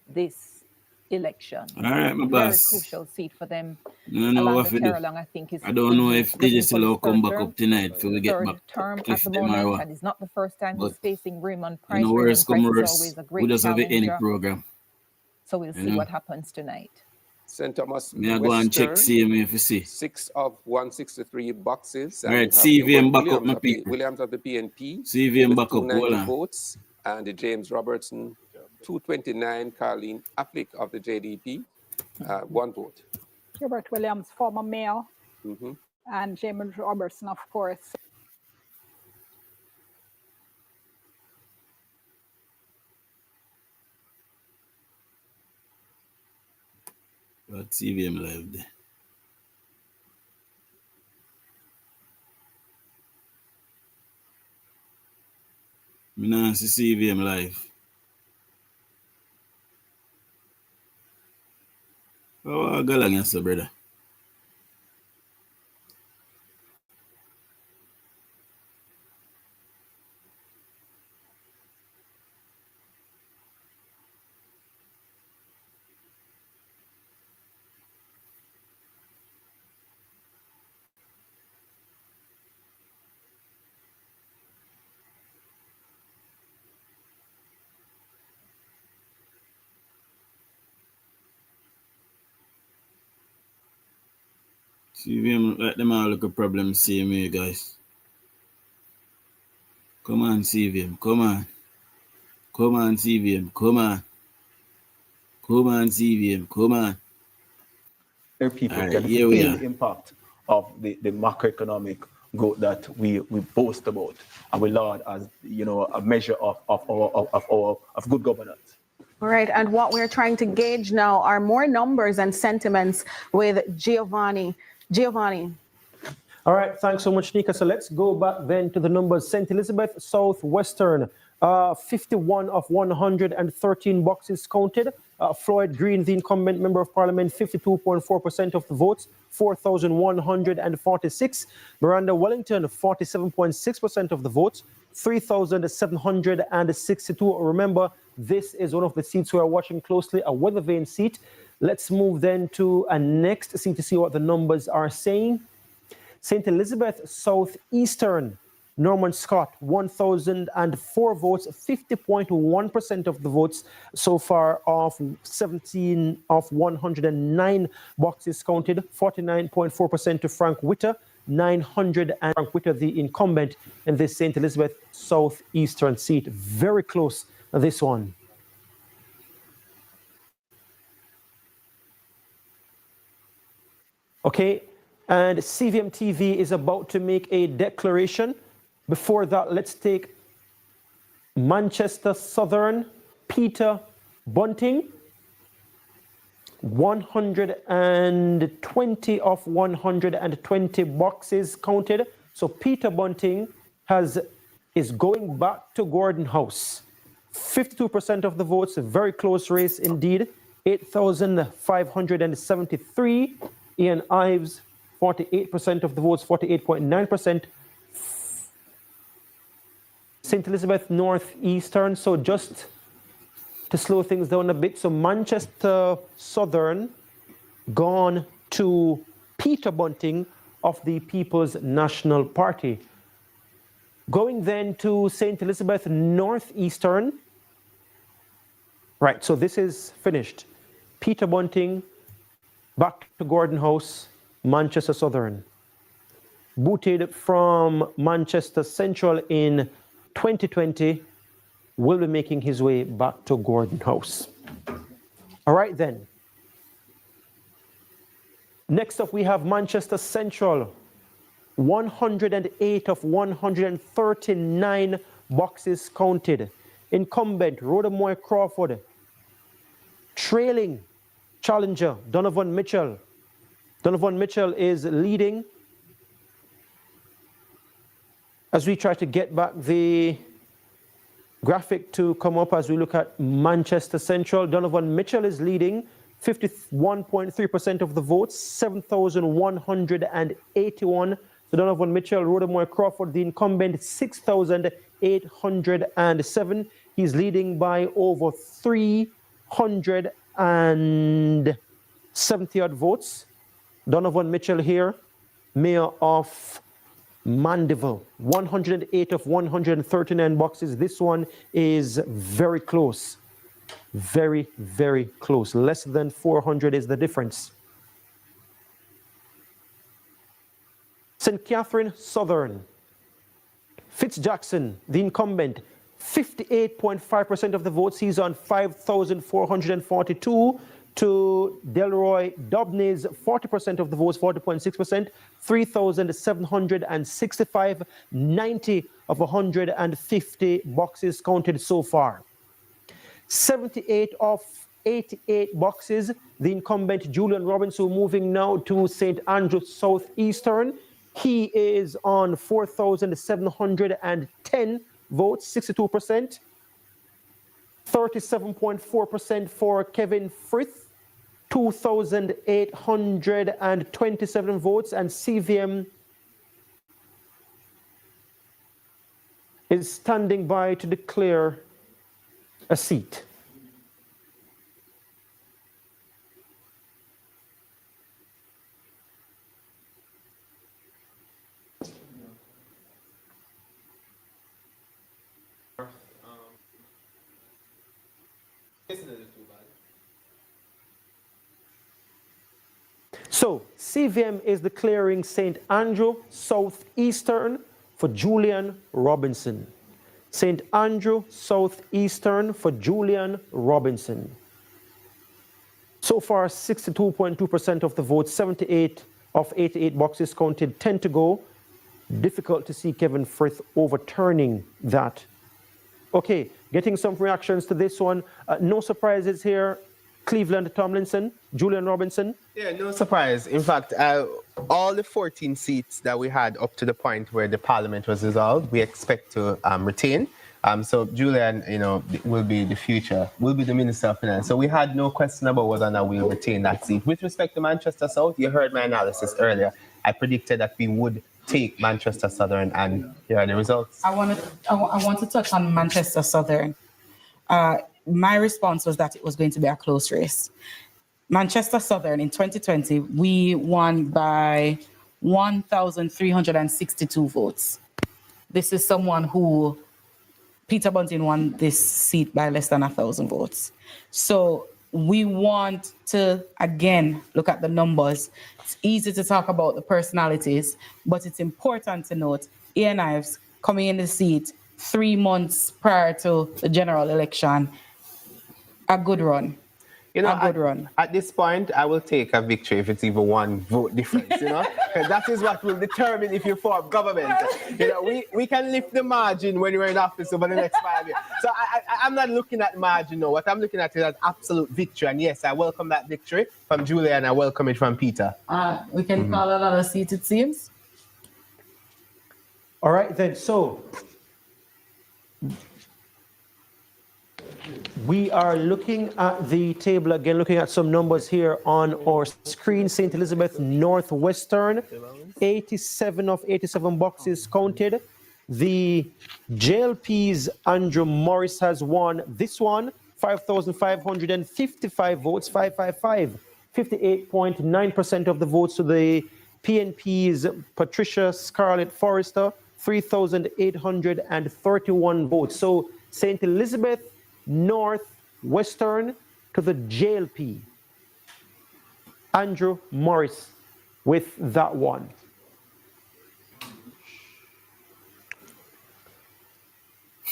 this election. All right, my Very boss. crucial seat for them. I know what to do. Terrelong, I think, I don't know if looking digital for will his come third back term. up tonight for we get Third back term at cliff the them or moment, what. and it's not the first time he's But facing Raymond you Price. know, Raymond worse Price come is worse. always a We great just have any challenger. program. So we'll see know. what happens tonight. St. Thomas Me I go and check Western, CMA if you see. 6 of 163 boxes. All And right, you have CVM back up, Williams my of the- people. Williams of the PNP CVM with back up, hold 290 on. votes, and James Robertson, 229. Carleen Affleck of the JDP, 1 vote. Gilbert Williams, former mayor, Mhm. and James Robertson, of course. But CVM live there. Me nah see CVM live. Oh, I go along here, sir, brother. CVM, like them all look a problem, see me, guys. Come on, CVM, come on. Come on, CVM, come on. Come on, CVM, come on. People All right, can here we feel are. the impact of the macroeconomic growth that we boast about and we laud as a measure of good governance. All right, and what we're trying to gauge now are more numbers and sentiments with Giovanni. All right, thanks so much, Nika. So let's go back then to the numbers. St. Elizabeth Southwestern, 51 of 113 boxes counted. Floyd Green, the incumbent member of parliament, 52.4% of the votes, 4,146. Miranda Wellington, 47.6% of the votes, 3,762. Remember, this is one of the seats we are watching closely, a weather vane seat. Let's move then to a next seat to see what the numbers are saying. St. Elizabeth Southeastern, Norman Scott, 1,004 votes, 50.1% of the votes so far of 17 of 109 boxes counted, 49.4% to Frank Witter, 900 and Frank Witter, the incumbent in this St. Elizabeth Southeastern seat. Very close, this one. Okay, and CVM TV is about to make a declaration. Before that, let's take Manchester Southern, Peter Bunting. 120 of 120 boxes counted. So Peter Bunting is going back to Gordon House. 52% of the votes, a very close race indeed. 8,573. Ian Ives, 48% of the votes, 48.9%. St. Elizabeth Northeastern, so just to slow things down a bit, so Manchester Southern gone to Peter Bunting of the People's National Party. Going then to St. Elizabeth Northeastern. Right, so this is finished. Peter Bunting, back to Gordon House, Manchester Southern. Booted from Manchester Central in 2020, will be making his way back to Gordon House. All right then. Next up, we have Manchester Central. 108 of 139 boxes counted. Incumbent, Rhoda Moy Crawford. Trailing challenger, Donovan Mitchell. Donovan Mitchell is leading. As we try to get back the graphic to come up as we look at Manchester Central, Donovan Mitchell is leading, 51.3% of the votes, 7,181. So Donovan Mitchell, Rhoda Moy Crawford, the incumbent, 6,807. He's leading by over 370 odd votes. Donovan Mitchell here, mayor of Mandeville, 108 of 139 boxes. This one is very close. Very, very close. Less than 400 is the difference. St. Catherine Southern. Fitzjackson, the incumbent, 58.5% of the votes. He's on 5,442. To Delroy Dobney's 40% of the votes, 40.6%, 3,765, 90 of 150 boxes counted so far. 78 of 88 boxes, the incumbent Julian Robinson, moving now to St. Andrew Southeastern. He is on 4,710 votes, 62%. 37.4% for Kevin Frith, 2,827 votes, and CVM is standing by to declare a seat. So CVM is declaring St. Andrew Southeastern for Julian Robinson. St. Andrew Southeastern for Julian Robinson. So far, 62.2% of the votes, 78 of 88 boxes counted, 10 to go. Difficult to see Kevin Frith overturning that. Okay, getting some reactions to this one. No surprises here. Cleveland Tomlinson, Julian Robinson. Yeah, no surprise. In fact, all the 14 seats that we had up to the point where the parliament was dissolved, we expect to retain. So Julian, will be the future, will be the Minister of Finance. So we had no question about whether or not we'll retain that seat. With respect to Manchester South, you heard my analysis earlier. I predicted that we would take Manchester Southern, and here are the results. I want to touch on Manchester Southern. My response was that it was going to be a close race. Manchester Southern in 2020, we won by 1,362 votes. This is someone who, Peter Bunting won this seat by less than 1,000 votes. So we want to, again, look at the numbers. It's easy to talk about the personalities, but it's important to note Ian Ives coming in the seat 3 months prior to the general election. A good run. You know, a good run. At this point, I will take a victory if it's even 1 vote difference, you know? Because that is what will determine if you form government. You know, we can lift the margin when we're in office over the next 5 years. So I'm not looking at margin, no. What I'm looking at is an absolute victory. And yes, I welcome that victory from Julia and I welcome it from Peter. We can call another seat, it seems. All right, then. So we are looking at the table again, looking at some numbers here on our screen. St. Elizabeth Northwestern, 87 of 87 boxes counted. The JLP's Andrew Morris has won this one, 5,555 votes, 555, 58.9% of the votes to the PNP's Patricia Scarlett Forrester, 3,831 votes. So St. Elizabeth Northwestern to the JLP. Andrew Morris with that one.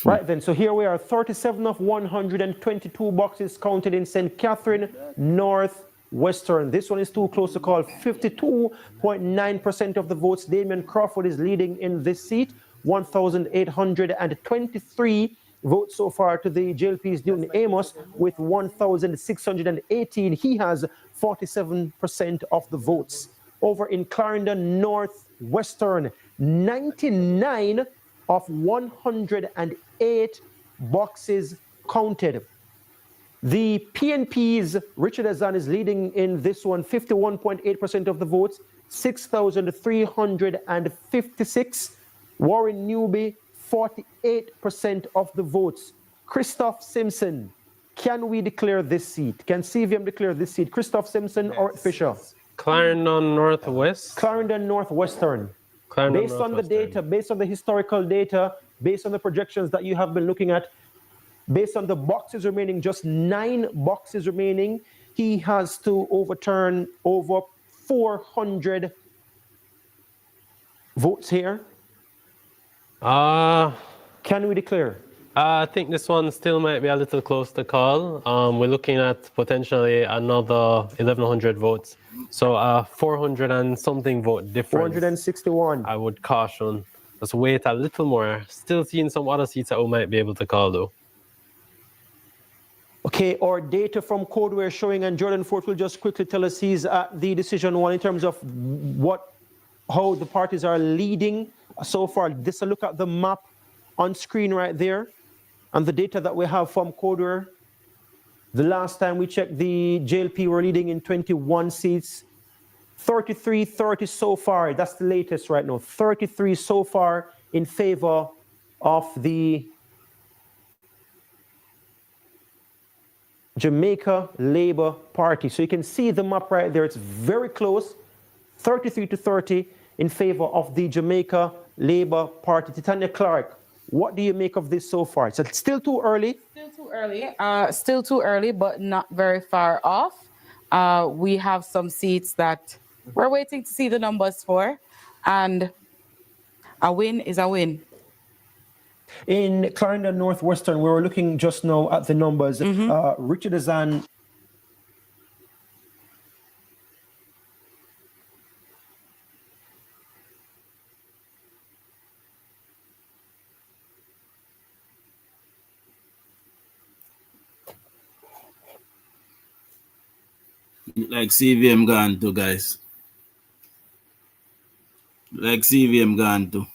Right then, so here we are, 37 of 122 boxes counted in St. Catherine Northwestern. This one is too close to call. 52.9% of the votes. Damien Crawford is leading in this seat. 1,823 votes so far to the JLP's Newton Amos with 1,618. He has 47% of the votes. Over in Clarendon Northwestern, 99 of 108 boxes counted. The PNP's Richard Azan is leading in this one, 51.8% of the votes, 6,356. Warren Newby, 48% of the votes. Christoph Simpson, can we declare this seat? Can CVM declare this seat? Christoph Simpson or Fisher? Clarendon Northwest. Clarendon Northwestern. Based on the data, based on the historical data, based on the projections that you have been looking at, based on the boxes remaining, just 9 boxes remaining, he has to overturn over 400 votes here. Can we declare? I think this one still might be a little close to call. We're looking at potentially another 1,100 votes. So 400 and something vote difference. 461. I would caution. Let's wait a little more. Still seeing some other seats that we might be able to call though. Okay, our data from Code we're showing, and Jordan Fort will just quickly tell us he's at the decision one in terms of how the parties are leading so far. This a look at the map on screen right there and the data that we have from Codeware. The last time we checked, the JLP were leading in 21 seats. 33-30 so far. That's the latest right now. 33 so far in favor of the Jamaica Labour Party. So you can see the map right there. It's very close. 33-30 in favor of the Jamaica Labour Party. Titania Clark, what do you make of this so far? It's still too early. Still too early, but not very far off. We have some seats that we're waiting to see the numbers for, and a win is a win. In Clarendon Northwestern, we were looking just now at the numbers. Richard Azan. Like CVM gone to, guys. Like CVM gone to.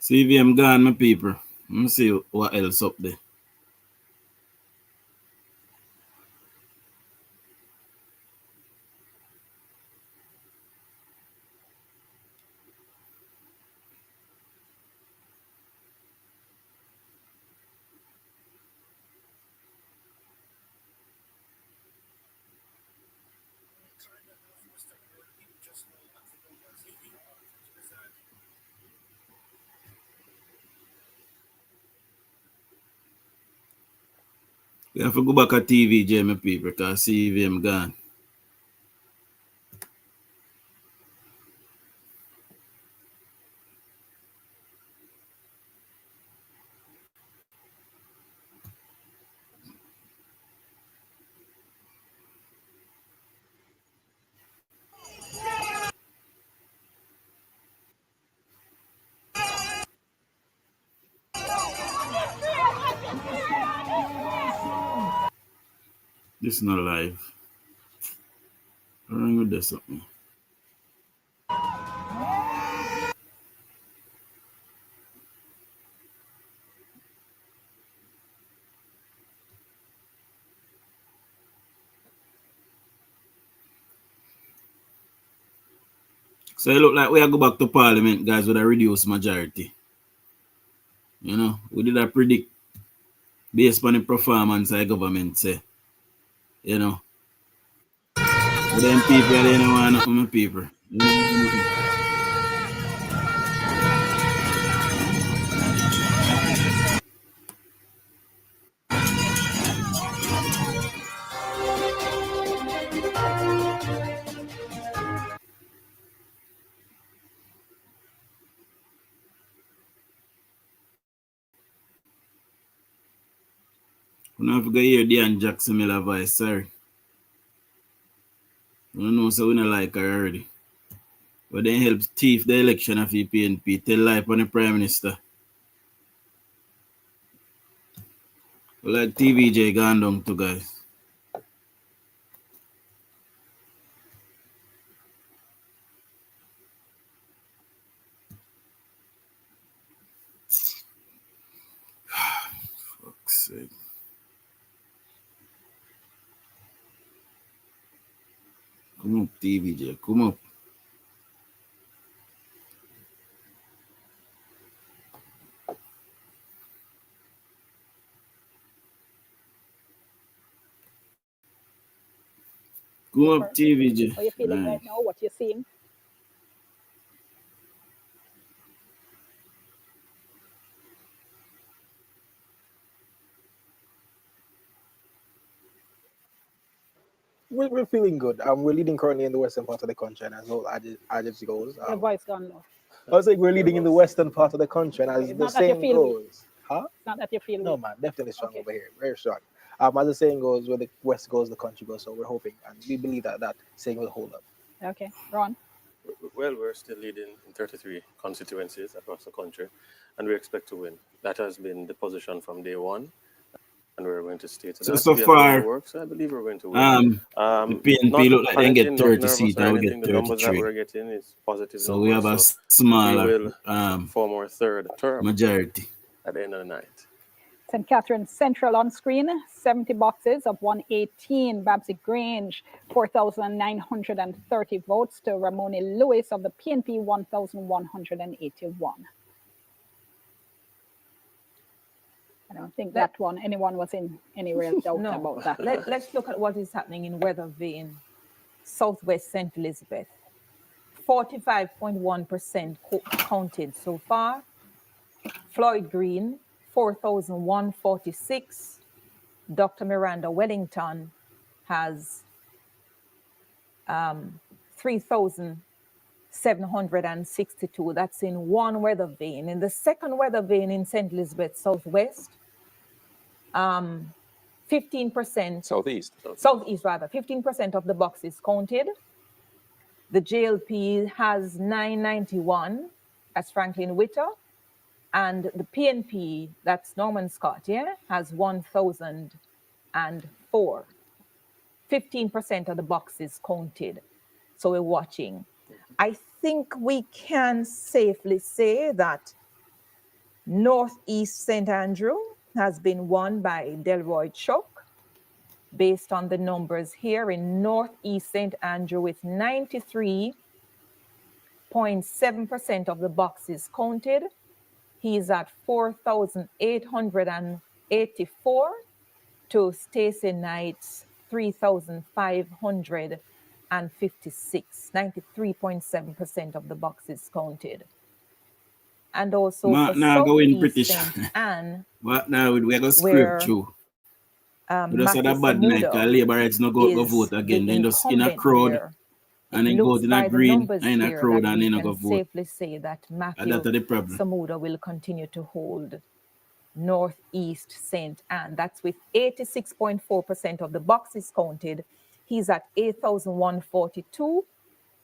CVM gone, my people. Let me see what else up there. We have to go back at TVJ, my people, because CVM gone. This is not live. What's wrong with this something? So it look like we are go back to Parliament, guys, with a reduced majority. You know, we did a predict based on the performance of the government say. You know. But them people, they don't want nothing with people. You know? You know, if you go hear Dan Jackson Miller voice, sorry. You know, so we don't like her already. But then help thief the election of the PNP, tell lie on the Prime Minister. Like TVJ gone down to, guys. Fuck's sake. Come up, TVJ, come up. Come up, TVJ. How are you feeling right now? What you're seeing? We're feeling good. We're leading currently in the western part of the country, and as well as it goes. Your voice gone low. I was like, we're leading in the western part of the country, and as the saying goes, It's not that you feel no, weak. man, definitely strong over here, very strong. As the saying goes, where the west goes, the country goes. So we're hoping, and we believe that saying will hold up. Okay, Ron. Well, we're still leading in 33 constituencies across the country, and we expect to win. That has been the position from day one, and we're going to stay to that. So far, work, so I believe we're going to win. the PNP look like they get 30 seats, and we get The numbers that 33. we're getting is positive. So we have a smaller we will form our third term majority at the end of the night. St. Catharines Central on screen, 70 boxes of 118. Babsy Grange, 4,930 votes to Ramoni Lewis of the PNP, 1,181. I don't think anyone was in any real doubt about that. Let's look at what is happening in Weather Vane, Southwest St. Elizabeth. 45.1% counted so far. Floyd Green, 4,146. Dr. Miranda Wellington has 3,762. That's in one weather vane. In the second weather vane in St. Elizabeth Southwest, 15%. Southeast, rather. 15% of the boxes counted. The JLP has 991. That's Franklin Witter. And the PNP, that's Norman Scott, has 1,004. 15% of the boxes counted. So we're watching. I think we can safely say that Northeast St. Andrew has been won by Delroy Chuck, based on the numbers here in Northeast St. Andrew, with 93.7% of the boxes counted. He's at 4,884 to Stacey Knight's 3,556. 93.7% of the boxes counted. And also now go in British. St. Anne, What now? We are going to script through. But that's Matthew a bad night, because Samuda Labour Rights no go is vote the again. Then just in a incumbent crowd, there. and It then go looks out in a by the green, numbers and in a here crowd, that and we then go can vote. safely say that And Matthew that's the problem. Samuda will continue to hold Northeast St. Anne. That's with 86.4% of the boxes counted. He's at 8,142,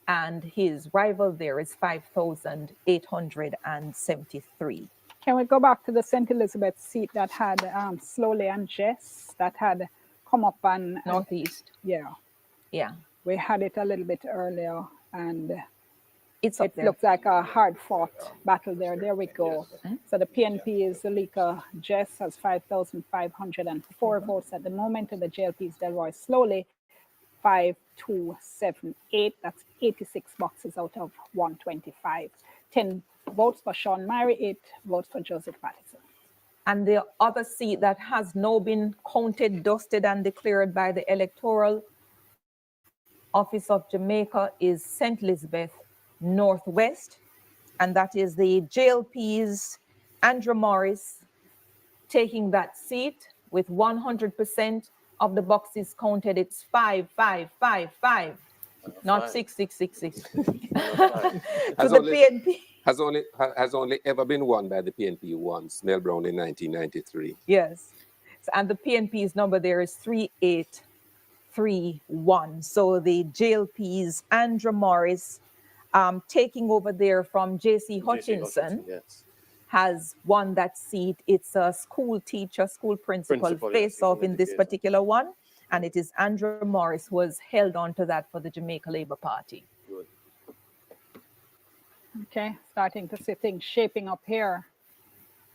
and his rival there is 5,873. Can we go back to the St. Elizabeth seat that had Slowly and Jess that had come up on Northeast? Yeah. Yeah. We had it a little bit earlier, and it looked like a hard-fought battle there. There we go. So the PNP is Zalika Jess has 5,504 votes at the moment, and the JLP is Delroy Slowly 5,278. That's 86 boxes out of 125. 10 votes for Sean Myrie, 8 votes for Joseph Patterson. And the other seat that has now been counted, dusted, and declared by the Electoral Office of Jamaica is St. Elizabeth Northwest, and that is the JLP's Andrew Morris taking that seat with 100% of the boxes counted. It's 5,555, not 6,666. To the PNP. Has only ever been won by the PNP once, Mel Brown in 1993. Yes, and the PNP's number there is 3831. So the JLP's Andrew Morris taking over there from J.C. Hutchinson, yes, has won that seat. It's a school teacher, school principal face-off in this particular one. And it is Andrew Morris who has held on to that for the Jamaica Labour Party. Good. Okay, starting to see things shaping up here.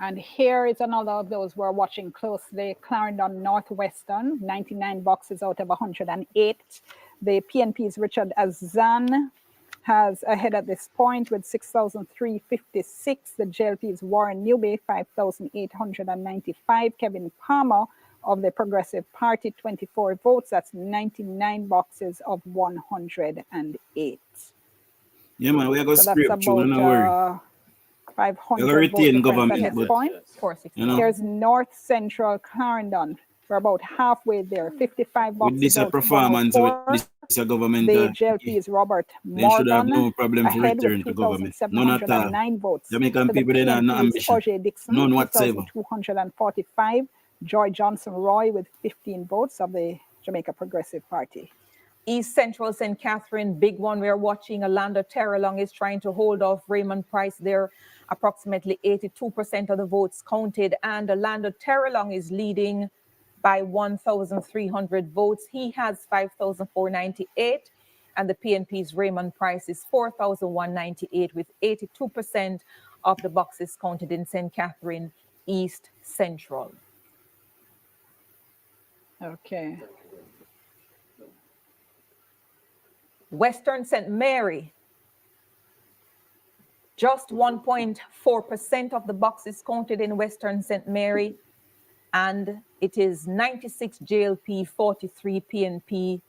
And here is another of those we're watching closely. Clarendon Northwestern, 99 boxes out of 108. The PNP's Richard Azan has ahead at this point with 6,356. The JLP's Warren Newby, 5,895. Kevin Palmer of the Progressive Party, 24 votes. That's 99 boxes of 108. Yeah, man, we are going to scrape through, don't worry. 500 retain votes difference government, at this but, point. you know. Here's North Central Clarendon. We're about halfway there. 55 boxes With this out performance, with this government, the JLP is Robert they should have Morgan no problem to ahead return with to government. None at all. 2,709 votes. Jamaican For the people, they have no PNP's ambition. Oje Dixon, None whatsoever. 2,245. Joy Johnson Roy with 15 votes of the Jamaica Progressive Party. East Central St. Catherine, big one we're watching. Orlando Terrelong is trying to hold off Raymond Price there. Approximately 82% of the votes counted. And Orlando Terrelong is leading by 1,300 votes. He has 5,498. And the PNP's Raymond Price is 4,198 with 82% of the boxes counted in St. Catherine East Central. Okay. Western St. Mary, just 1.4% of the boxes counted in Western St. Mary, and it is 96 JLP, 43 PNP,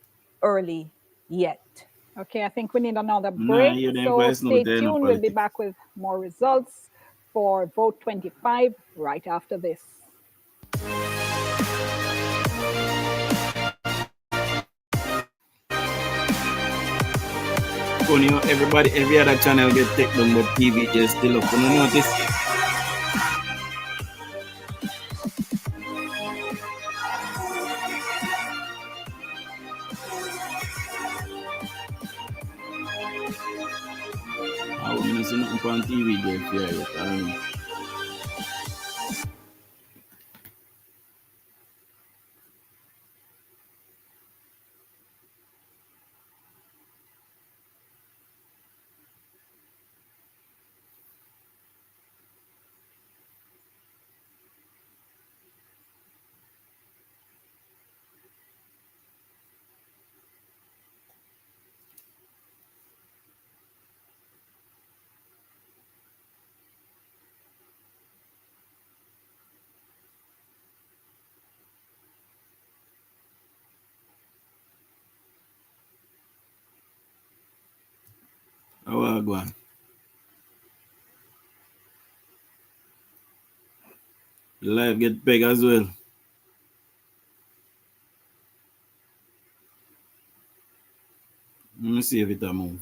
early yet. Okay, I think we need another break, so stay tuned. We'll be back with more results for Vote 25 right after this. You know, everybody, every other channel get taken down, but TV just still up. You know, notice? I wouldn't see nothing on TV there for you. I don't know. How are you going? Live get big as well. me see if it a move.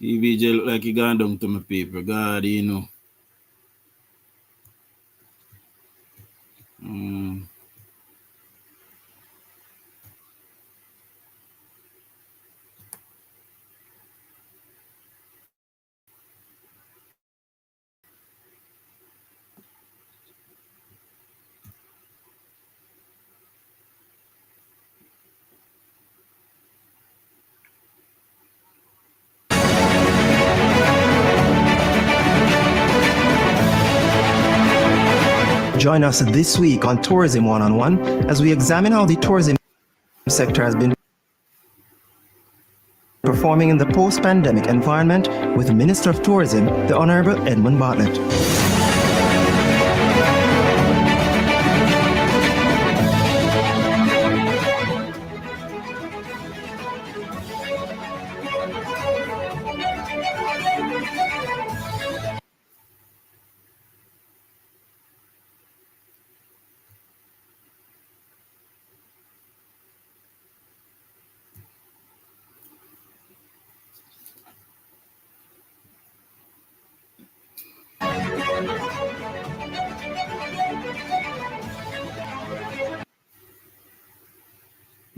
TVJ look like he gone down to my paper. God, you know. Join us this week on Tourism One-on-One as we examine how the tourism sector has been performing in the post-pandemic environment with Minister of Tourism, the Honorable Edmund Bartlett.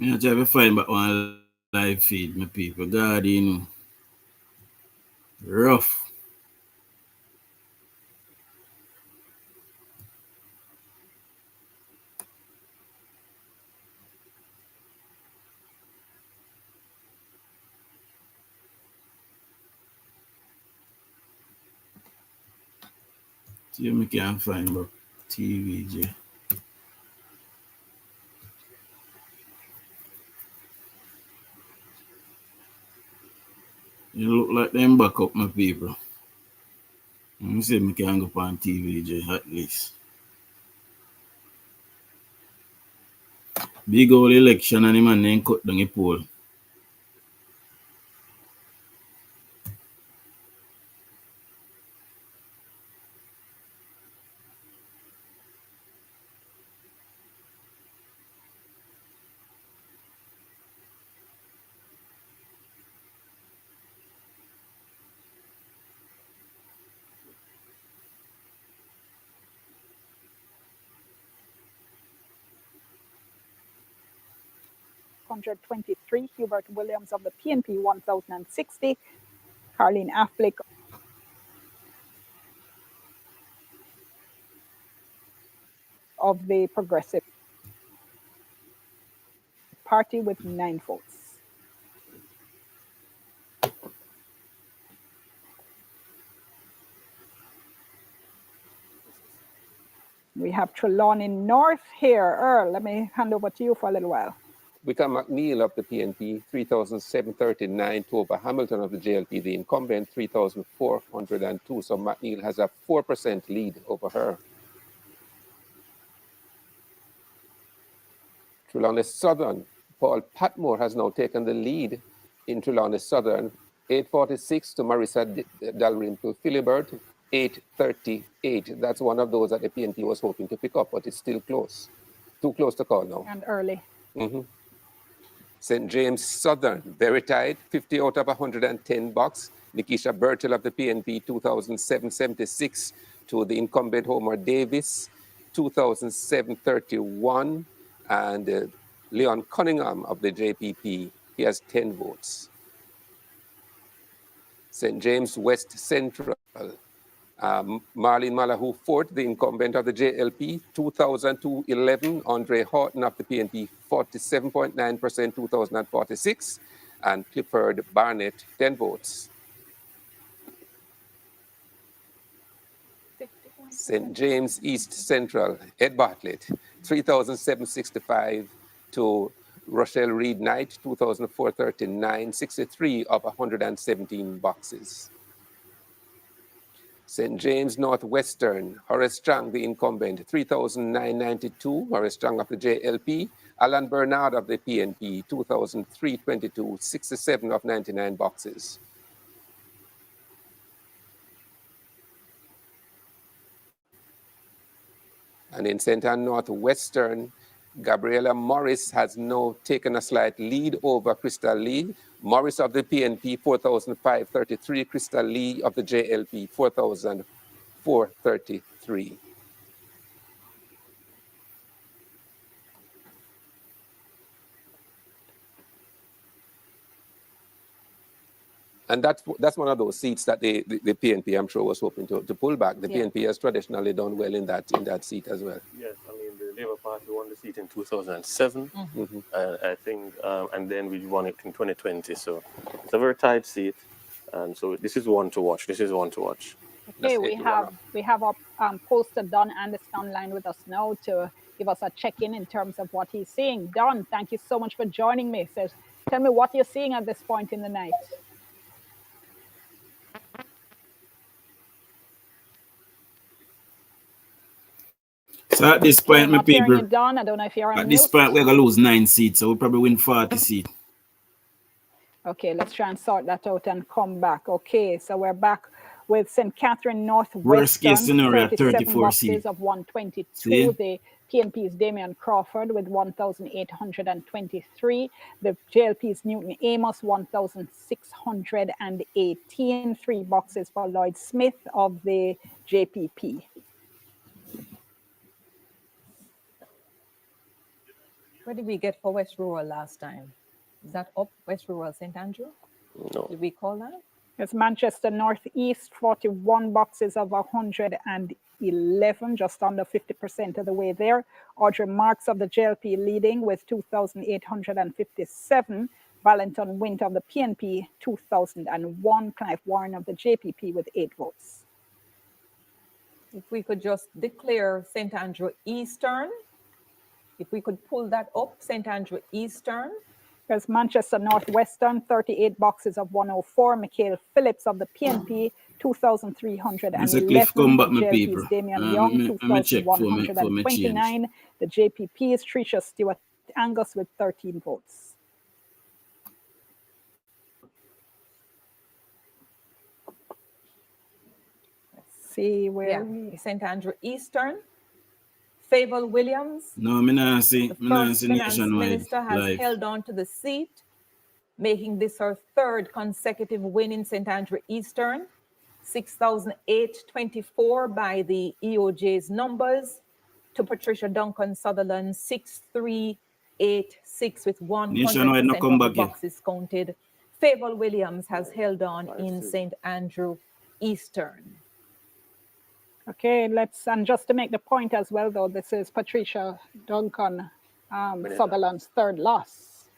I try to find back one live feed, my people. God, you know. Rough. See if I can find back TVJ. You look like them back up, my people. Let me see if I can go on TVJ at least. Big old election and the man then cut down the poll. $123, Hubert Williams of the PNP 1,060, Carleen Affleck of the Progressive Party with 9 votes. We have Trelawney North here. Earl, let me hand over to you for a little while. Wickham McNeil of the PNP, 3,739 to over Hamilton of the JLP, the incumbent, 3,402. So McNeil has a 4% lead over her. Trelawney Southern, Paul Patmore has now taken the lead in Trelawney Southern, 846 to Marissa Dalrymple Philibert, 838. That's one of those that the PNP was hoping to pick up, but it's still close. Too close to call now. And early. St. James Southern, very tight, 50 out of 110 bucks. Nikisha Bertel of the PNP, 2,776 to the incumbent Homer Davis, 2,731. And Leon Cunningham of the JPP, he has 10 votes. St. James West Central, Marlene Malahou Fort, the incumbent of the JLP, 2,211. Andre Horton of the PNP, 47.9%, 2,046. And Clifford Barnett, 10 votes. St. James East Central, Ed Bartlett, 3,765 to Rochelle Reed Knight, 2,439, 63 of 117 boxes. St. James Northwestern, Horace Strang, the incumbent, 3,992, Horace Strang of the JLP. Alan Bernard of the PNP, 2,322, 67 of 99 boxes. And in St. Ann Northwestern, Gabriela Morris has now taken a slight lead over Crystal Lee. Morris of the PNP, 4,533. Crystal Lee of the JLP, 4,433. And that's one of those seats that the PNP, I'm sure, was hoping to pull back. The PNP has traditionally done well in that seat as well. Yes, I mean, the Labour Party won the seat in 2007, I think, and then we won it in 2020. So it's a very tight seat, and so this is one to watch. Okay, we have our poster Don Anderson online with us now to give us a check-in in terms of what he's seeing. Don, thank you so much for joining me. So tell me what you're seeing at this point in the night. So at this point, my people, you, Don. I don't know if you're on at this point, we're going to lose 9 seats, so we'll probably win 40 seats. Okay, let's try and sort that out and come back. Okay, so we're back with St. Catherine Northwestern. Worst case scenario, 34 seats of 122. See? The PNP's Damian Crawford with 1,823. The JLP's Newton Amos, 1,618. 3 boxes for Lloyd Smith of the JPP. What did we get for West Rural last time? Is that up West Rural, St. Andrew? No. Did we call that? It's Manchester Northeast, 41 boxes of 111, just under 50% of the way there. Audrey Marks of the JLP leading with 2,857. Valentin Wint of the PNP, 2,001. Clive Warren of the JPP with 8 votes. If we could just declare St. Andrew Eastern, if we could pull that up, St. Andrew Eastern. There's Manchester Northwestern, 38 boxes of 104. Michael Phillips of the PNP, 2,311. Cliff, come back, my people. Damian Young, 2,129. The JPP is Tricia Stewart Angus with 13 votes. Let's see where St. Andrew Eastern. Fable Williams, no, I'm not see. The first finance minister has held on to the seat, making this her 3rd consecutive win in St. Andrew Eastern. 6,824 by the EOJ's numbers to Patricia Duncan Sutherland, 6,386 with 100% of the boxes counted. Fable Williams has held on in St. Andrew Eastern. Okay, and just to make the point as well, though, this is Patricia Duncan Sutherland's 3rd loss.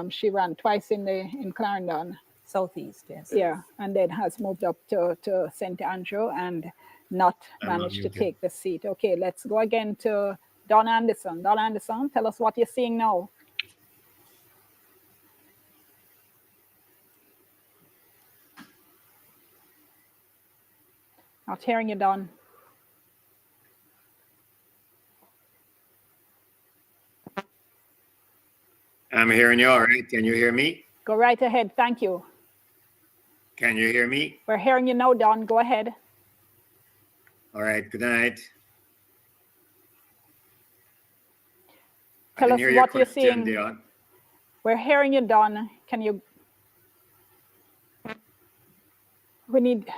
She ran twice in Clarendon. Southeast, yes. Yeah, and then has moved up to St. Andrew and not managed to take the seat. Okay, let's go again to Don Anderson. Don Anderson, tell us what you're seeing now. Not hearing you, Don. I'm hearing you all right. Can you hear me? Go right ahead. Thank you. Can you hear me? We're hearing you now, Don. Go ahead. All right. Good night. Tell us what you're seeing. Dion. We're hearing you, Don. Can you... We need...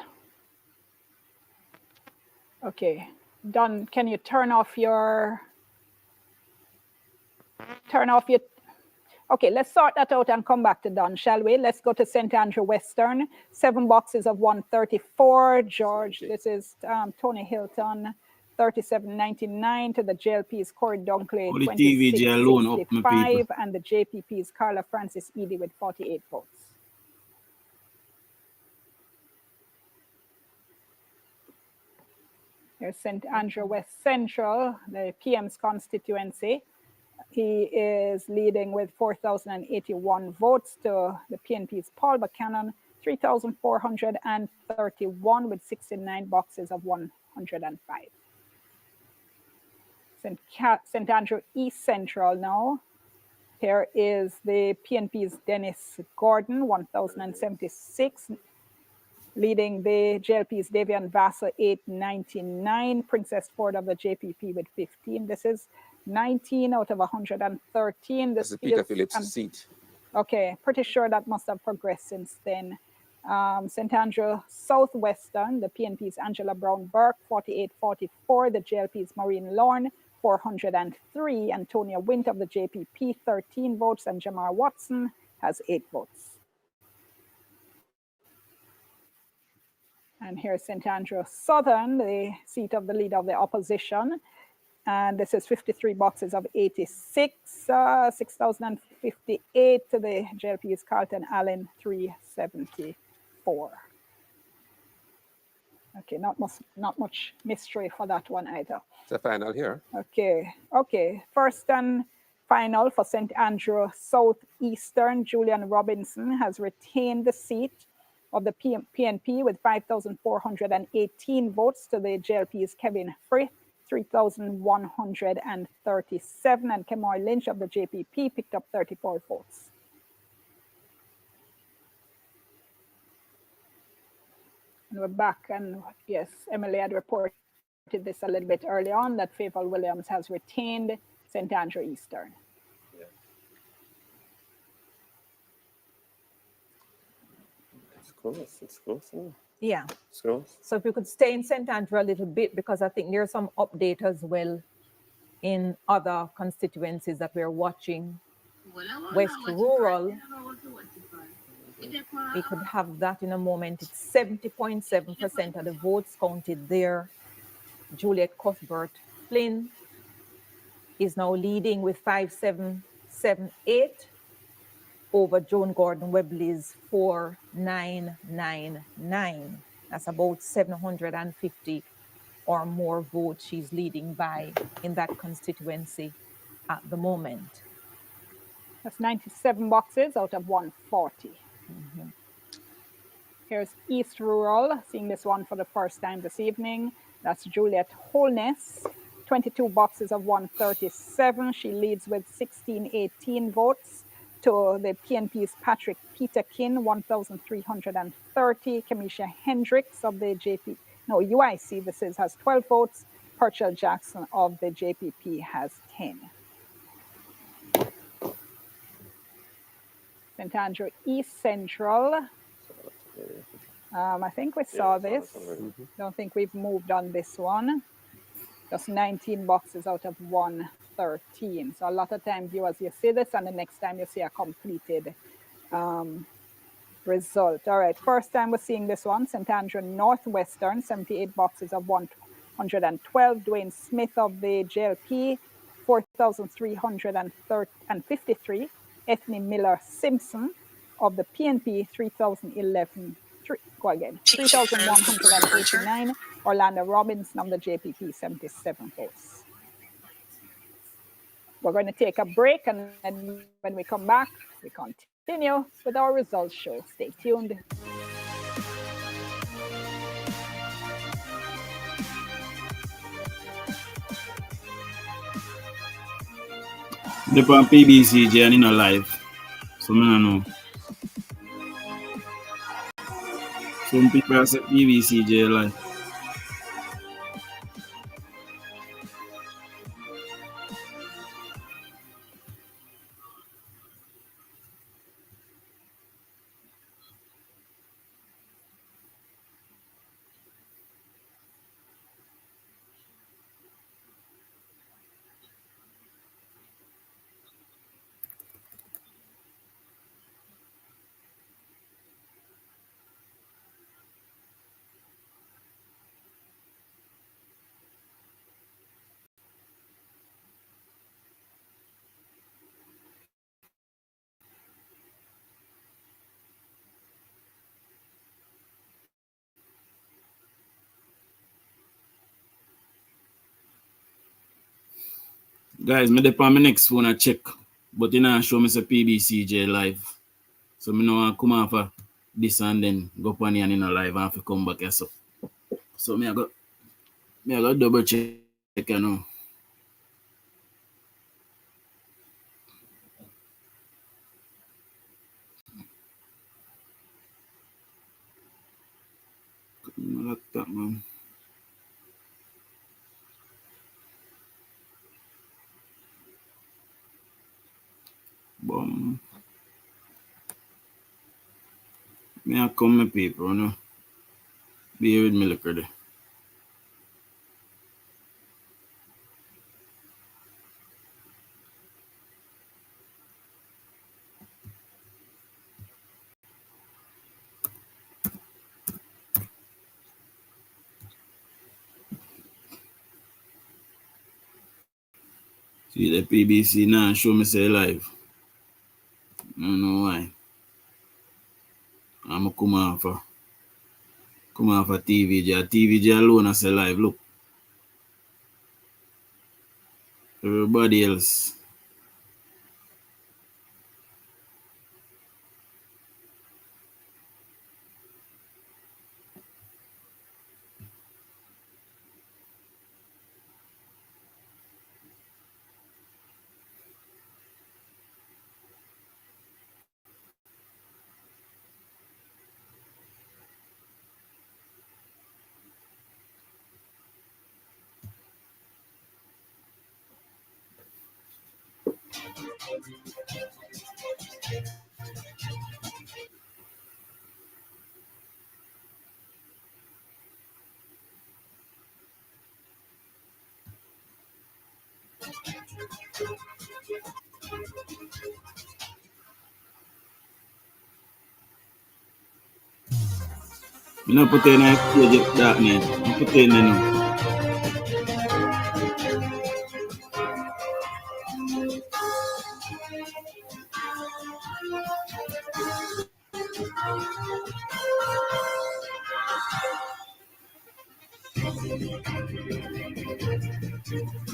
Okay. Don, can you turn off your... Okay, let's sort that out and come back to Don, shall we? Let's go to St. Andrew Western. 7 boxes of 134. George, this is Tony Hilton, 37.99. To the JLP's Corey Dunkley, 26.65. And the JPP's Carla Francis Edie with 48 votes. Here's St. Andrew West Central, the PM's constituency. He is leading with 4,081 votes to the PNP's Paul Buchanan, 3,431 with 69 boxes of 105. St. Andrew East Central now. Here is the PNP's Dennis Gordon, 1,076, leading the JLP's Davian Vassar, 899, Princess Ford of the JPP with 15. This is 19 out of 113. That's the Peter Phillips seat. Okay, pretty sure that must have progressed since then. St. Andrew Southwestern, the PNP's Angela Brown Burke, 4844, the JLP's Maureen Lorne, 403, Antonia Wint of the JPP, 13 votes, and Jamar Watson has 8 votes. And here's St. Andrew Southern, the seat of the leader of the opposition. And this is 53 boxes of 86, 6,058 to the JLP's Carlton Allen, 374. Okay, not much mystery for that one either. It's a final here. Okay. First and final for St. Andrew Southeastern, Julian Robinson has retained the seat of the PNP with 5,418 votes to the JLP's Kevin Frith, 3,137, and Kemoy Lynch of the JPP picked up 34 votes. And we're back, and yes, Emily had reported this a little bit early on, that Favour Williams has retained St. Andrew Eastern. It's close. Yeah. It's close. So if you could stay in St. Andrew a little bit, because I think there's some update as well in other constituencies that we're watching. West Rural, we could have that in a moment. It's 70.7% of the votes counted there. Juliet Cuthbert Flynn is now leading with 5,778 over Joan Gordon Webley's 4,999. That's about 750 or more votes she's leading by in that constituency at the moment. That's 97 boxes out of 140. Here's East Rural, seeing this one for the first time this evening. That's Juliet Holness, 22 boxes of 137. She leads with 1,618 votes to the PNP's Patrick Peterkin, 1,330. Kamisha Hendricks of the UIC, has 12 votes. Purchell Jackson of the JPP has 10. St. Andrew East Central. I think we saw this. Don't think we've moved on this one. Just 19 boxes out of 113. So a lot of times you see this, and the next time you see a completed result. All right, first time we're seeing this one. St. Andrew Northwestern, 78 boxes of 112. Dwayne Smith of the JLP, 4,353. Ethne Miller Simpson of the PNP, 3,189. Orlando Robinson of the JPP, 77 votes. We're going to take a break, and then when we come back, we continue with our results show. Stay tuned. The on PBCJ and in a live. So I don't know. Some people say PBCJ live. Guys, me dep on my next phone I check. But you know, show me say PBCJ live. So me know I come off of this and then go up on here and in a live and have to come back here. So me I got double check, you know. Laptop, man. Boom. Me I come my people, you know. Be here with me liquor there. See the PBC now show me say live. I don't know why. I'm come off of TVJ. TVJ alone I say live. Look. Everybody else. You know put in a page that night. I put in now.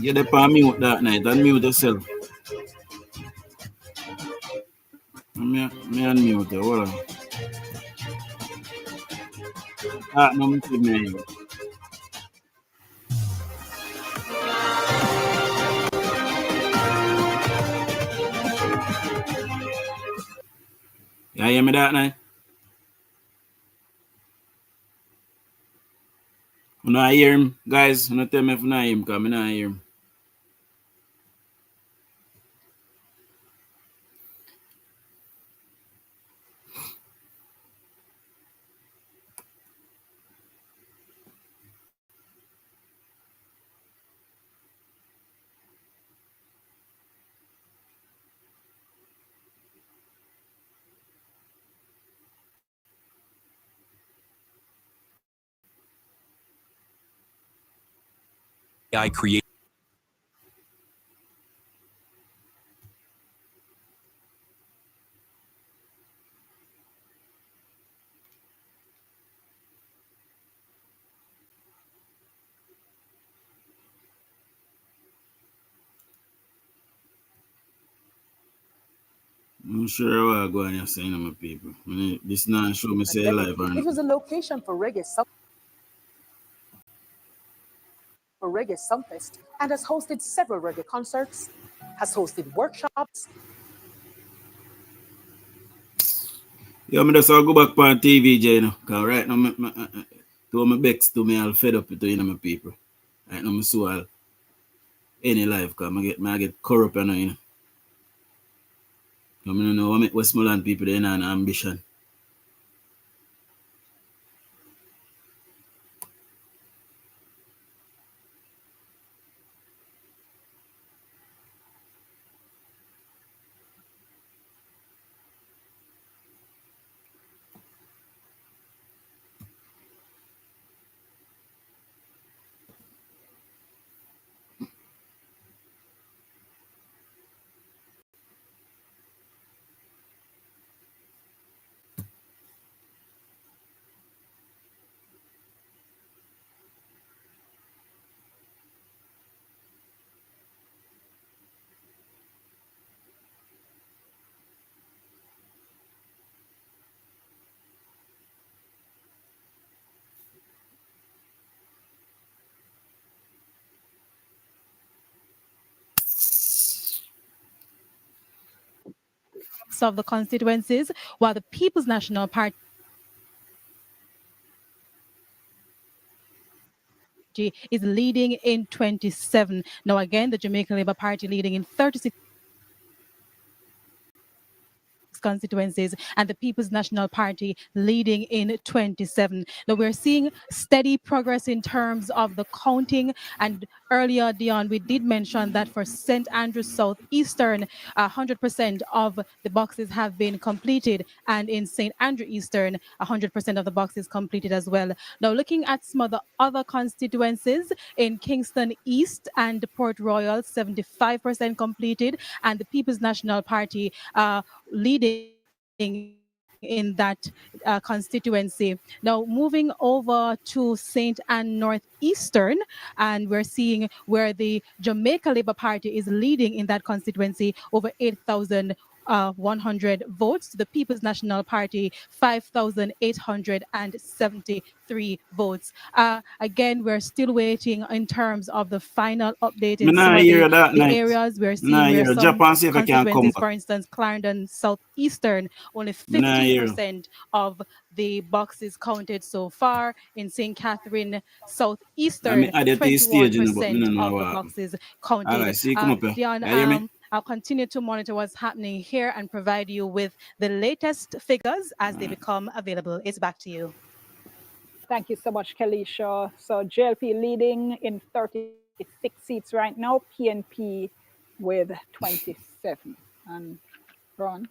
You the on mute that night and mute yourself. Me unmute you, hold on. No me see me. You hear me that night? You not hear him? Guys, you not tell me if you not hear him, because I not hear him. I create. I'm sure what I go and you're saying to my people. This now show me say live or It not. was a location for reggae Sumfest and has hosted several reggae concerts, has hosted workshops. Yo, me just go back on TVJ, you know. Because right now, to my bex to me, I'll fed up with you know, my people. Right now, I'm so I'll any life, because I get corrupt, you know. I don't know what Westmoreland people, they have an ambition. of the constituencies, while the People's National Party is leading in 27. Now again, the Jamaica Labour Party leading in 36 constituencies, and the People's National Party leading in 27. Now we're seeing steady progress in terms of the counting, and earlier, Dion, we did mention that for St. Andrews Southeastern, 100% of the boxes have been completed, and in St. Andrew Eastern, 100% of the boxes completed as well. Now looking at some of the other constituencies, in Kingston East and Port Royal, 75% completed, and the People's National Party leading in that constituency. Now moving over to St. Ann Northeastern, and we're seeing where the Jamaica Labour Party is leading in that constituency, over 8,100 votes. The People's National Party, 5,873 votes. Again, we're still waiting in terms of the final update in some of the areas. We're seeing where some constituencies, for instance, Clarendon Southeastern, only 50% of the boxes counted so far. In St. Catherine Southeastern, 21% of the boxes counted. Dion, I'll continue to monitor what's happening here and provide you with the latest figures as they become available. It's back to you. Thank you so much, Kelisha. So JLP leading in 36 seats right now, PNP with 27. And Ron?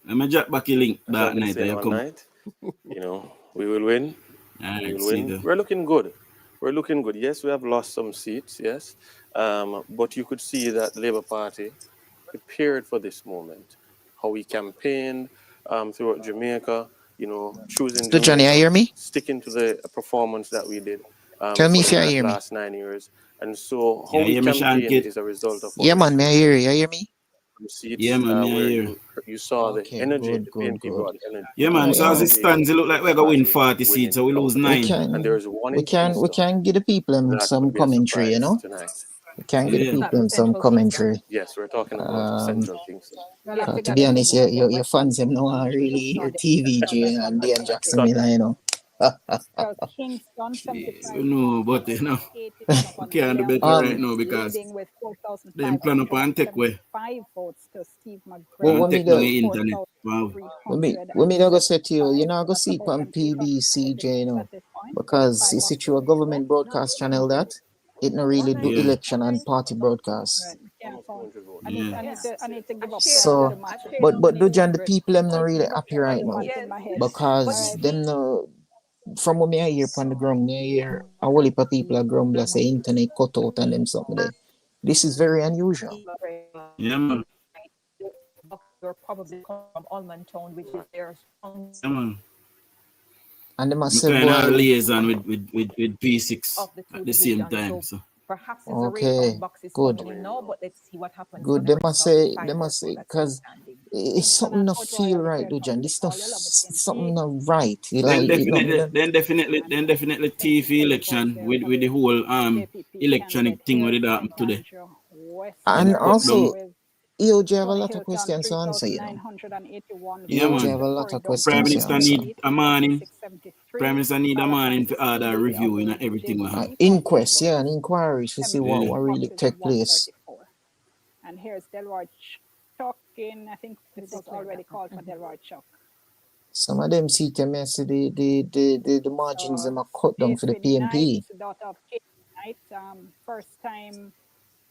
I'm a jack back link that night. You know, we will win. We will win. We're looking good. We're looking good. Yes, we have lost some seats, yes. But you could see that the Labour Party prepared for this moment. How we campaigned throughout Jamaica, you know, choosing So Johnny, I hear me? sticking to the performance that we did Tell me for if you the hear me. last 9 years. And so how we campaigned is a result of Yeah, man, may I hear you? I hear me? Seats, Yeah, man, where you saw the energy, the PNP brought energy. Yeah, man, so as it stands, it look like we're going to win 40 seats, so we lose 9. And there's one we can give the people some commentary, you know? We can give the people some commentary. Yes, we're talking about Central Kingston. To be honest, your fans them know are really your TVG and Dan Jackson, you know. Kingston, 75. No, but you know, we can't do better right now because they plan upon take away. 5 votes to Steve McGregor. Well, take down the internet. Wow. When me not go say to you, you're not go see it on PBCJ, you know, because you see through a government broadcast channel that it not really do election and party broadcast. Yeah. So, but Dujon, the people them not really happy right now because them no. From what I hear from the ground, I hear a whole heap of people are grumbling, say internet cut out and them something there. This is very unusual. Yeah, man. You're probably come from Allman Town, which is their strong. Yeah, man. And they must say, say, boy, liaison with P6 at the same time. So. Perhaps it's okay, good. Now, but let's see what happens. Good. They must say, because it's something not feel right, Dujon. This stuff, something not right. Then definitely TV election with the whole electronic thing with it happened today. And also, EOJ have a lot of questions to answer, you know. Yeah, man. Have a lot of questions Prime Minister need a morning. Prime Minister need a morning to order review and everything. Inquest, yeah, an inquiry to see what really take place. And here's Delroy Chuck in, I think this was already called for Delroy Chuck. Some of them see them, I see the margins them are cut down for the PNP. First time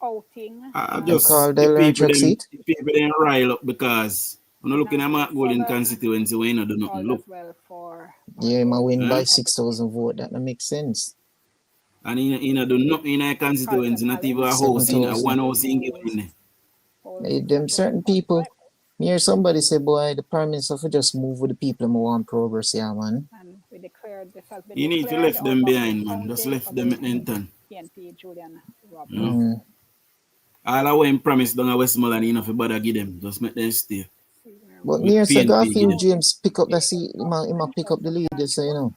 outing. I just the people then rile up because when you're looking at Mark Golden constituency, we ain't do nothing. Look. Yeah, I win by 6,000 votes. That makes sense. And he do nothing in a constituency, not even a house, in a one house in given. Them certain people, me hear somebody say, boy, the Prime Minister for just move with the people who want progress, yeah, man. You need to left them behind, man. Just left them at the end. PNP, Julian Roberts. All I want promise down at Westmoreland, you know, for bother give them. Just make them stay. But near say Garfield James pick up the seat, he might pick up the lead, so you know.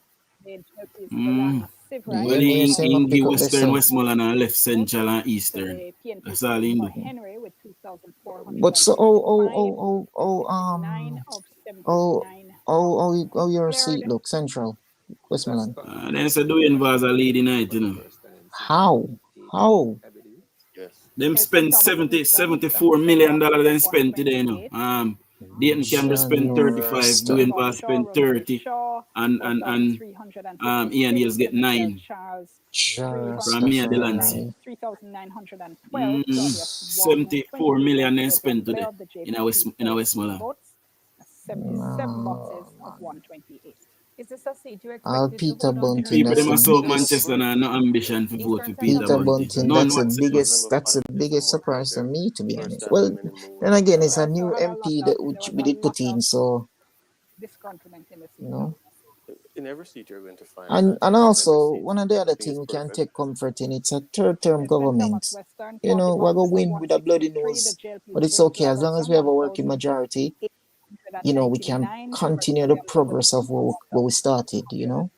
Well, he give Western, Westmoreland and left Central and Eastern. That's all he do. But so your seat look central, Westmoreland. Then say DUJON'S are leading night, you know. How? Them spend $74 million then spent today, you know. Dayton Campbell spent 35, DUJON'S spent 30, and Ian Hills get 9. From here, the Lancey. 74 million then spent today in our Westmoreland. 77 boxes of 128. Is this a seat you expect? Peter Bunting. People them are South Manchester and no ambition to vote for Peter Bunting. That's the biggest surprise for me, to be honest. Well, then again, it's a new MP that we did put in, so you know. In every seat you're going to find. And also one of the other things we can take comfort in, it's a third-term government. You know, we're gonna win with a bloody nose, but it's okay as long as we have a working majority. You know, we can continue the progress of what we started, you know.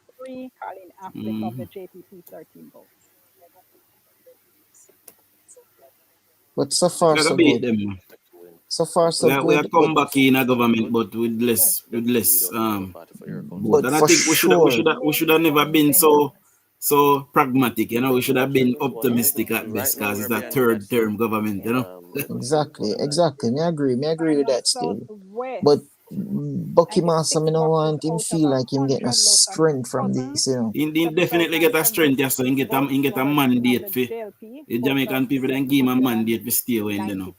But so far, so good. So far, so good. We are come back in a government, but with less. But and I think we should have never been so pragmatic, you know. We should have been optimistic at best, because it's a third-term government, you know. Exactly. Me agree with that still. But Bucky Master, I don't want him feel like him getting a strength from this, you know. He definitely get a strength, yes, so he get a mandate for the Jamaican people, then give him a mandate to stay away in there now.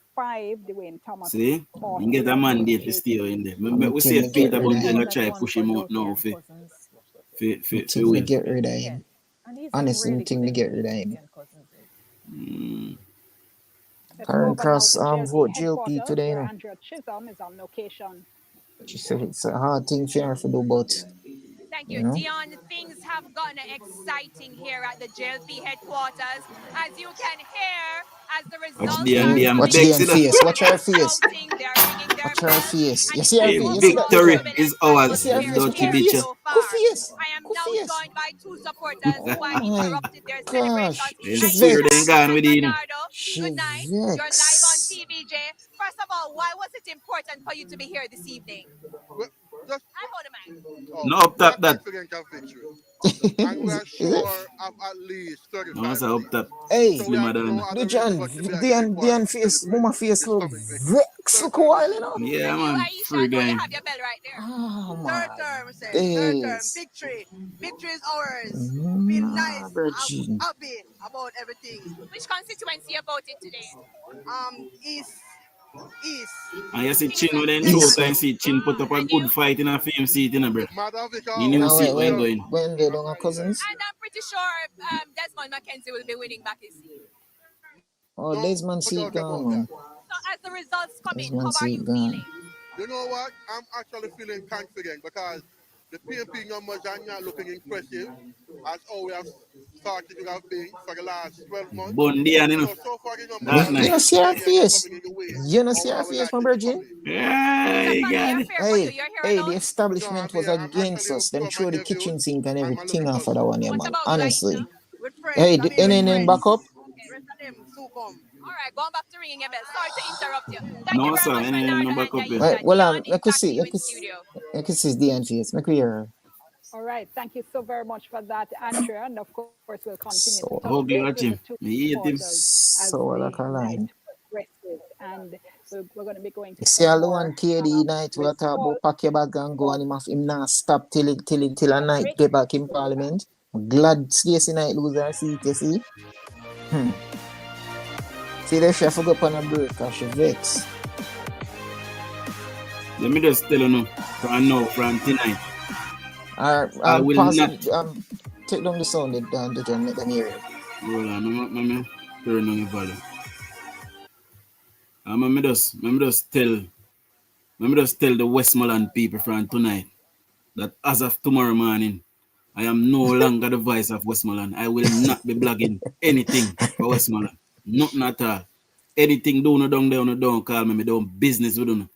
See? He get a mandate to stay away in there. We see if Peter Bunting will try push him out now for win. Get rid of him. Honestly, I think we get rid of him. Karen Cross vote GLP today, you know. She said it's a hard thing for her to do, but thank you, Dion. Things have gotten exciting here at the JLP headquarters. As you can hear, as the results Watch her face. Watch her face. You see her face? Victory is ours. Don't keep it. I am now joined by two supporters who have interrupted their celebrations. Good night. You're live on TVJ. First of all, why was it important for you to be here this evening? No, up top that. And we are sure of at least 35. No, up top. Hey, Dion face, Mama face look vex look a while, you know. Yeah, man. Free game. You have your bell right there. Oh, third term, victory. Victory is ours. Feel nice. I'm happy about everything. Which constituency you voted today? East. And you see Chin with them two times, see Chin put up a good fight in a fame seat, you know, bro. You knew see where going. When they don't have cousins? And I'm pretty sure Desmond McKenzie will be winning back his seat. Oh, Desmond seat gone, man. So as the results come in, how are you feeling? You know what? I'm actually feeling confident because the PNP numbers are not looking impressive as all we have started to have been for the last 12 months. So far, the numbers you don't see her face. You don't see her face, my virgin. Yeah, you got it. Hey, the establishment was against us. Them throw the kitchen sink and everything off of that one, yeah, man. Honestly. Hey, the NNN back up. All right, going back to ringing your bell. Sorry to interrupt you. No, sir, NNN back up. Well, I could see the end face. Make me hear her. All right, thank you so very much for that, Andrea, and of course we'll continue. So I hope you watch him. So like a line. And we're going to be going to see all the one KD night we'll talk about pack your bag and go, and him not stop till a night get back in Parliament. I'm glad Stacey Knight lose her seat, you see. See there, she forgot on a break because she vex. Let me just tell you now, from tonight. I will not take down the sound and DUJON, let them hear it. Hold on, I'm turn on the volume. Let me just tell the Westmoreland people from tonight that as of tomorrow morning, I am no longer the voice of Westmoreland. I will not be blogging anything for Westmoreland. Nothing at all. Anything down there, don't call me. I don't business with them.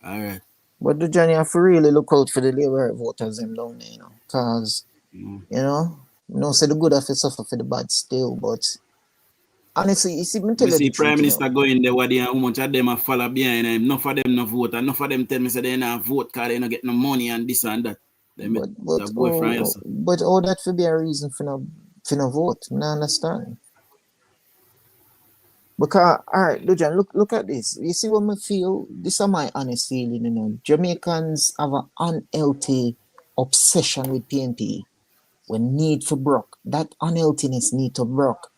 All right. But DUJON, you have to really look out for the Labour voters them down there, you know. Because, you know say the good of it suffer for the bad still, but honestly, you see, me You tell you see the Prime truth, Minister going there, what they how much of them are follow behind him. Enough of them no vote, and enough of them tell me say they not vote because they not get no money and this and that. They make the boy from yourself. But all that would be a reason for no vote. I understand. Because, all right, Dujon, look at this. You see what I feel? This is my honest feeling, you know. Jamaicans have an unhealthy obsession with PNP. We need for broke. That unhealthiness need to broke.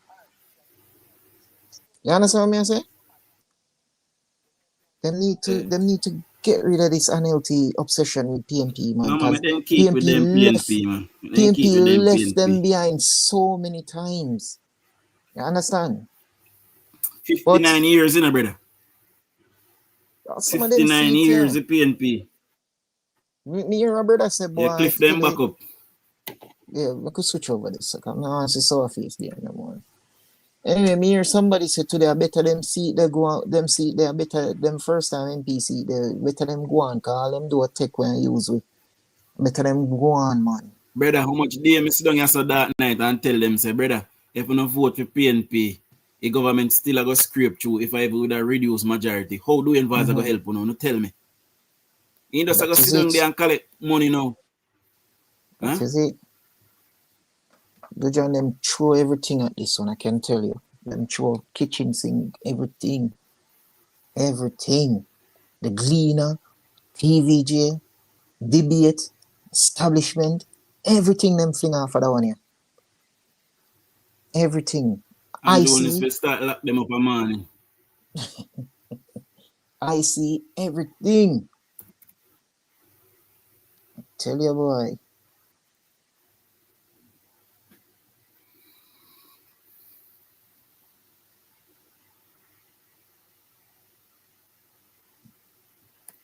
You understand what I say? Them need to get rid of this unhealthy obsession with PNP, man. No, man, Because then keep with them PNP, man. Then keep with PNP them left them PNP. behind so many times. You understand? 59 years, you know, brother. Some of them 59 see it, years yeah. of PNP. Me hear my brother say, boy, Yeah, cliff them back up. Yeah, I could switch over this. I don't see so face there no more. Anyway, me hear somebody say today, I better them see they go on, them see they better them first time NPC, they better them go on, call them do a tech when I use with. Better them go on, man. Brother, how much day me sit down here so that night and tell them, say, brother, if you don't vote for PNP, the government still a go scrape through if I would have reduced majority. How do you advise go help you now? No tell me. You just go sit down there and collect money now. That is it. Dujon, them throw everything at this one, I can tell you. Them throw kitchen sink, everything. Everything. The Gleaner, TVJ, debate, establishment, everything them fling off of that one here. Everything. And Jones will start lock them up a morning. I see everything. I tell you, boy.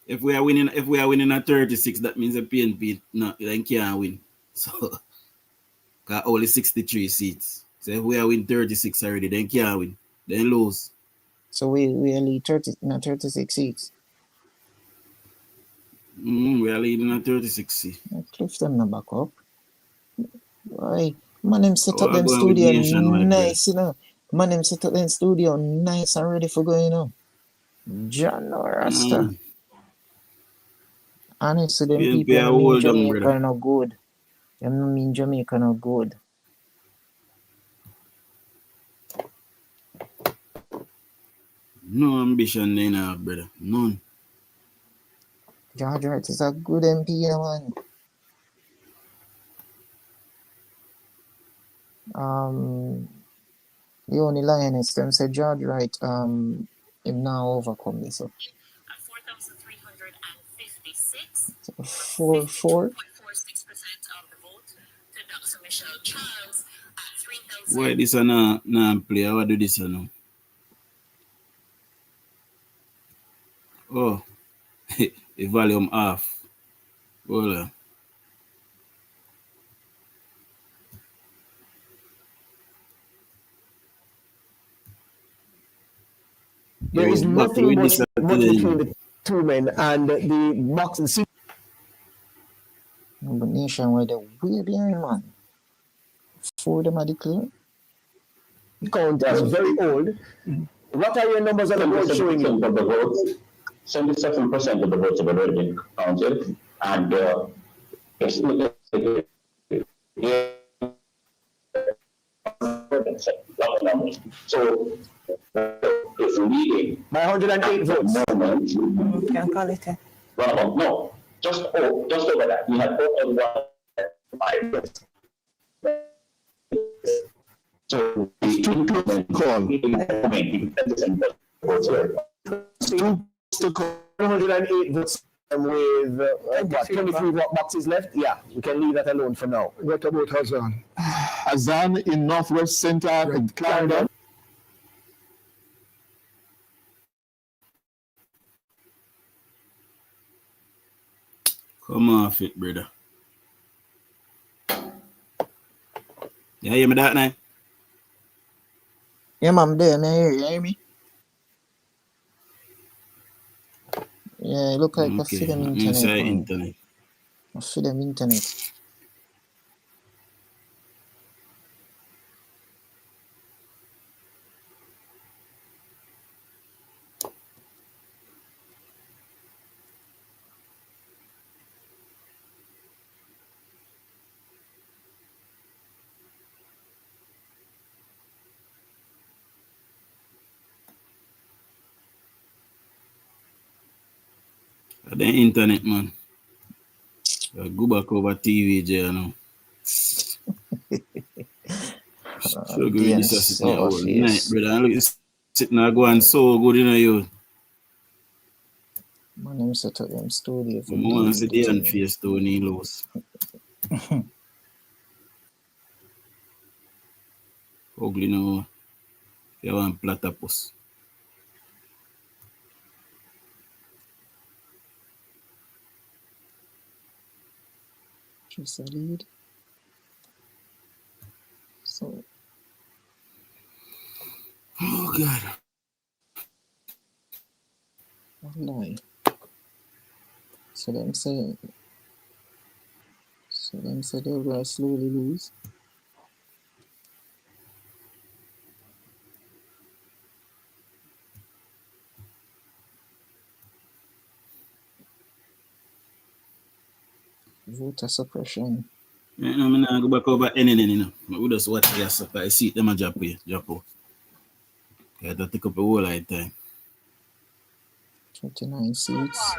If we are winning at 36, that means the PNP they can't win. So got only 63 seats. So if we are win 36 already, then can't win. Then lose. So we are lead 36 seats. We are leading at 36 seats. Cliff them not back up. Why? Man, them set up them studio nice, you know. Man, them set up them studio nice and ready for going, you know. John or Rasta. Honestly, them PNP people mean Jamaica brother. not good. Them mean Jamaica not good. No ambition they have, brother. None. George Wright is a good MP, man. The only lioness, them said George Wright, him now overcome this. So. 4.46% of the vote to Dr. Michelle Charles at 3,000. Why this one not play? How do this one now? Oh, the volume off. Hold on. There is nothing much between the two men and the boxing seat. But nationwide, they're way behind, man. 4 of them are declared. Count is very old. What are your numbers on the board showing you? 77% of the votes have already been counted, and so it's leading by 108 votes. Can't call it. Well, no, just over that. We had 4,105 votes. So it's too close to call. To call 108 votes with what, 23 boxes left? Yeah, we can leave that alone for now. What about Hazan? Hazan in Northwest Center and Clarendon. Come off it, brother. You hear me that night? Yeah, man, I'm there. You hear me? Yeah, it look like I see them internet. I see them internet. The internet, man. Go back over TV, you know. Sure, go this sitting here all night, brother. And look, sitting there going so good, you know, you. Man, I'm set up them studio for I want to see the hand face Tony Lose. Ugly no. You want platypus. Just a lead. So. Oh, God. Wallahi. So them say they're going to slowly lose. Voter suppression. I'm not go back over any, you know. We just watch the stuff. I see them a drop out. Okay, that take up a whole lot of time. 29 seats.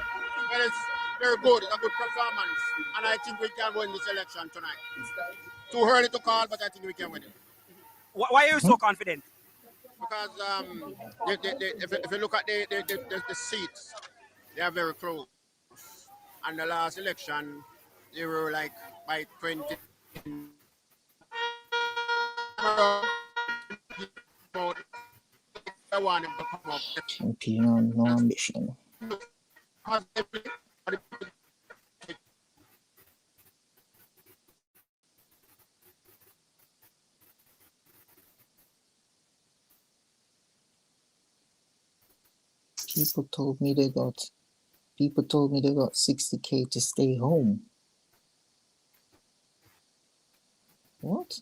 Well, it's very good. It's a good performance. And I think we can win this election tonight. Too early to call, but I think we can win it. Why are you so confident? Because if you look at the seats, they are very close. And the last election, they were like by 20. Champion, no ambition. People told me they got 60K to stay home. What?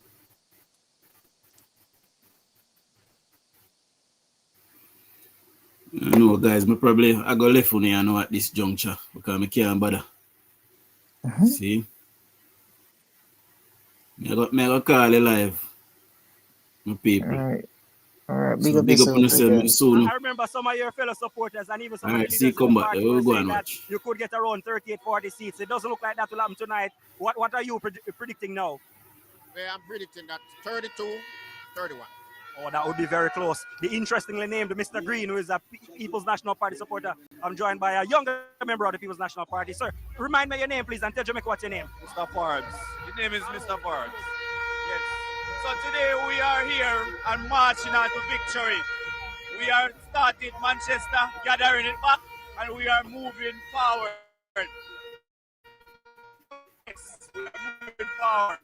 I know, guys, I go left on here now at this juncture because I can't bother. See? I got call you live. My people. All right, big up on yourself soon. I remember some of your fellow supporters and even some all of right, the see, leaders come in the back. party We'll were go saying and that watch. you could get around 38, 40 seats. It doesn't look like that will happen tonight. What are you predicting now? Well, I'm predicting that 32, 31. Oh, that would be very close. The interestingly named Mr. Green, who is a People's National Party supporter. I'm joined by a younger member of the People's National Party. Sir, remind me your name, please, and tell Jamaica what's your name. Mr. Forbes. His name is Mr. Forbes. Yes. So today we are here and marching on to victory. We are started Manchester, gathering it back, and we are moving forward. Yes, we are moving forward.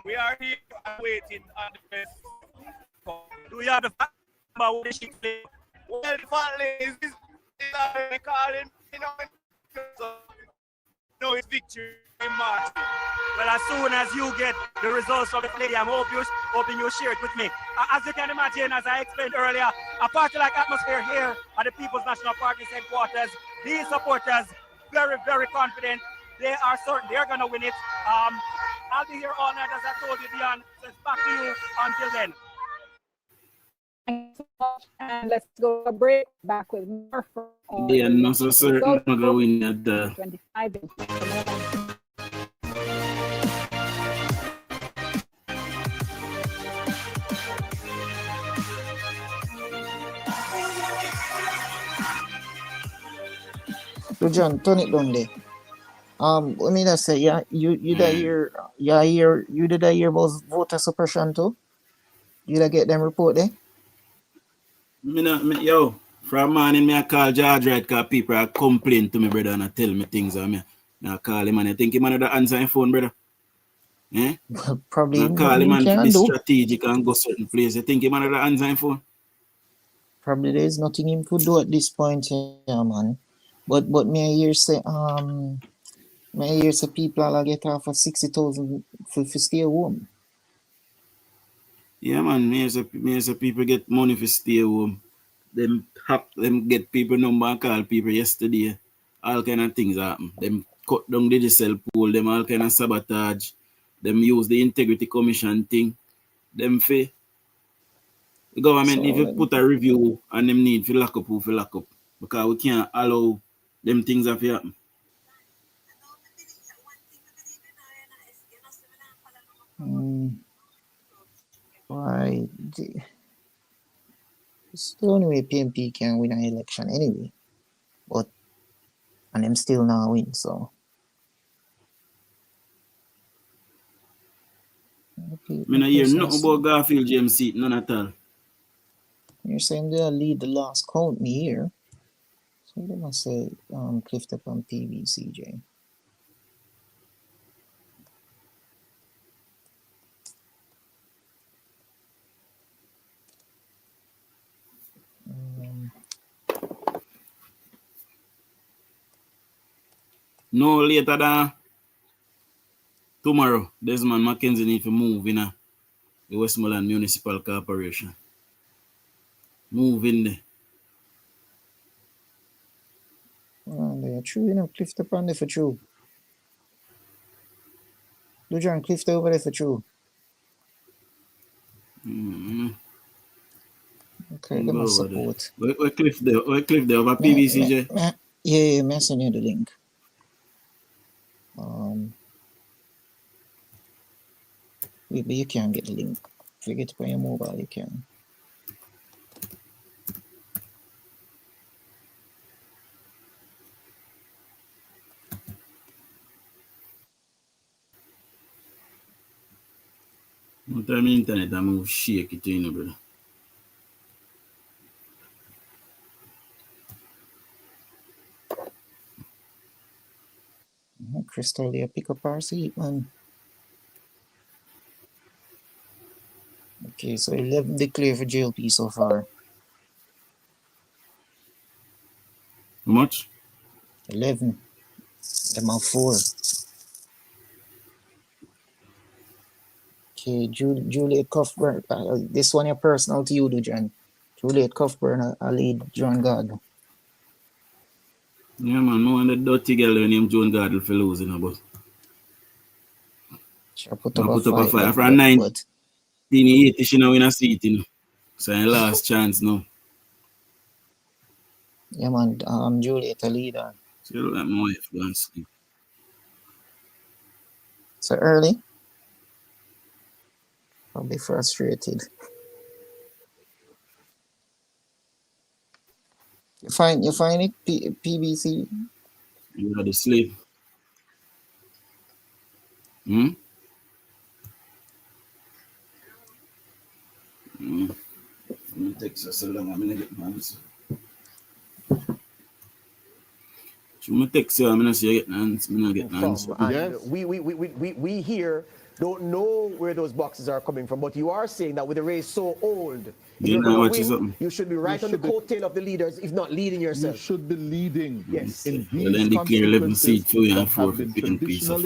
We are here and waiting on the best. Do we have the fact about the sheep? Well, the fact is calling, no, it's victory in March. Well, as soon as you get the results of the play, I'm hoping you share it with me. As you can imagine, as I explained earlier, a party-like atmosphere here at the People's National Party's headquarters. These supporters, very, very confident. They are certain they're going to win it. I'll be here all night, as I told you, Dion. So it's back to you until then. Thanks so much. And let's go to a break. Back with more from They are not so certain I'm going to win at the 25. John, turn it down there. Let me just say, yeah, you did I hear about voter suppression too? You did get them report there? Yo, from morning I call George right because people are complain to me, brother, and I tell me things I call him and I think he man the answer phone, brother. Eh? Probably I call him and be strategic and go certain place. You think he man the answer phone? Probably there is nothing him could do at this point, yeah, man. But may I hear say people are get off for 60,000 for stay home. Yeah, man. Me say people get money for stay home. Them get people number and call people yesterday. All kind of things happen. Them cut down the cell pool. Them all kind of sabotage. them use the integrity commission thing. Them the government need to put a review and them need to lock up who lock up. Because we can't allow them things to happen. Why? It's the only way PNP can win an election anyway. And them still not win, so. I mean, I hear nothing about Garfield James seat, none at all. You're saying they'll lead the last count me here. So they must say Clifton and PVCJ. No later than tomorrow, Desmond Mackenzie need to move in the Westmoreland Municipal Corporation. Move in there. They're true, you know, Clifton on there for true. DUJON Clifton over there for true. Okay, let me support. Where Cliff there? Where Cliff there over PVCJ? Yeah, I'm sending you the link. But you can't get the link. If you get it on your mobile, you can. No time internet I move shake it, you know, brother. Crystal, they pick up our seat, man. Okay, so 11 declare for JLP so far. How much? 11. Them are 4. Okay, Juliet Cuthbert. This one is personal to you, DUJON. Juliet Cuthbert, I lead John Gardner. Yeah, man, no one that dirty girl named John Gardner for losing, but. She put up a fight. After 1980, she now win a seat, you know. So I last chance now. Yeah, man, Juliet, a leader. So you look like my wife going to sleep. So early? I'll be frustrated. You find it, PBC? You are the slave. I'm going to take so long, I'm going to get my answer. I'm going to text you, I'm going to see you get an answer. Yes. We here don't know where those boxes are coming from, but you are saying that with the race so old, you should be right on the coattail of the leaders, if not leading yourself. You should be leading. Yes. In Well, then declare 11 seats for you and 4 for picking piece of.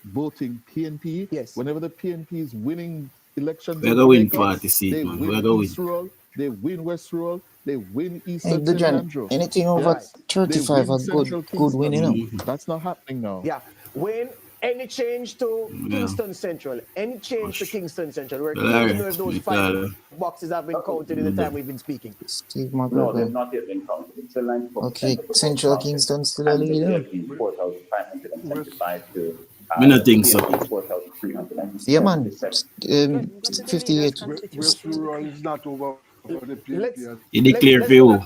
Voting PNP. Yes. Whenever the PNP is winning elections, we're going to win 40 seats, man. We're going to win. They win West Rural. They win Eastern St. Andrew. Anything over 35 are good win, you know. That's not happening now. Yeah. When any change to Kingston Central, any change to Kingston Central, we're keen to know if those 5 boxes have been counted in the time we've been speaking. Steve McGregor. No, they've not yet been counted. It's a line for okay, Central Kingston still a leader. 4,575 to. I don't think so. Yeah, man. 58. West Rural is not over. You declare for you.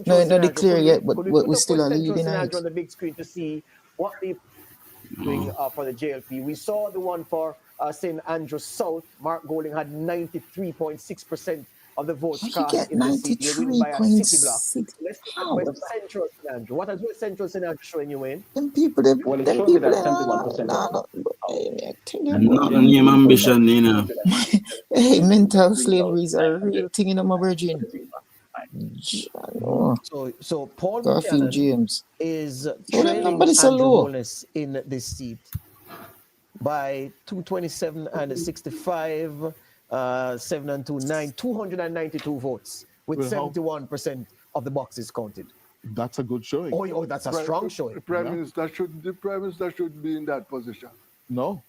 No, not declare yet, but we still are leading it. On the big screen to see what they doing for the JLP. We saw the one for St. Andrew South. Mark Golding had 93.6% of the votes cast in the seat. They win by a city block. Let's look at West Central St. Andrew. What has West Central St. Andrew showing you in? Them people, them people, not name ambition, you know. Hey, mental slavery is a real thing in my virgin. So Paul Garfield James is trailing Andrew Holness in this seat by 227 and 65, 7 and 2, 292 votes with 71% of the boxes counted. That's a good showing. Oh, that's a strong showing. The Prime Minister shouldn't be in that position. No.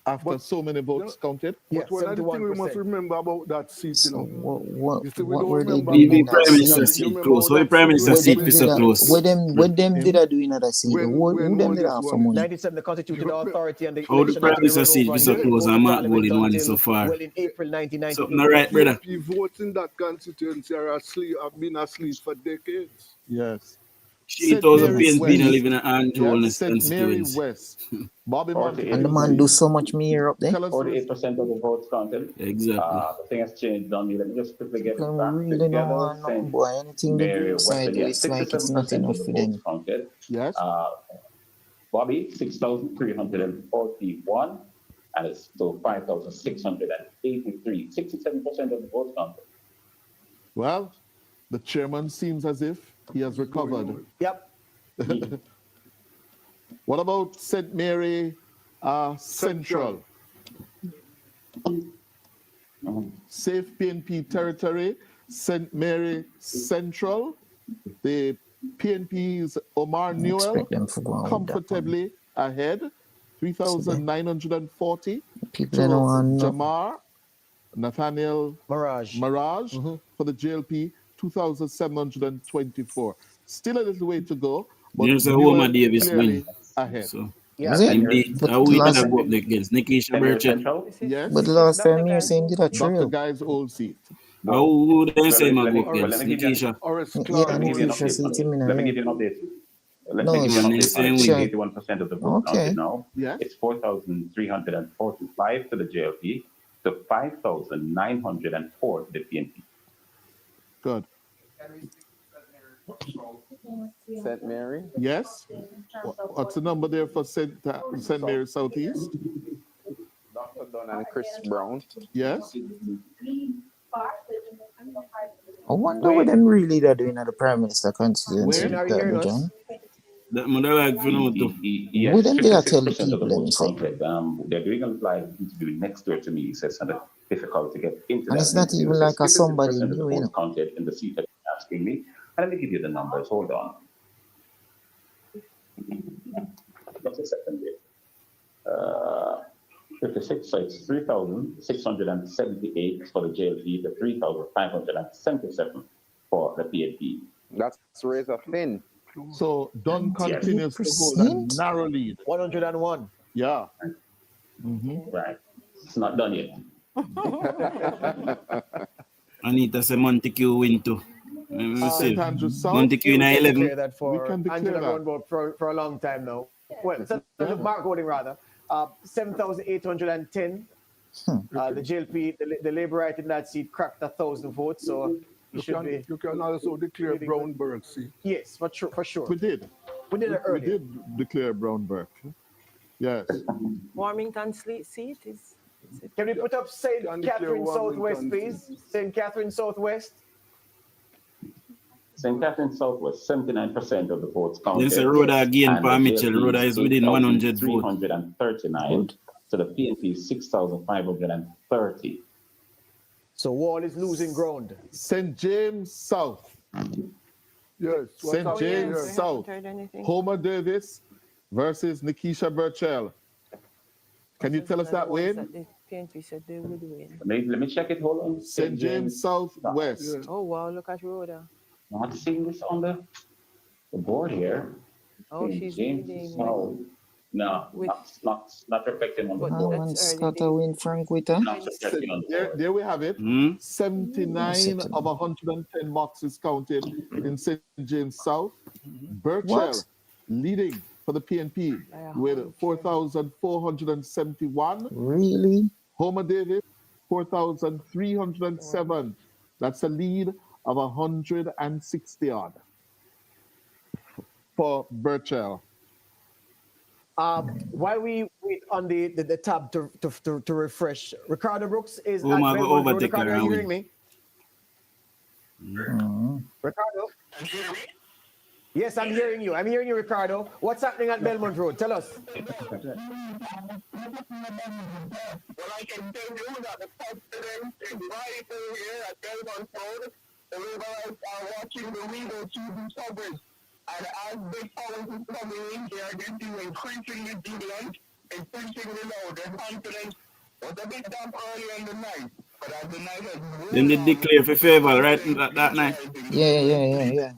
after so many votes counted. Yeah, But one of the things we must 71%. remember about that seat, So what we what don't were they remember doing The in that Prime Minister seat? seat close. So the Prime Minister Where seat them is did so a, close. where them did I do in that seat? Who them did that for money? 97, the constituted authority and the How the election Prime had to be Minister run seat over is and so he close go to and Mark Parliament Golding won it so until, far. well, in April Something 1998. all right, brother. PNP votes in that constituency are asleep, have been asleep for decades. Yes. 3,000 Mary PNP West. living in Andrew Yes, St. Mary constituency. West. Bobby Montague. And the man do so much mere up there. Tell us 48% of the votes counted. Exactly. The thing has changed on me. Let me just quickly get People it back really don't together. want nothing, boy. Anything they Mary do West side, again. it's like it's 67% not enough of for the votes them. counted. Yes. Bobby, 6,341. And it's still 5,683. 67% of the votes counted. Well, the chairman seems as if he has recovered. Yep. What about St. Mary Central? Safe PNP territory, St. Mary Central. The PNP's Omar Newell Expect them to go on with that one. comfortably ahead, 3,940 People to don't want nothing. Jamar Nathaniel Mirage for the JLP, 2,724. Still a little way to go, but There's a Newell Homer Davis clearly win. ahead. So, Yeah. indeed, But we last, better go up there against Nikisha Burchett. Yes. but last time you saying did a Dr. trail. Guy's old seat. Who then say my let me go against give you Nikisha? Horace Yeah, Clark. Let me give you an Nikisha update. seat him in Let me a give you an update. Let No, me give you an update. same It's way. 81% of the votes Okay. counted now. Yes. It's 4,345 to the JLP to 5,904 to the PNP. Good. St. Mary? Yes. What's the number there for St. Mary Southeast? Dr. Dunn and Chris Brown. Yes. I wonder what them really they're doing at the Prime Minister constituency. Wayne, are you hearing us? John? That mother like for no to. Yes, What them did I tell the 56% of the people, let me votes say? counted. They're doing a live interview next door to me. He says it's difficult to get into And that it's not interview. even He like says a somebody 56% of the new, you votes know. counted in the seat that you're asking me. And let me give you the numbers. Hold on. Just a second here. 56, so it's 3,678 for the JLP, the 3,577 for the PNP. That's razor thin. So Dunn continues to hold a narrow lead. 101. Yeah. Right. It's not done yet. Anita say Montague win too. St. Andrews South. Montague in 11. Declare that for We can declare Angela that. Gunboat for a long time now. Well, Mark Golding rather. 7,810. The JLP, the Labour right in that seat cracked 1,000 votes, so You can also declare Brownberg, see? Yes, for sure. We did. We did it earlier. We did declare Brownberg. Yes. Warmington seat is. Can we put up St. Catherine Southwest, please? St. Catherine Southwest. St. Catherine Southwest, 79% of the votes counted. There's a Rhoda again, And Pa the Mitchell. JLP Rhoda is within 100 votes. 339. So the PNP is 6,530. So Wall is losing ground. St. James South. Yes. St. James South. Homer Davis versus Nikisha Burchell. Can you tell us that, Wayne? The PNP said they would win. Let me check it. Hold on. St. James South West. Oh wow, look at Rhoda. Not seeing this on the board here. Oh, St. she's James leading. South. No, not reflecting on the board. And Scott win Frank Witter. Not reflecting on the board. There we have it. 79 of 110 boxes counted in St. James South. Burchell leading for the PNP with 4,471. Really? Homer Davis, 4,307. That's a lead of 160 odd for Burchell. While we wait on the tab to refresh, Ricardo Brooks is Oh, at my God, Belmont Road. overtake Ricardo, are you her, hearing me? Ricardo? Yes, I'm hearing you. I'm hearing you, Ricardo. What's happening at Belmont Road? Tell us. Well, I can tell you that the president is right over here at Belmont Road. The Labourites are watching the window through the subways. And as the police is coming in, they are getting increasingly jubilant. it's pushing below. Their confidence was a bit down earlier in the night, but as the night has Then they declare for favor right that night. Yeah.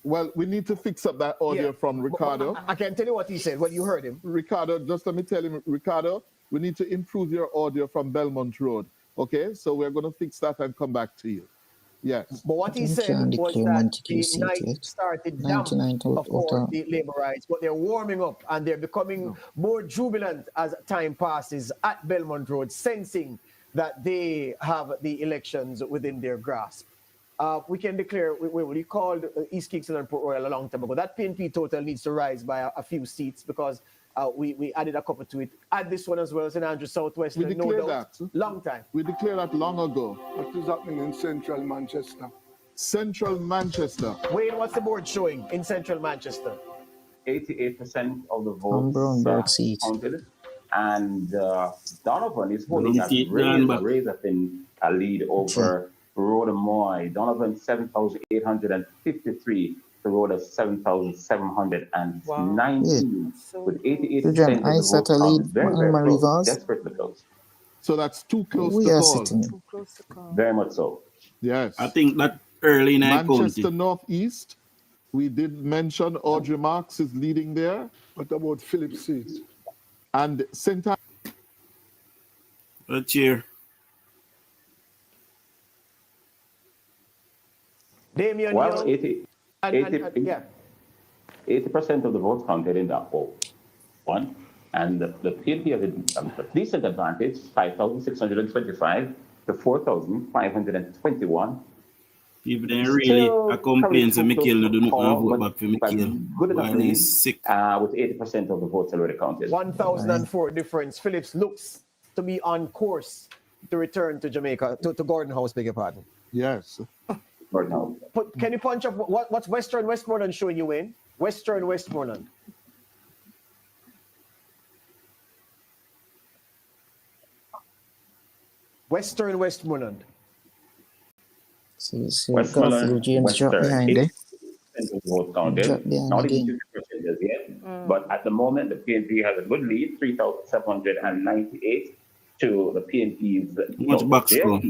Well, we need to fix up that audio from Ricardo. I can tell you what he said. Well, you heard him. Ricardo, just let me tell him, Ricardo, we need to improve your audio from Belmont Road. Okay, so we're going to fix that and come back to you. Yes. But what he said was that the night started damp, of course, the labor rights, but they're warming up and they're becoming more jubilant as time passes at Belmont Road, sensing that they have the elections within their grasp. We can declare, we called East Kingston and Port Royal a long time ago. That PNP total needs to rise by a few seats because we added a couple to it. Add this one as well, St. Andrews Southwest. We declared that. Long time. We declared that long ago. What is happening in central Manchester? Central Manchester. Wayne, what's the board showing in central Manchester? 88% of the votes counted. And Donovan is holding a razor-thin lead over Rhoda Moy. Donovan 7,853 to Rhoda 7,719 with 88% of the votes. Very close. Desperately close. So that's too close we to are call. sitting. Very much so. Yes. I think that early night Manchester county. Northeast, we did mention Audrey Marks is leading there. What about Philip seat? And St. A cheer. Damian Well, Young. 80% of the votes counted in that poll. One. And the PNP has a decent advantage, 5,625 to 4,521. If they really a complaint to Michael, no do not vote back for Michael. Good enough While he's sick. With 80% of the votes already counted. 1,004 difference. Phillips looks to be on course to return to Jamaica, to Gordon House, beg your pardon. Yes. Gordon House. Can you punch up what's Western Westmoreland showing you in? Western Westmoreland. Western Westmoreland. See, got a few James drop behind there. Vote counted. Not even 50% as yet. But at the moment, the PNP has a good lead, 3,798 to the PNP's. Much back score.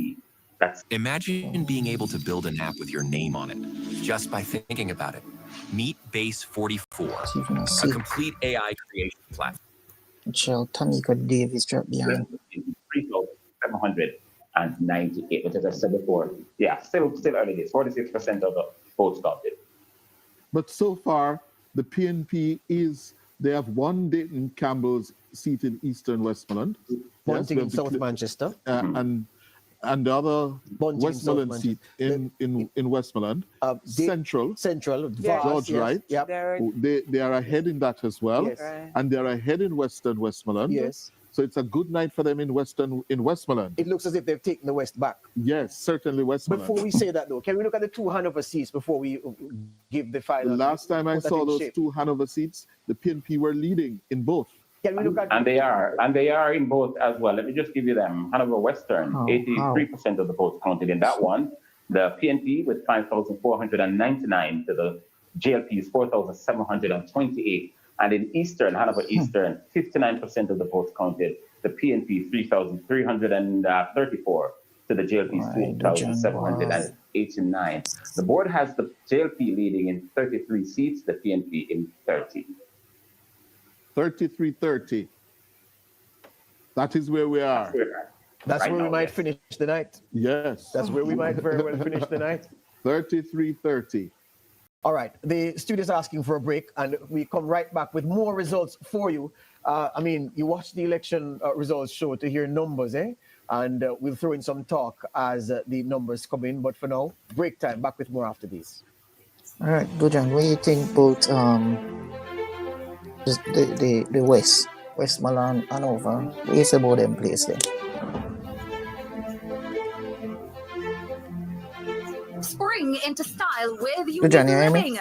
Imagine being able to build an app with your name on it just by thinking about it. Meet Base 44, a complete AI creation platform. Michelle Tamika Davis dropped behind. 3,798, which as I said before, still early days. 46% of the votes counted. But so far, the PNP they have one Dayton Campbell's seat in Eastern Westmoreland. Bunting in South Manchester. And the other Bunting Westmoreland seat in Westmoreland. Central, George Wright. Yep. They are ahead in that as well. Yes. And they are ahead in Western Westmoreland. Yes. So it's a good night for them in Westmoreland. It looks as if they've taken the West back. Yes, certainly Westmoreland. Before we say that though, can we look at the two Hanover seats before we give the final? Last time I saw those two Hanover seats, the PNP were leading in both. Can we look at and they are in both as well. Let me just give you them. Hanover Western, 83% of the votes counted in that one. The PNP with 5,499 to the JLP's 4,728. And in Eastern, Hanover Eastern, 59% of the votes counted. The PNP 3,334 to the JLP's 4,789. The board has the JLP leading in 33 seats, the PNP in 30. 33-30. That is where we are. That's where we might finish the night. Yes. That's where we might very well finish the night. 33-30. All right. The studio's asking for a break, and we come right back with more results for you. You watch the election results show to hear numbers, eh? And we'll throw in some talk as the numbers come in. But for now, break time. Back with more after this. All right, Dujon, what do you think about the Westmoreland, Hanover? What do you say about them place there? Spring into style with you living.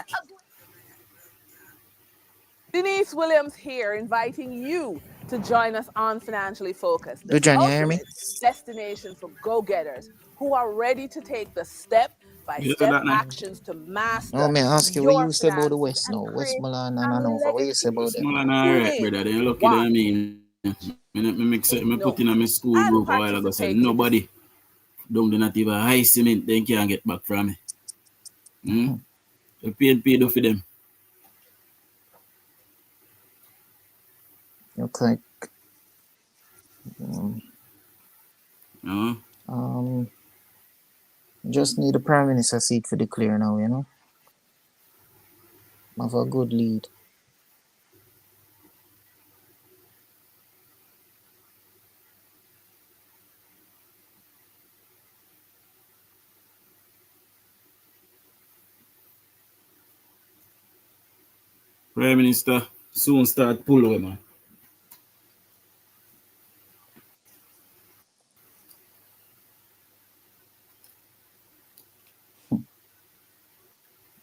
Denise Williams here, inviting you to join us on Financially Focused, the Dujon, you hear me? ultimate destination for go-getters who are ready to take the step step-by-step actions to master No, may I ask you what your you say about the finances West and now? create Westmoreland and a Hanover. What you say legacy. about them? Westmoreland alright, brother. They lucky that I mean. Me put in a my school And group a while ago. Said nobody don't do not even high cement. They can't get back from me. The PNP do for them. Okay. Just need a prime minister seat for the clear now, you know. Have a good lead. Prime Minister soon start pull away, man.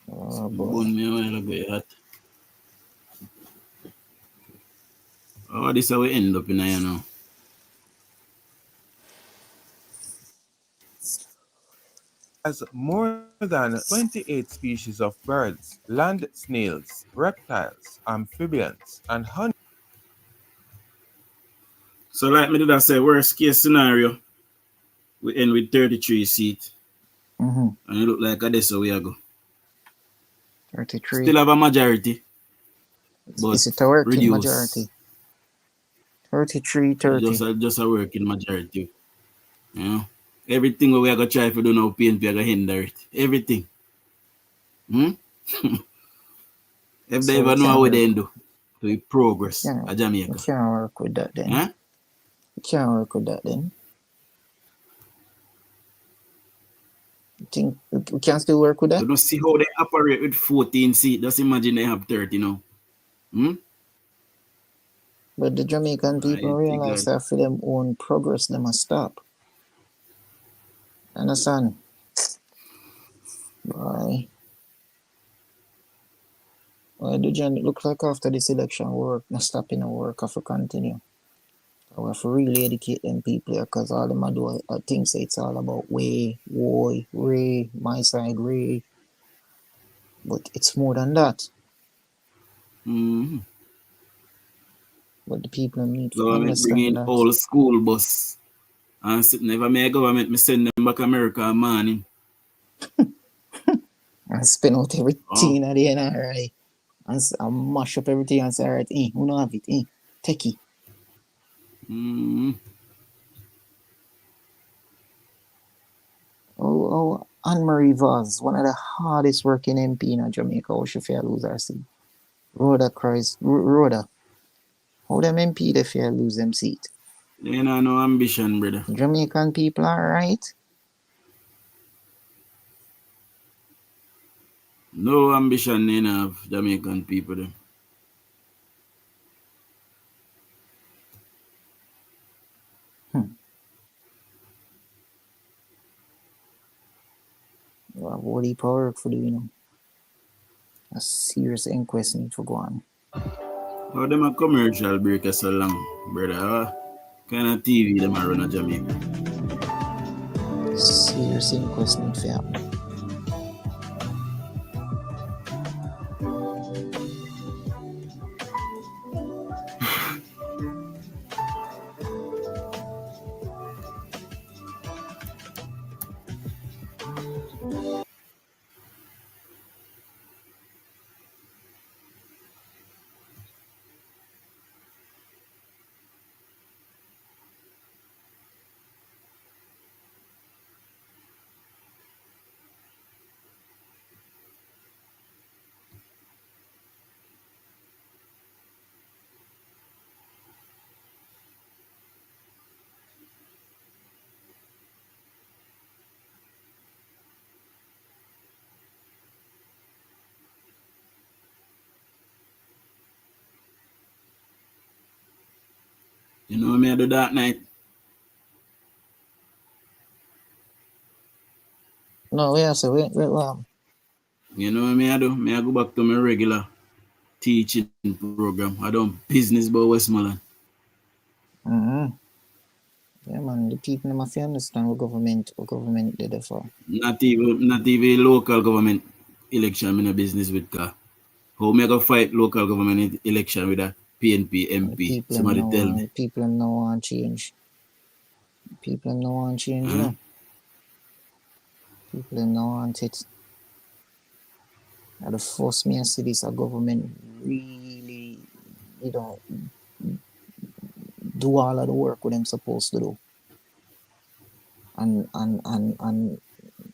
Oh, boy. Bun me a while ago, hot. Oh, this is how we end up in here now. Has more than 28 species of birds, land snails, reptiles, amphibians, and honey. So like me did I say, worst case scenario, we end with 33 seats. And it look like this way I go. 33. Still have a majority. But is it a working reduce. majority? 33, 30. Just a working majority. You know? Everything we are going to try to do now, PNP are going to hinder it. Everything. If they ever know what they do to progress at Jamaica. You can't work with that then. You can't work with that then. You think we can still work with that? You don't see how they operate with 14 seats. Just imagine they have 30 now. But the Jamaican people realize that for them own progress, they must stop. Understand? Why? Why do it look like after this election work, not stopping the work, have to continue? We have to really educate them people because all them do I think say it's all about way, Ray, my side, Ray. But it's more than that. But the people need to understand bring in that. old school bus. And never may government me send them back America morning. And spin out everything at the NRI. And mash up everything and say, all right, we don't have it, take it. Anne-Marie Vaz, one of the hardest working MP in Jamaica, how she fair lose her seat. Rhoda. How them MP they fair lose them seat? They ain't no ambition, brother. Jamaican people are right. No ambition they have Jamaican people them. What do you power for doing, you know? A serious inquest need to go on. How them a commercial break so long, brother? Kind of TV them a run a Jamaica. Serious inquest need to happen. You know what me I do that night? No, wait. You know what me I do? Me I go back to my regular teaching program. I done business about Westmoreland. Yeah, man, the people must understand what government did it for. Not even local government election in a business with car. How me go fight local government election with a PNP MP? Somebody tell me. People no want change. People no want change, you know. People no want it. And the first me and see this a government really, you know, do all of the work what them supposed to do. And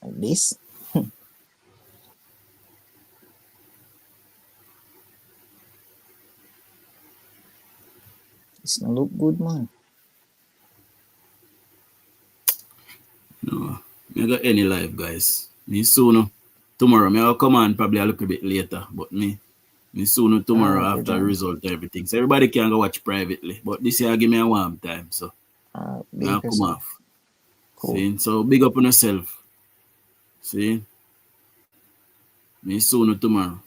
this it's not look good, man. No, I got any life, guys. Me sooner tomorrow. Me I'll come on probably a little bit later, but me sooner tomorrow after the result and everything. So everybody can go watch privately. But this year give me a warm time, so I'll come off. Cool. See? So big up on yourself. See? Me sooner tomorrow.